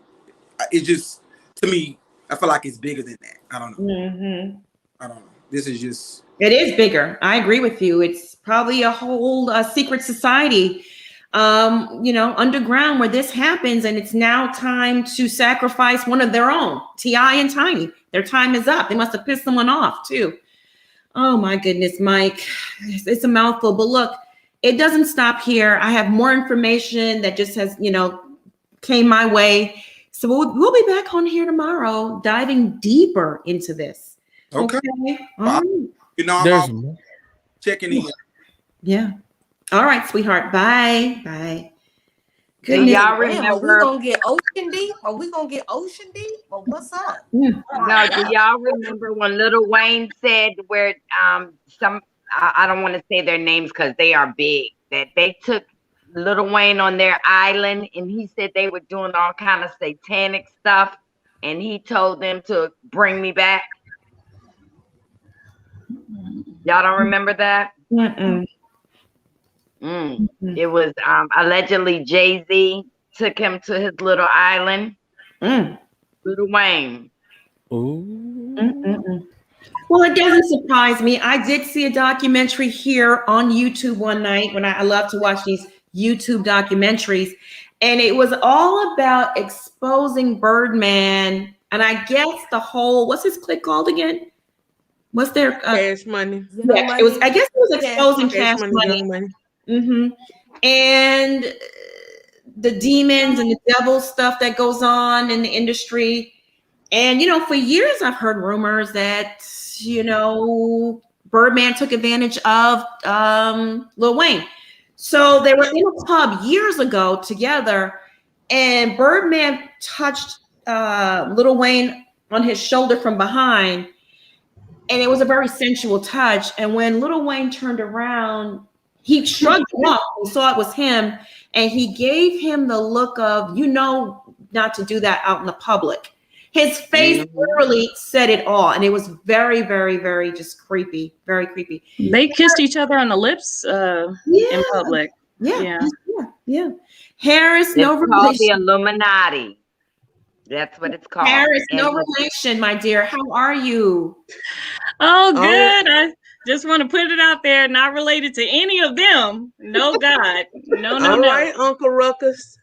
It's just, to me, I feel like it's bigger than that. I don't know. Mm-hmm. I don't know. This is just. It is bigger. I agree with you. It's probably a whole secret society, underground where this happens, and it's now time to sacrifice one of their own, T.I. and Tiny. Their time is up. They must have pissed someone off too. Oh my goodness, Mike. It's a mouthful, but look, it doesn't stop here. I have more information that just has, came my way. So we'll be back on here tomorrow, diving deeper into this. Okay. All right. I'm checking in. Yeah. All right, sweetheart. Bye. Do y'all remember? Are we gonna get ocean deep? Or what's up? Yeah. No, do y'all remember when Lil Wayne said where I don't want to say their names because they are big, that they took Lil Wayne on their island, and he said they were doing all kind of satanic stuff, and he told them to bring me back? Y'all don't remember that? Mm-mm. It was allegedly Jay-Z took him to his little island. Lil Wayne. Ooh. Well, it doesn't surprise me. I did see a documentary here on YouTube one night when I love to watch these YouTube documentaries, and it was all about exposing Birdman, and I guess the whole, what's his clique called again? What's their Cash Money? Yeah, it was. I guess it was exposing Cash Money. Mm-hmm. And the demons and the devil stuff that goes on in the industry. And, for years I've heard rumors that, Birdman took advantage of Lil Wayne. So they were in a club years ago together, and Birdman touched Lil Wayne on his shoulder from behind. And it was a very sensual touch. And when Lil Wayne turned around, he shrugged him off. He saw it was him. And he gave him the look of, not to do that out in the public. His face literally said it all. And it was very, very, very just creepy. Very creepy. They kissed each other on the lips in public. Yeah. Harris, it's no relation. Called the Illuminati. That's what it's called. Harris, no relation, my dear. How are you? Oh, good. I just want to put it out there. Not related to any of them. No, God. No. All right, Uncle Ruckus.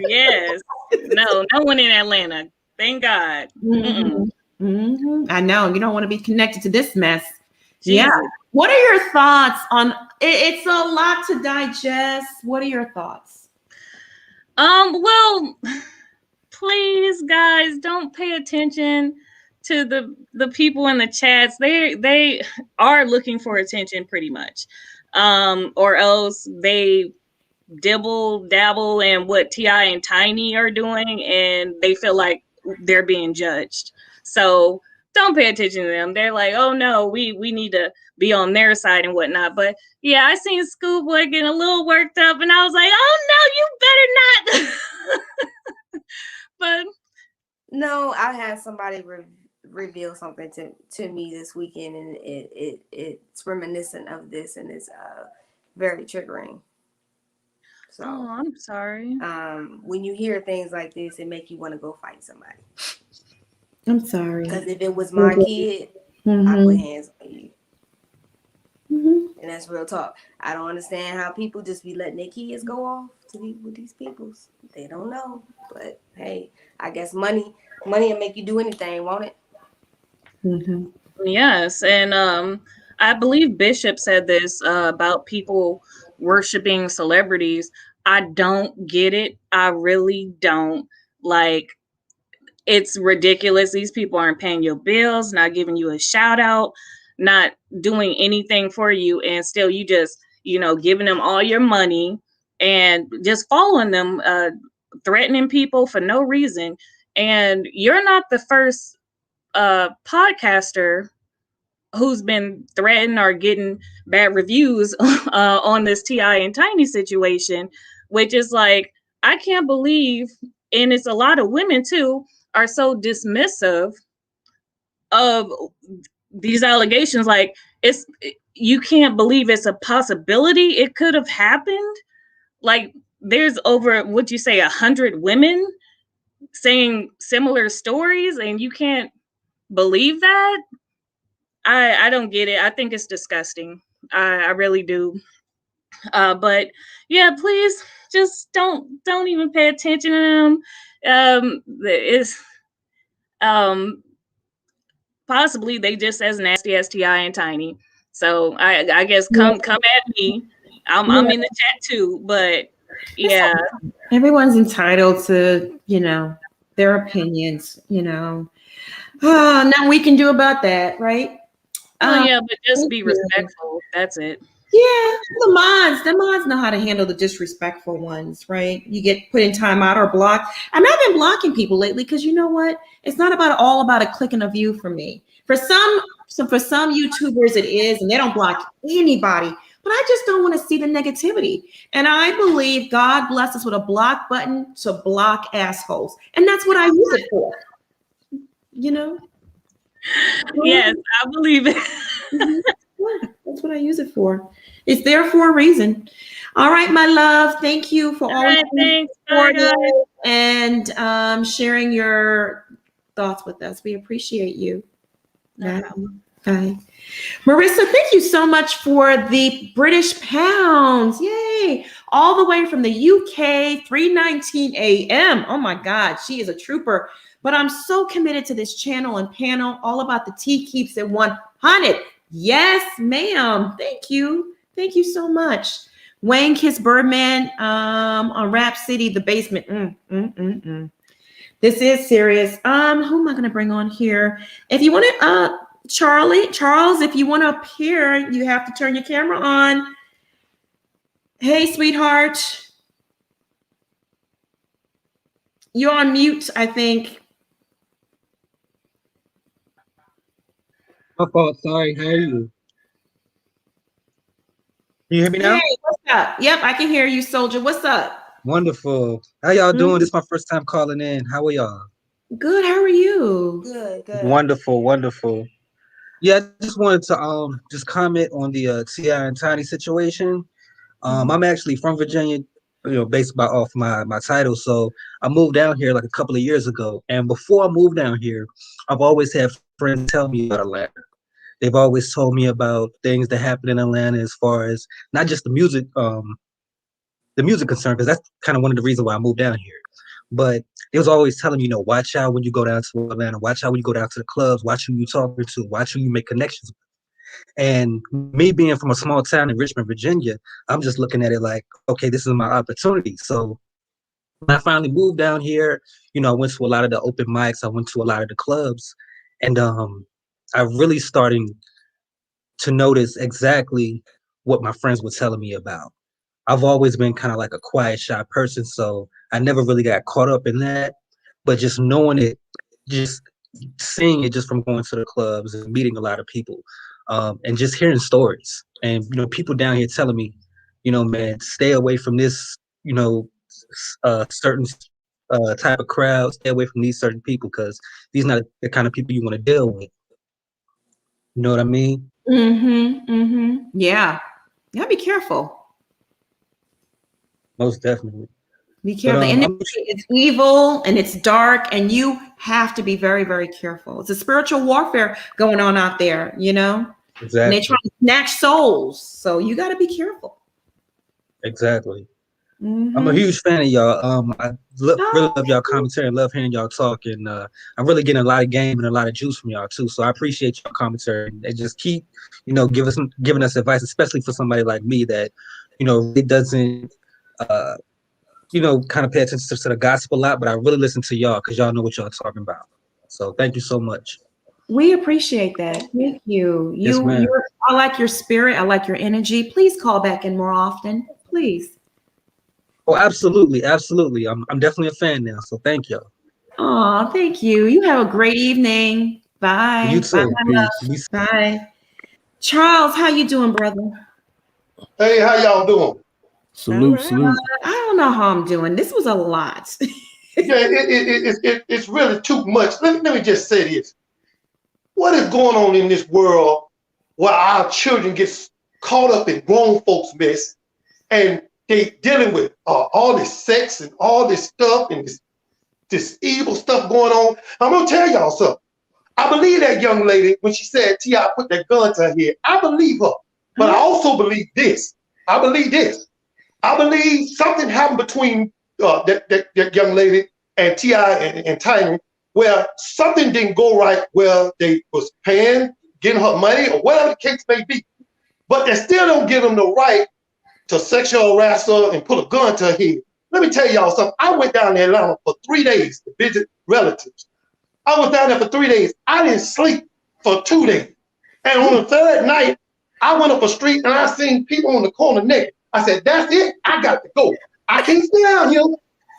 Yes. No one in Atlanta. Thank God. I know. You don't want to be connected to this mess. Jesus. What are your thoughts on it's a lot to digest. What are your thoughts? Well, please, guys, don't pay attention to the people in the chats. They are looking for attention pretty much. Or else they dibble dabble in what T.I. and Tiny are doing, and they feel like they're being judged. So don't pay attention to them. They're like, oh no, we need to be on their side and whatnot. But yeah, I seen Schoolboy getting a little worked up, and I was like, oh no, you better not. But no, I had somebody reveal something to me this weekend, and it's reminiscent of this, and it's very triggering. So, oh, I'm sorry. When you hear things like this, it make you want to go fight somebody. I'm sorry. Because if it was my kid, I put hands on you. And that's real talk. I don't understand how people just be letting their kids go off to be with these peoples. They don't know. But hey, I guess money will make you do anything, won't it? Yes, and I believe Bishop said this about people worshiping celebrities. I don't get it. I really don't. Like, it's ridiculous. These people aren't paying your bills, not giving you a shout out, not doing anything for you, and still you just, giving them all your money and just following them, threatening people for no reason. And you're not the first podcaster who's been threatened or getting bad reviews on this T.I. and Tiny situation, which is like, I can't believe, and it's a lot of women too, are so dismissive of these allegations. Like, you can't believe it's a possibility it could have happened. Like, there's over, would you say, 100 women saying similar stories, and you can't believe that? I don't get it. I think it's disgusting. I really do. But yeah, please just don't even pay attention to them. It's possibly they just as nasty as T.I. and Tiny. So I guess come at me. I'm in the chat too, but yeah. Everyone's entitled to, their opinions, nothing we can do about that, right? Oh yeah, but just be respectful. That's it. Yeah, the mods know how to handle the disrespectful ones, right? You get put in timeout or blocked. I've been blocking people lately because you know what? It's not all about a click and a view for me. For some YouTubers it is, and they don't block anybody. But I just don't want to see the negativity. And I believe God blessed us with a block button to block assholes. And that's what I use it for. Yes, I believe it. That's what I use it for. It's there for a reason. All right, my love. Thank you for all and sharing your thoughts with us. We appreciate you. Bye. Bye. Marissa, thank you so much for the British pounds. Yay. All the way from the UK, 3:19 a.m. Oh my God, she is a trooper. But I'm so committed to this channel and panel, all about the tea keeps it 100. Yes, ma'am. Thank you. Thank you so much. Wayne Kiss Birdman on Rap City, the basement. This is serious. Who am I going to bring on here? If you want to, Charles, if you want to appear, you have to turn your camera on. Hey, sweetheart. You're on mute, I think. My fault. Sorry. How are you? Can you hear me now? Hey, what's up? Yep, I can hear you, soldier. What's up? Wonderful. How y'all doing? This is my first time calling in. How are y'all? Good. How are you? Good. Wonderful. Yeah, I just wanted to just comment on the T.I. and Tiny situation. I'm actually from Virginia, based off my title. So I moved down here like a couple of years ago. And before I moved down here, I've always had friends tell me about Atlanta. They've always told me about things that happen in Atlanta as far as not just the music concern, because that's kind of one of the reasons why I moved down here. But it was always telling me, watch out when you go down to Atlanta, watch out when you go down to the clubs, watch who you talking to, watch who you make connections with. And me being from a small town in Richmond, Virginia, I'm just looking at it like, okay, this is my opportunity. So when I finally moved down here, I went to a lot of the open mics. I went to a lot of the clubs, and I really starting to notice exactly what my friends were telling me about. I've always been kind of like a quiet, shy person, so I never really got caught up in that. But just knowing it, just seeing it just from going to the clubs and meeting a lot of people, and just hearing stories. And, people down here telling me, man, stay away from this, certain type of crowd, stay away from these certain people because these not the kind of people you want to deal with. You know what I mean? Yeah. You gotta be careful. Most definitely. Be careful. And it's evil and it's dark, and you have to be very, very careful. It's a spiritual warfare going on out there, Exactly. And they try to snatch souls. So you got to be careful. Exactly. I'm a huge fan of y'all. I really love y'all commentary. I love hearing y'all talk, and I'm really getting a lot of game and a lot of juice from y'all too. So I appreciate y'all commentary. And just keep, giving us advice, especially for somebody like me that, really doesn't, kind of pay attention to the gospel a lot. But I really listen to y'all because y'all know what y'all talking about. So thank you so much. We appreciate that. Thank you. Yes, ma'am. I like your spirit. I like your energy. Please call back in more often, please. Oh, absolutely, absolutely. I'm definitely a fan now. So thank y'all. Oh, thank you. You have a great evening. Bye. You too. Bye, my love. Bye. Charles, how you doing, brother? Hey, how y'all doing? Salute, right. salute. I don't know how I'm doing. This was a lot. Yeah, it's really too much. Let me just say this. What is going on in this world where our children get caught up in grown folks' mess and they dealing with all this sex and all this stuff and this evil stuff going on? I'm going to tell y'all something. I believe that young lady when she said T.I. put that gun to her head. I believe her. But I also believe this. I believe something happened between that young lady and T.I. and Tiny, where something didn't go right, where they was paying, getting her money, or whatever the case may be. But they still don't give them the right to sexual harass her and put a gun to her head. Let me tell y'all something. I went down to Atlanta for 3 days to visit relatives. I was down there for 3 days. I didn't sleep for 2 days. And on the third night, I went up a street and I seen people on the corner naked. I said, that's it. I got to go. I can't stay down here.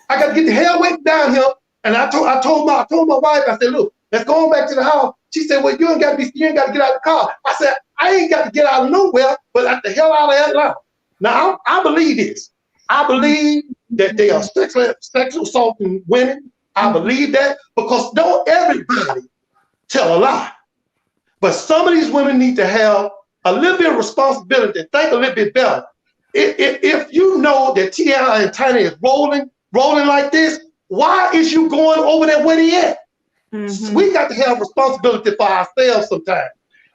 I got to get the hell away down here. And I told my wife, I said, look, let's go on back to the house. She said, well, you ain't got to get out of the car. I said, I ain't got to get out of nowhere, but get the hell out of Atlanta. Now, I believe this. I believe that they are sexual assaulting women. I believe that because don't everybody tell a lie. But some of these women need to have a little bit of responsibility, think a little bit better. If you know that T.I. and Tiny is rolling like this, why is you going over there where they at? We got to have responsibility for ourselves sometimes.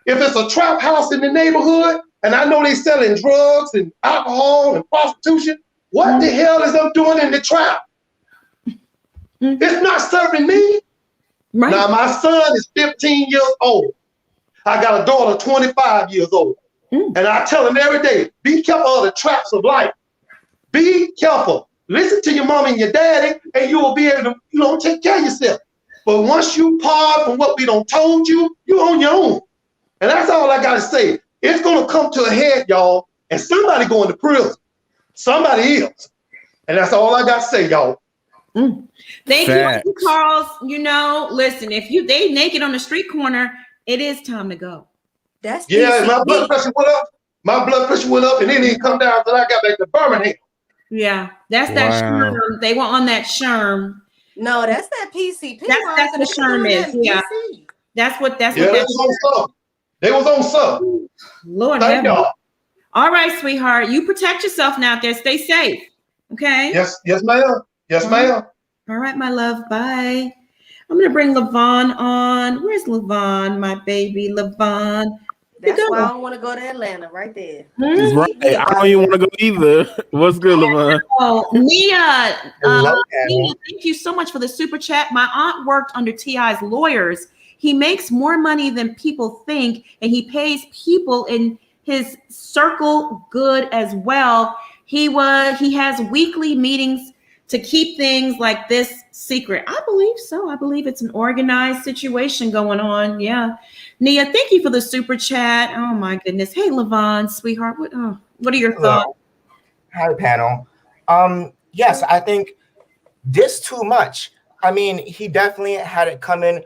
If it's a trap house in the neighborhood, and I know they selling drugs and alcohol and prostitution, what the hell is them doing in the trap? It's not serving me. Right. Now, my son is 15 years old. I got a daughter 25 years old. And I tell him every day, be careful of the traps of life. Be careful. Listen to your mom and your daddy, and you will be able to, take care of yourself. But once you part from what we done told you, you're on your own. And that's all I got to say. It's going to come to a head, y'all, and somebody going to prison. Somebody is. And that's all I got to say, y'all. Thank you, Charles. Listen, if they naked on the street corner, it is time to go. That's my blood pressure went up. My blood pressure went up, and then it didn't come down until I got back to Birmingham. Yeah, that's that Sherm. They were on that Sherm. No, that's that PCP. That's what Sherm is. Yeah, that's what. They was on something. They was on something. Lord, thank y'all. All right, sweetheart. You protect yourself now out there. Stay safe. Okay. Yes, ma'am. Yes, ma'am. All right, my love. Bye. I'm gonna bring LaVon on. Where's LaVon, my baby? LaVon. That's why I don't want to go to Atlanta, right there. Right. I don't even want to go either. What's good, LaVon? Oh, Mia, thank you so much for the super chat. My aunt worked under T.I.'s lawyers. He makes more money than people think, and he pays people in his circle good as well. He has weekly meetings to keep things like this secret. I believe so. I believe it's an organized situation going on. Yeah. Nia, thank you for the super chat. Oh my goodness. Hey, Levon, sweetheart. What are your Hello. thoughts? Hi, panel. Yes, I think this too much. I mean, he definitely had it coming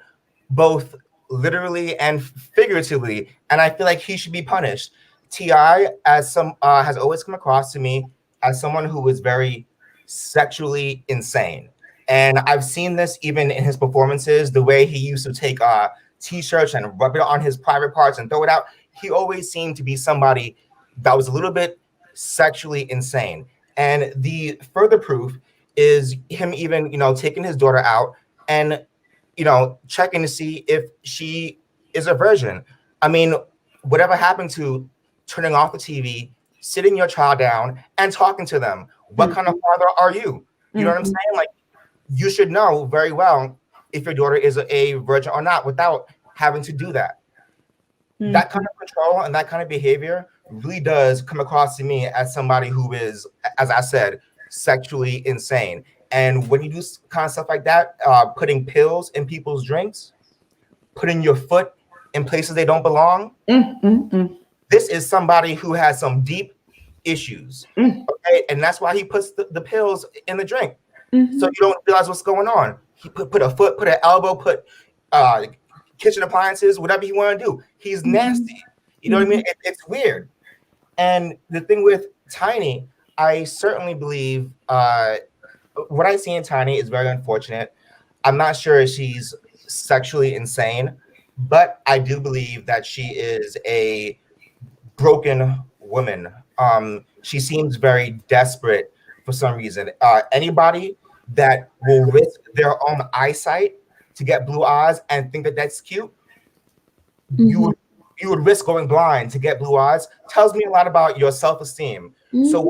both literally and figuratively, and I feel like he should be punished. Ti, as some has always come across to me as someone who is very sexually insane, and I've seen this even in his performances. The way he used to take t-shirts and rub it on his private parts and throw it out. He always seemed to be somebody that was a little bit sexually insane. And the further proof is him even, taking his daughter out and, checking to see if she is a virgin. I mean, whatever happened to turning off the TV, sitting your child down and talking to them? What kind of father are you? You know what I'm saying? Like, you should know very well if your daughter is a virgin or not without having to do that. That kind of control and that kind of behavior really does come across to me as somebody who is, as I said, sexually insane. And when you do kind of stuff like that, putting pills in people's drinks, putting your foot in places they don't belong, this is somebody who has some deep issues. Okay, and that's why he puts the pills in the drink, so you don't realize what's going on. He put a foot, put an elbow, put kitchen appliances, whatever you want to do. He's nasty. You know what I mean? It's weird. And the thing with Tiny, I certainly believe what I see in Tiny is very unfortunate. I'm not sure if she's sexually insane, but I do believe that she is a broken woman. She seems very desperate for some reason. Anybody that will risk their own eyesight to get blue eyes and think that that's cute, you would risk going blind to get blue eyes. Tells me a lot about your self-esteem. So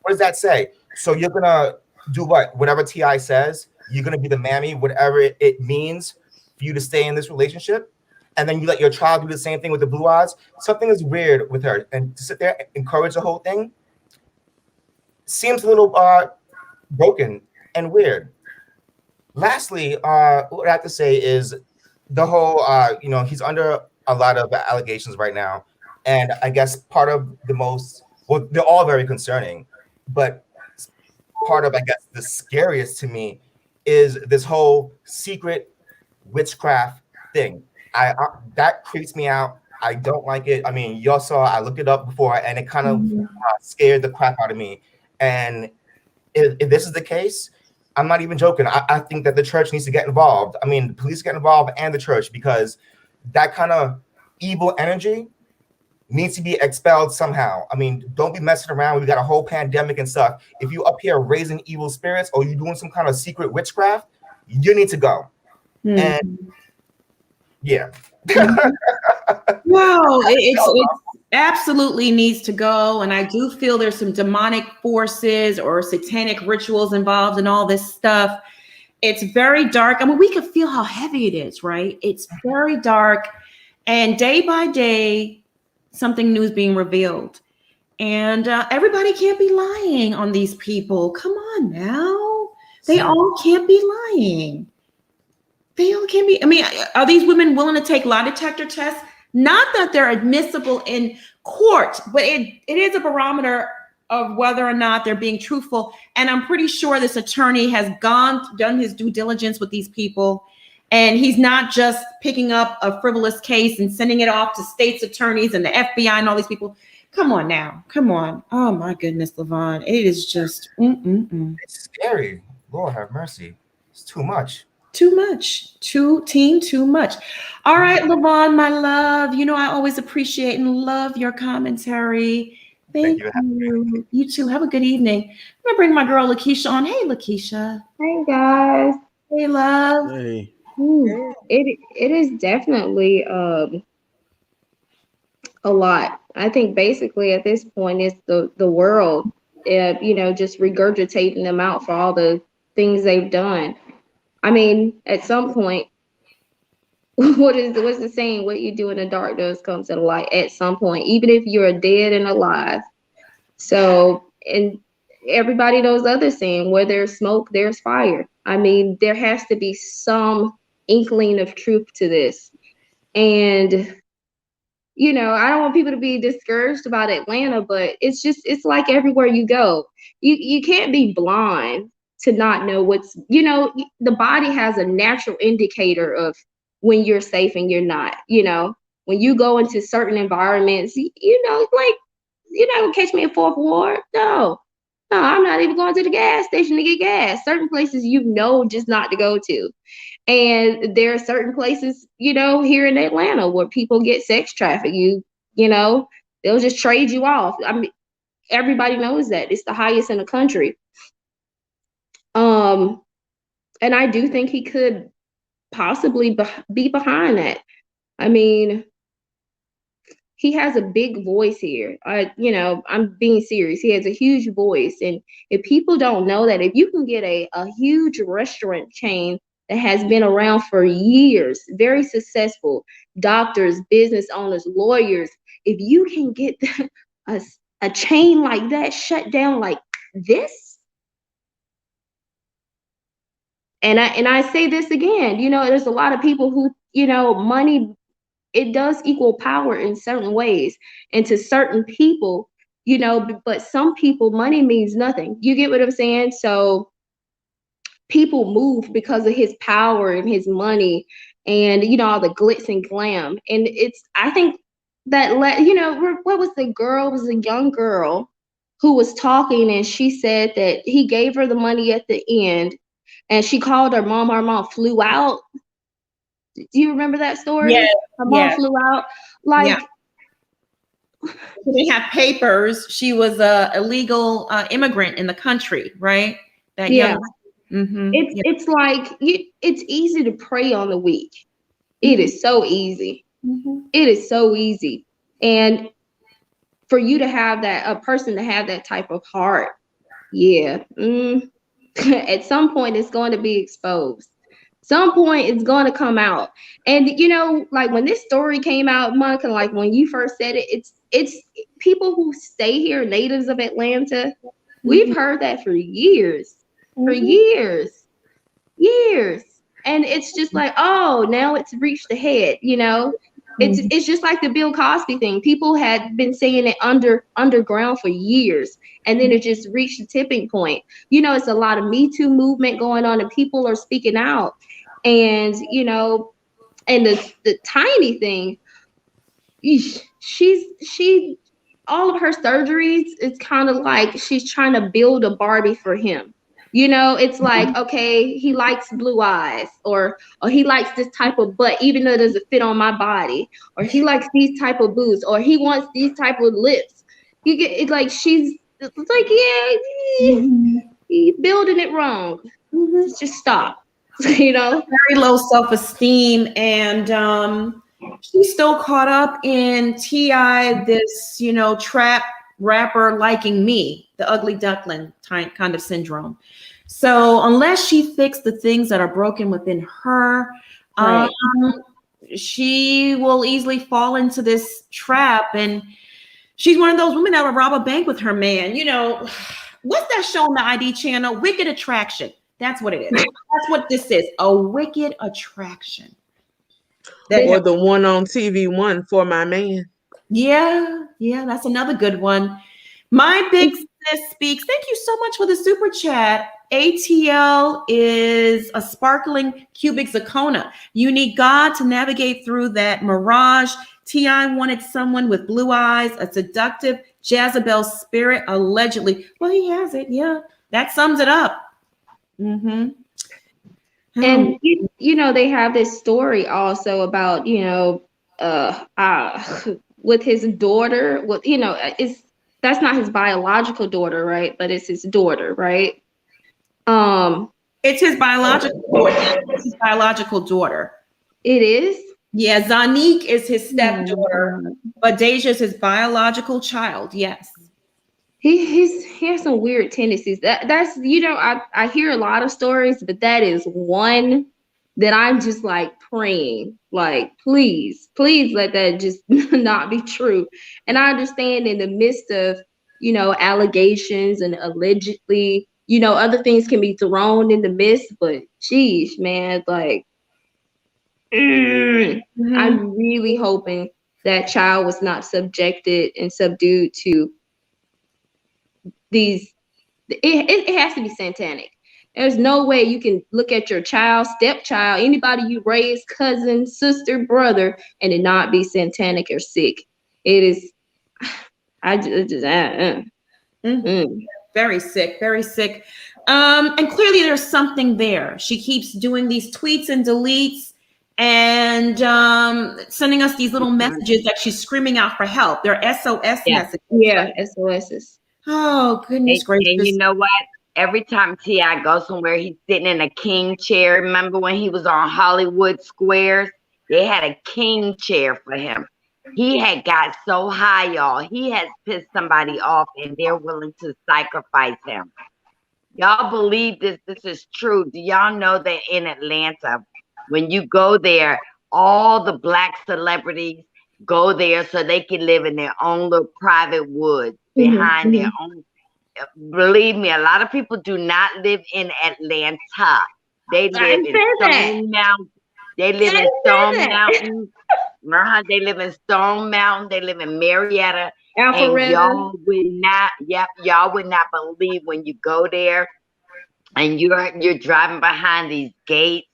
what does that say? So you're gonna do what? Whatever Ti says, you're gonna be the mammy, whatever it means for you to stay in this relationship, and then you let your child do the same thing with the blue eyes. Something is weird with her, and to sit there and encourage the whole thing seems a little broken and weird. Lastly, what I have to say is the whole, he's under a lot of allegations right now. And I guess part of they're all very concerning, but part of, I guess, the scariest to me is this whole secret witchcraft thing. That creeps me out. I don't like it. I mean, y'all saw, I looked it up before and it kind of scared the crap out of me. And if this is the case, I'm not even joking. I think that the church needs to get involved. I mean, the police get involved and the church, because that kind of evil energy needs to be expelled somehow. I mean, don't be messing around. We got a whole pandemic and stuff. If you up here raising evil spirits or you doing some kind of secret witchcraft, you need to go. And yeah. No, it absolutely needs to go. And I do feel there's some demonic forces or satanic rituals involved in all this stuff. It's very dark. I mean, we can feel how heavy it is, right? It's very dark. And day by day, something new is being revealed. And everybody can't be lying on these people. Come on now. They all can't be lying. They all can't be. I mean, are these women willing to take lie detector tests? Not that they're admissible in court, but it is a barometer of whether or not they're being truthful. And I'm pretty sure this attorney has done his due diligence with these people. And he's not just picking up a frivolous case and sending it off to state's attorneys and the FBI and all these people. Come on now. Come on. Oh, my goodness, Levon. It is just. It's scary. Lord have mercy. It's too much. Too much. Too much. All right, Levon, my love. You know, I always appreciate and love your commentary. Thank you. You too. Have a good evening. I'm going to bring my girl Lakeisha on. Hey, Lakeisha. Hey, guys. Hey, love. Hey. It is definitely a lot. I think basically at this point it's the world, just regurgitating them out for all the things they've done. I mean, at some point, what's the saying? What you do in the dark does come to the light at some point, even if you're dead and alive. So, and everybody knows the other saying, where there's smoke, there's fire. I mean, there has to be some inkling of truth to this. And, you know, I don't want people to be discouraged about Atlanta, but it's like everywhere you go. You can't be blind to not know what's, you know, the body has a natural indicator of when you're safe and you're not, you know. When you go into certain environments, you know, like, you're not gonna catch me in Fourth Ward. No, I'm not even going to the gas station to get gas. Certain places, you know, just not to go to. And there are certain places, you know, here in Atlanta where people get sex trafficked. You know, they'll just trade you off. I mean, everybody knows that it's the highest in the country. And I do think he could possibly be behind that. I mean, he has a big voice here. You know, I'm being serious. He has a huge voice. And if people don't know that, if you can get a huge restaurant chain that has been around for years, very successful, doctors, business owners, lawyers, if you can get a chain like that shut down like this, and I say this again, you know, there's a lot of people who, you know, money, it does equal power in certain ways and to certain people, you know, but some people, money means nothing. You get what I'm saying? So people move because of his power and his money and, you know, all the glitz and glam. And I think that, you know, what was the girl? It was a young girl who was talking, and she said that he gave her the money at the end, and she called her mom. Her mom flew out. Do you remember that story? Yes. Her mom flew out. Like, she didn't have papers. She was a illegal immigrant in the country, right? That young. Mm-hmm. It's like it's easy to prey on the weak. It is so easy. It is so easy. And for you to have that, a person to have that type of heart, at some point it's going to be exposed. Some point it's going to come out. And you know, like when this story came out, Monica, like when you first said it, it's people who stay here, natives of Atlanta, we've heard that for years. For years. And it's just like, oh, now it's reached the head, you know. It's just like the Bill Cosby thing. People had been saying it underground for years, and then it just reached the tipping point. You know, it's a lot of Me Too movement going on, and people are speaking out. And you know, and the Tiny thing, she all of her surgeries, it's kind of like she's trying to build a Barbie for him. You know, it's like, okay, he likes blue eyes, or he likes this type of butt, even though it doesn't fit on my body, or he likes these type of boobs, or he wants these type of lips. You get it, like she's like, you're building it wrong. Just stop. You know, very low self-esteem, and she's still caught up in T.I., this, you know, trap rapper liking me, the ugly duckling kind of syndrome. So unless she fixed the things that are broken within her, right, she will easily fall into this trap. And she's one of those women that will rob a bank with her man. You know, what's that show on the ID channel? Wicked Attraction. That's what it is. That's what this is. A wicked attraction. Or the one on TV One, For My Man. Yeah, that's another good one. My Big Sis Speaks. Thank you so much for the super chat. ATL is a sparkling cubic zirconia. You need God to navigate through that mirage. T.I. wanted someone with blue eyes, a seductive Jezebel spirit, allegedly. Well, he has it. Yeah, that sums it up. And you know, they have this story also about, you know, with his daughter. With, you know, that's not his biological daughter, right? But it's his daughter, right? It's his biological daughter. It's his biological daughter. It is? Yeah, Zanique is his stepdaughter, but Deja is his biological child. Yes. He has some weird tendencies. That's, you know, I hear a lot of stories, but that is one that I'm just like praying, like, please let that just not be true. And I understand in the midst of, you know, allegations and allegedly, you know, other things can be thrown in the midst, but geez, man, like, I'm really hoping that child was not subjected and subdued to these. It has to be satanic. There's no way you can look at your child, stepchild, anybody you raise, cousin, sister, brother, and it not be satanic or sick. It is. Very sick, very sick. And clearly there's something there. She keeps doing these tweets and deletes and sending us these little messages that she's screaming out for help. They're SOS messages. Yeah, SOSs. Oh, goodness gracious. And you know what? Every time T.I. goes somewhere, he's sitting in a king chair. Remember when he was on Hollywood Squares? They had a king chair for him. He had got so high, y'all. He has pissed somebody off, and they're willing to sacrifice him. Y'all believe this? This is true. Do y'all know that in Atlanta, when you go there, all the black celebrities go there so they can live in their own little private woods behind their own. Believe me, a lot of people do not live in Atlanta. They live in Stone Mountain. They live in Stone Mountain. They live in Stone Mountain. They live in Marietta. And y'all would not believe when you go there and you're driving behind these gates.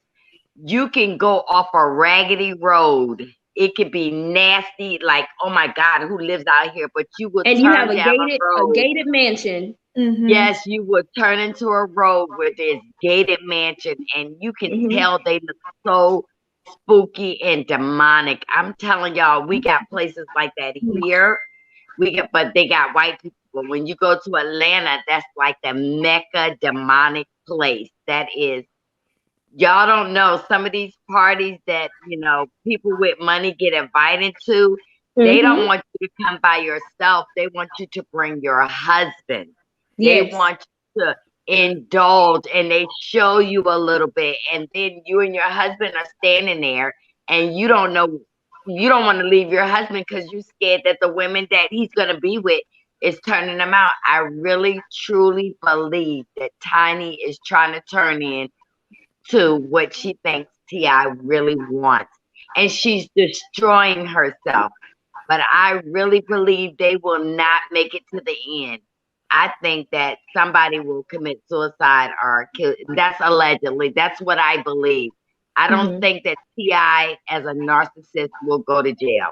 You can go off a raggedy road. It could be nasty, like, oh my God, who lives out here? But you would and turn you have a down gated mansion. Yes, you would turn into a road where there's gated mansion, and you can tell they look so spooky and demonic. I'm telling y'all, we got places like that here. But they got white people. When you go to Atlanta, that's like the Mecca demonic place. That is. Y'all don't know some of these parties that, you know, people with money get invited to. They don't want you to come by yourself. They want you to bring your husband. They want you to indulge, and they show you a little bit. And then you and your husband are standing there, and you don't know, you don't want to leave your husband because you're scared that the women that he's going to be with is turning them out. I really, truly believe that Tiny is trying to turn in to what she thinks T.I. really wants. And she's destroying herself. But I really believe they will not make it to the end. I think that somebody will commit suicide or kill. That's allegedly. That's what I believe. I don't think that T.I. as a narcissist will go to jail.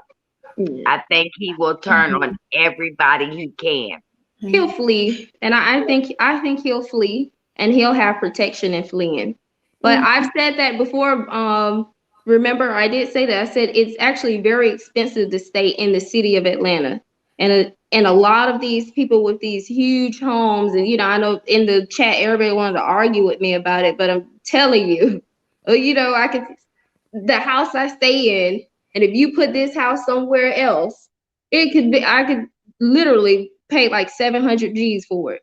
I think he will turn on everybody he can. He'll flee. And I think he'll flee, and he'll have protection in fleeing. But I've said that before. Remember, I did say that. I said it's actually very expensive to stay in the city of Atlanta. And a lot of these people with these huge homes, and, you know, I know in the chat, everybody wanted to argue with me about it, but I'm telling you, you know, the house I stay in, and if you put this house somewhere else, I could literally pay like 700 G's for it.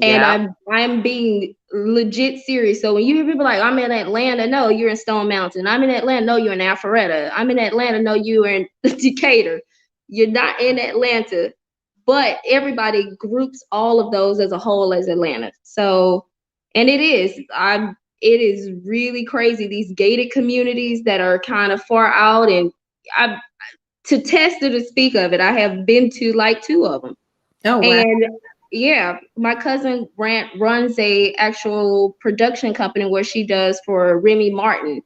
And I'm being legit serious. So when you hear people like, I'm in Atlanta, no, you're in Stone Mountain. I'm in Atlanta, no, you're in Alpharetta. I'm in Atlanta, no, you're in Decatur. You're not in Atlanta. But everybody groups all of those as a whole as Atlanta. So, and it is really crazy. These gated communities that are kind of far out, and to test or to speak of it, I have been to like 2 of them. Oh, wow. And yeah, my cousin runs a actual production company where she does for Remy Martin.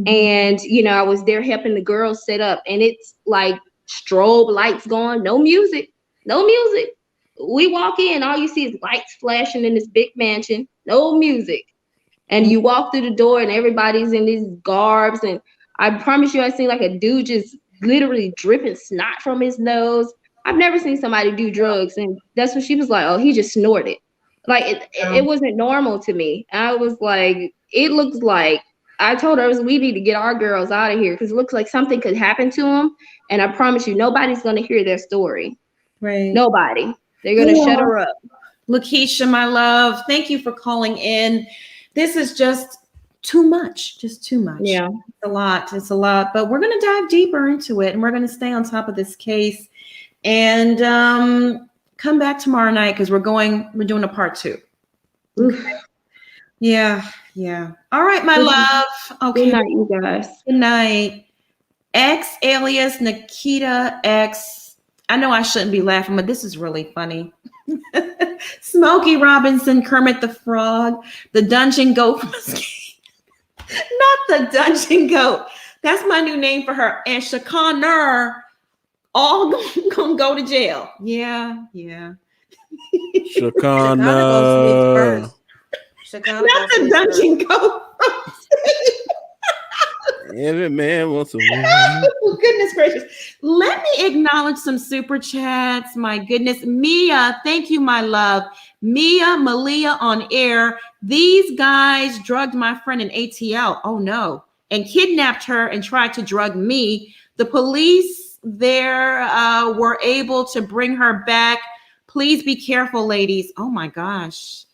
And, you know, I was there helping the girls set up, and it's like strobe lights going, no music. We walk in, all you see is lights flashing in this big mansion, no music. And you walk through the door and everybody's in these garbs. And I promise you, I seen like a dude just literally dripping snot from his nose. I've never seen somebody do drugs. And that's what she was like, oh, he just snorted. Like it wasn't normal to me. I was like, it looks like, I told her, we need to get our girls out of here because it looks like something could happen to them. And I promise you, nobody's going to hear their story. Right. Nobody. They're going to shut her up. Lakeisha, my love, thank you for calling in. This is just too much, just too much. Yeah. It's a lot, but we're going to dive deeper into it, and we're going to stay on top of this case and come back tomorrow night because we're doing a part 2. Okay. Yeah. All right, my love. Okay. Good night, you guys. Good night. X alias Nikita X. I know I shouldn't be laughing, but this is really funny. Smokey Robinson, Kermit the Frog, the Dungeon Goat. Not the Dungeon Goat. That's my new name for her. And Shakaner all gonna go to jail. Yeah. Shakana. Not the Dungeon Goat. Every man wants a woman. Oh, goodness gracious. Let me acknowledge some super chats. My goodness. Mia, thank you, my love. Mia, Malia on air. These guys drugged my friend in ATL. Oh, no. And kidnapped her and tried to drug me. The police there were able to bring her back. Please be careful, ladies. Oh, my gosh.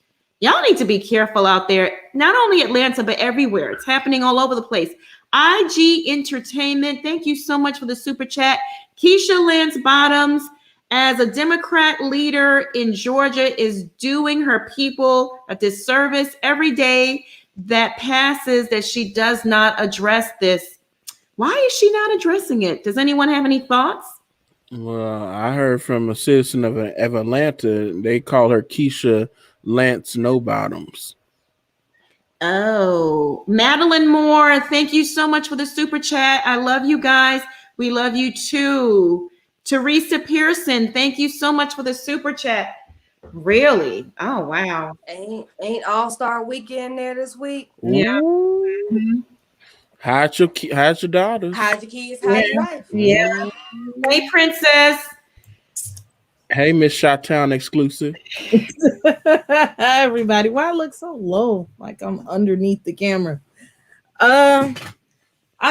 Y'all need to be careful out there. Not only Atlanta, but everywhere. It's happening all over the place. IG Entertainment, thank you so much for the super chat. Keisha Lance Bottoms, as a Democrat leader in Georgia, is doing her people a disservice every day that passes that she does not address this. Why is she not addressing it? Does anyone have any thoughts? Well, I heard from a citizen of Atlanta, they call her Keisha Lance No Bottoms. Oh, Madeline Moore, thank you so much for the super chat. I love you guys. We love you too. Teresa Pearson, thank you so much for the super chat. Really? Oh, wow. Ain't All-Star Weekend there this week? Yeah. Mm-hmm. Hide your daughters. Hide your kids, hide your wife. Yeah. Hey, Princess. Hey, Miss Shot-Town exclusive. Hi, everybody. Why I look so low? Like I'm underneath the camera. I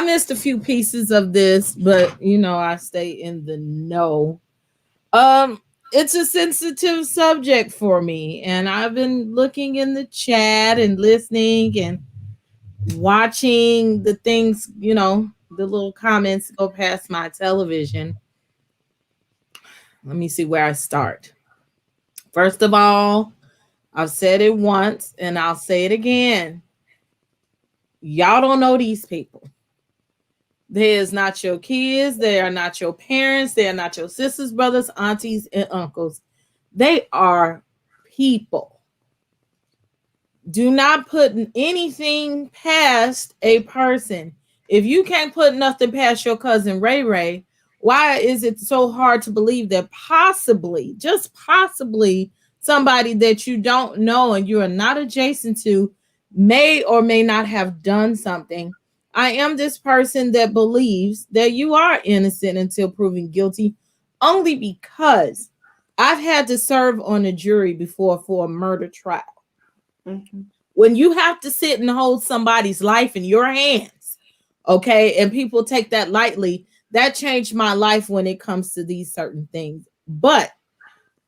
missed a few pieces of this, but I stay in the know. It's a sensitive subject for me, and I've been looking in the chat and listening and watching the things, the little comments go past my television. Let me see where I start. First of all, I've said it once and I'll say it again. Y'all don't know these people. They is not your kids. They are not your parents. They are not your sisters, brothers, aunties, and uncles. They are people. Do not put anything past a person. If you can't put nothing past your cousin Ray Ray, why is it so hard to believe that possibly, just possibly, somebody that you don't know and you are not adjacent to may or may not have done something? I am this person that believes that you are innocent until proven guilty, only because I've had to serve on a jury before for a murder trial. Mm-hmm. When you have to sit and hold somebody's life in your hands, okay, and people take that lightly, that changed my life when it comes to these certain things. But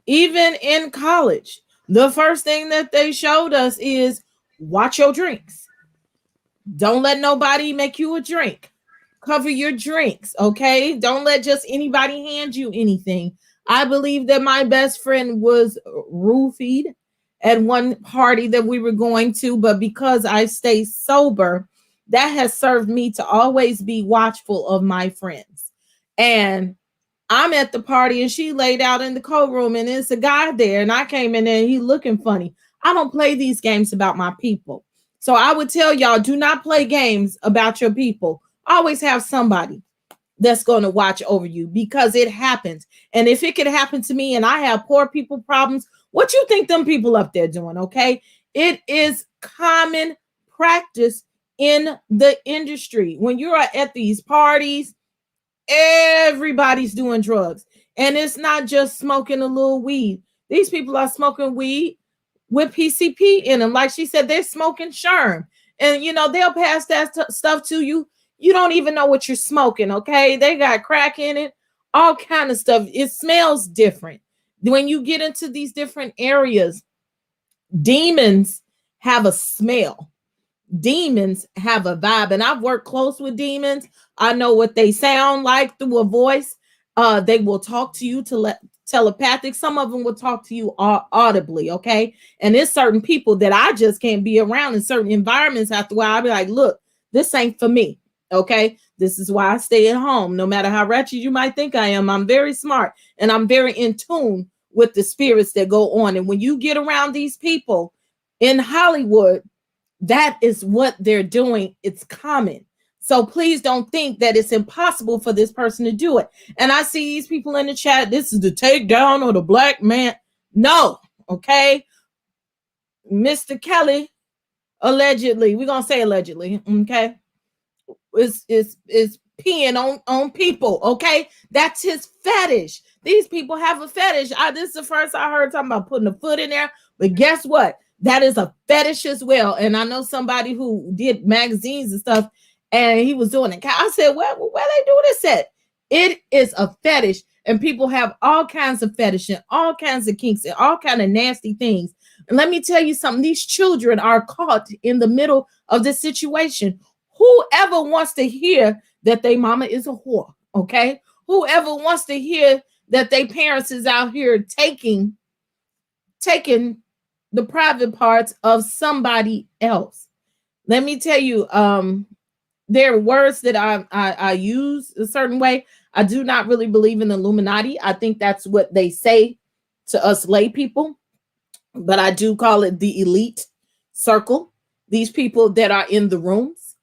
even in college, the first thing that they showed us is watch your drinks. Don't let nobody make you a drink. Cover your drinks, okay? Don't let just anybody hand you anything. I believe that my best friend was roofied at one party that we were going to, but because I stay sober, that has served me to always be watchful of my friends. And I'm at the party and she laid out in the cold room and it's a guy there and I came in there and he looking funny. I don't play these games about my people. So I would tell y'all, do not play games about your people. Always have somebody that's going to watch over you because it happens. And if it could happen to me and I have poor people problems, what you think them people up there doing, okay? It is common practice in the industry. When you're at these parties, everybody's doing drugs. And it's not just smoking a little weed. These people are smoking weed with PCP in them. Like she said, they're smoking Sherm. And, they'll pass that stuff to you. You don't even know what you're smoking, okay? They got crack in it, all kind of stuff. It smells different. When you get into these different areas, demons have a smell. demons have a vibe, and I've worked close with demons. I know what they sound like through a voice. They will talk to you telepathic. Some of them will talk to you audibly, okay? And there's certain people that I just can't be around in certain environments. After a while, I'll be like, look, this ain't for me, okay? This is why I stay at home. No matter how wretched you might think I am, I'm very smart, and I'm very in tune with the spirits that go on. And when you get around these people in Hollywood, that is what they're doing. It's common. So please don't think that it's impossible for this person to do it. And I see these people in the chat, this is the takedown of the black man. No, okay? Mr. Kelly, allegedly, we're going to say allegedly, okay? Is peeing on people, okay? That's his fetish. These people have a fetish. This is the first I heard talking about putting a foot in there, but guess what? That is a fetish as well. And I know somebody who did magazines and stuff, and he was doing it. I said, where they do this at? It is a fetish, and people have all kinds of fetish and all kinds of kinks and all kinds of nasty things. And let me tell you something, these children are caught in the middle of this situation. Whoever wants to hear that their mama is a whore, okay? Whoever wants to hear that their parents is out here taking the private parts of somebody else. Let me tell you, there are words that I use a certain way. I do not really believe in the Illuminati. I think that's what they say to us lay people, but I do call it the elite circle. These people that are in the rooms,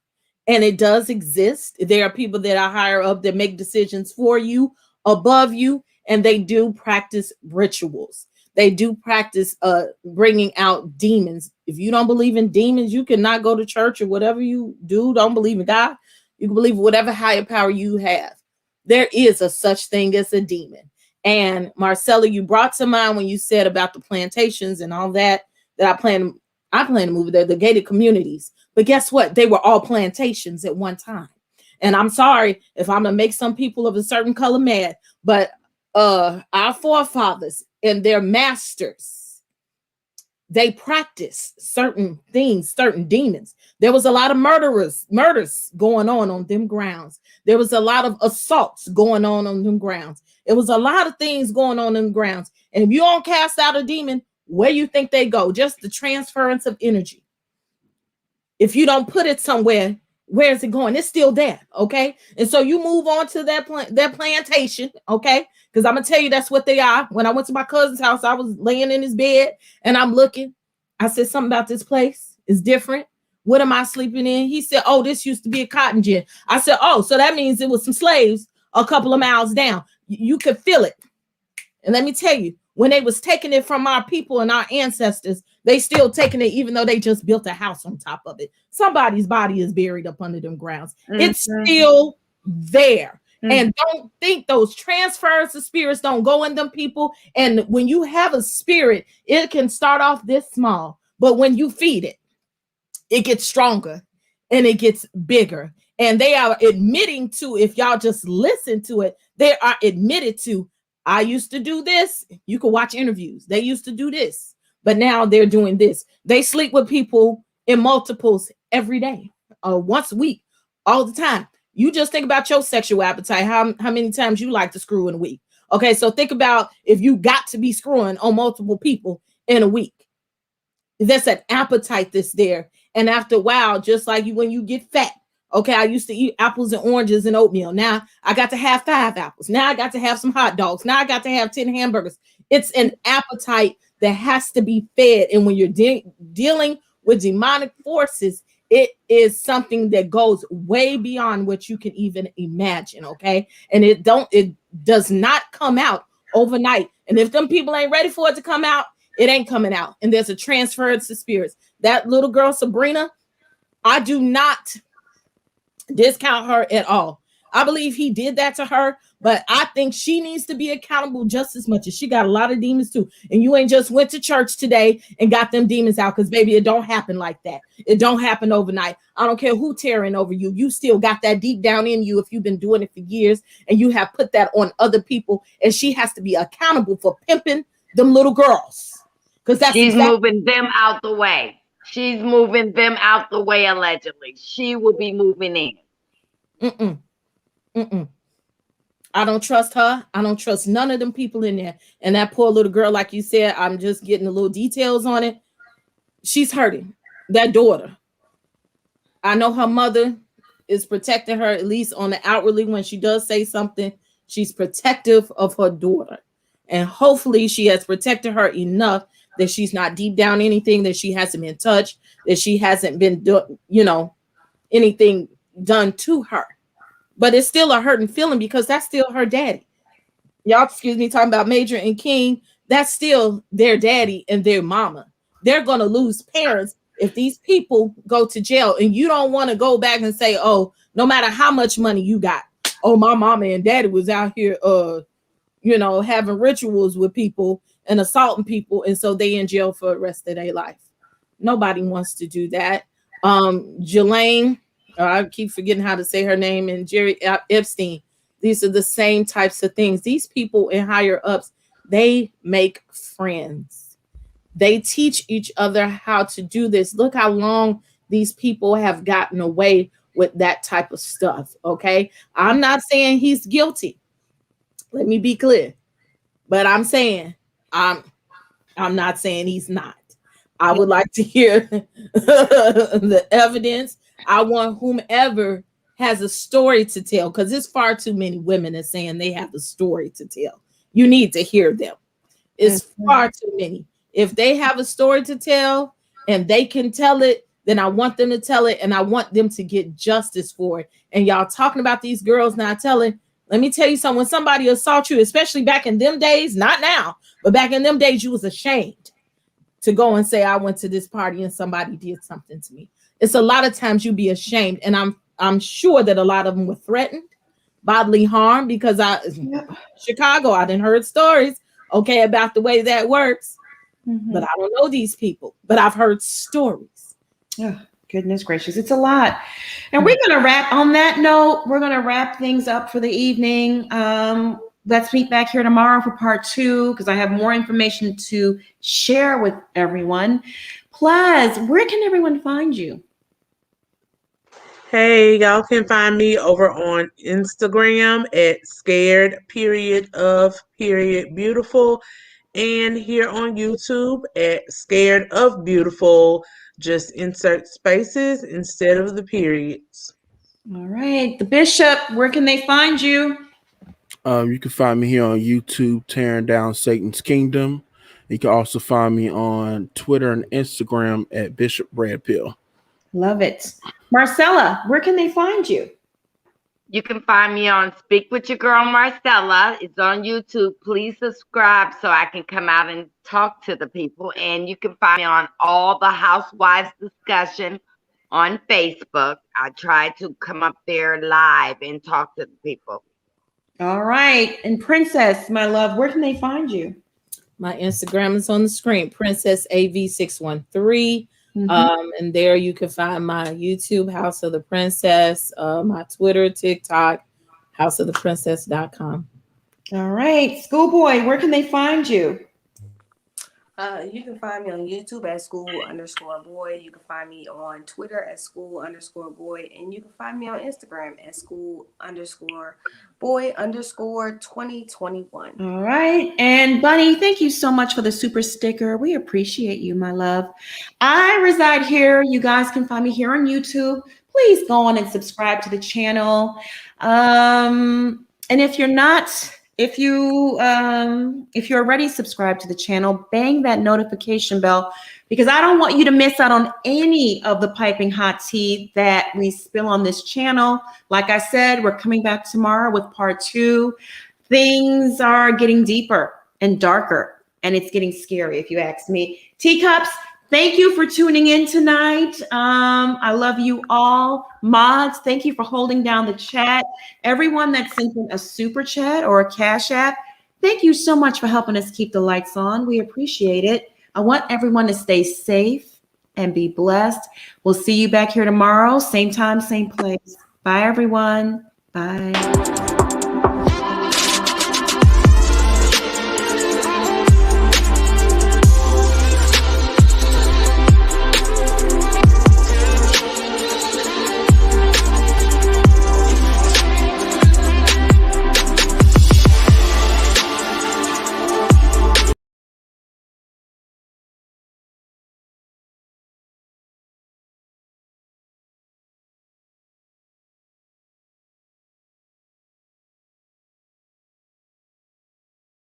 and it does exist. There are people that are higher up that make decisions for you, above you, and they do practice rituals. They do practice bringing out demons. If you don't believe in demons, you cannot go to church or whatever you do. Don't believe in God. You can believe whatever higher power you have. There is a such thing as a demon. And Marcella, you brought to mind when you said about the plantations and all that I plan to move there, the gated communities. But guess what? They were all plantations at one time. And I'm sorry if I'm gonna make some people of a certain color mad, but our forefathers and their masters, they practiced certain things, certain demons. There was a lot of murders going on them grounds. There was a lot of assaults going on them grounds. It was a lot of things going on them grounds. And if you don't cast out a demon, where you think they go? Just the transference of energy. If you don't put it somewhere, where is it going? It's still there, okay? And so you move on to that plantation, okay? Because I'm gonna tell you that's what they are. When I went to my cousin's house, I was laying in his bed and I'm looking. I said something about this place is different. What am I sleeping in? He said, oh, this used to be a cotton gin. I said, oh, so that means it was some slaves a couple of miles down. You could feel it. And let me tell you, when they was taking it from our people and our ancestors, they still taking it, even though they just built a house on top of it. Somebody's body is buried up under them grounds. Mm-hmm. It's still there. Mm-hmm. And don't think those transfers of spirits don't go in them people. And when you have a spirit, it can start off this small, but when you feed it, it gets stronger and it gets bigger. And they are admitting to, if y'all just listen to it, they are admitted to, I used to do this. You can watch interviews. They used to do this, but now they're doing this. They sleep with people in multiples every day, once a week, all the time. You just think about your sexual appetite, how many times you like to screw in a week. Okay, so think about if you got to be screwing on multiple people in a week. That's an appetite that's there. And after a while, just like when you get fat, okay, I used to eat apples and oranges and oatmeal. Now I got to have 5 apples. Now I got to have some hot dogs. Now I got to have 10 hamburgers. It's an appetite that has to be fed. And when you're dealing with demonic forces, it is something that goes way beyond what you can even imagine, okay? And it does not come out overnight. And if them people ain't ready for it to come out, it ain't coming out. And there's a transference of spirits. That little girl, Sabrina, I do not discount her at all. I believe he did that to her, but I think she needs to be accountable just as much as she got a lot of demons too. And you ain't just went to church today and got them demons out, because baby, it don't happen like that. It don't happen overnight. I don't care who tearing over you. You still got that deep down in you if you've been doing it for years and you have put that on other people. And she has to be accountable for pimping them little girls. Because that's she's moving them out the way. She's moving them out the way, allegedly. She will be moving in. Mm-mm. Mm-mm. I don't trust her. I don't trust none of them people in there. And that poor little girl, like you said, I'm just getting the little details on it. She's hurting. That daughter. I know her mother is protecting her, at least on the outwardly. When she does say something, she's protective of her daughter. And hopefully she has protected her enough that she's not deep down anything, that she hasn't been touched, that she hasn't been, anything done to her. But it's still a hurting feeling because that's still her daddy. Y'all, excuse me, talking about Major and King. That's still their daddy and their mama. They're going to lose parents if these people go to jail. And you don't want to go back and say, oh, no matter how much money you got, oh, my mama and daddy was out here, having rituals with people and assaulting people. And so they in jail for the rest of their life. Nobody wants to do that. Jelaine, I keep forgetting how to say her name, and Jerry Epstein. These are the same types of things. These people in higher ups, they make friends. They teach each other how to do this. Look how long these people have gotten away with that type of stuff. Okay. I'm not saying he's guilty. Let me be clear. But I'm saying I'm not saying he's not. I would like to hear the evidence. I want whomever has a story to tell, because there's far too many women that saying they have a story to tell. You need to hear them. It's far too many. If they have a story to tell and they can tell it, then I want them to tell it, and I want them to get justice for it. And y'all talking about these girls not telling. Let me tell you something. When somebody assaults you, especially back in them days, not now, but back in them days, you was ashamed to go and say, I went to this party and somebody did something to me. It's a lot of times you be ashamed. And I'm sure that a lot of them were threatened, bodily harm, because Chicago, I done heard stories, okay, about the way that works. But I don't know these people, but I've heard stories. Oh, goodness gracious. It's a lot. And we're going to wrap on that note. We're going to wrap things up for the evening. Let's meet back here tomorrow for part 2, because I have more information to share with everyone. Plus, where can everyone find you? Hey, y'all can find me over on Instagram at scared_of_beautiful, and here on YouTube at Scared of Beautiful. Just insert spaces instead of the periods. All right. The Bishop, where can they find you? You can find me here on YouTube, Tearing Down Satan's Kingdom. You can also find me on Twitter and Instagram at Bishop Brad Pill. Love it. Marcella, where can they find you? You can find me on Speak With Your Girl Marcella. It's on YouTube. Please subscribe so I can come out and talk to the people. And you can find me on all the Housewives discussion on Facebook. I try to come up there live and talk to the people. All right. And Princess, my love, where can they find you? My Instagram is on the screen, Princess AV613. And there you can find my YouTube, House of the Princess, my Twitter, TikTok, houseoftheprincess.com. All right. Schoolboy, where can they find you? You can find me on YouTube at school_boy. You can find me on Twitter at school_boy. And you can find me on Instagram at school_boy_2021. All right. And Bunny, thank you so much for the super sticker. We appreciate you, my love. I reside here. You guys can find me here on YouTube. Please go on and subscribe to the channel. And if you're not, if you're already subscribed to the channel, bang that notification bell, because I don't want you to miss out on any of the piping hot tea that we spill on this channel. Like I said, we're coming back tomorrow with part 2. Things are getting deeper and darker, and it's getting scary, if you ask me. Teacups, thank you for tuning in tonight. I love you all. Mods, thank you for holding down the chat. Everyone that sent in a super chat or a cash app, thank you so much for helping us keep the lights on. We appreciate it. I want everyone to stay safe and be blessed. We'll see you back here tomorrow, same time, same place. Bye, everyone. Bye.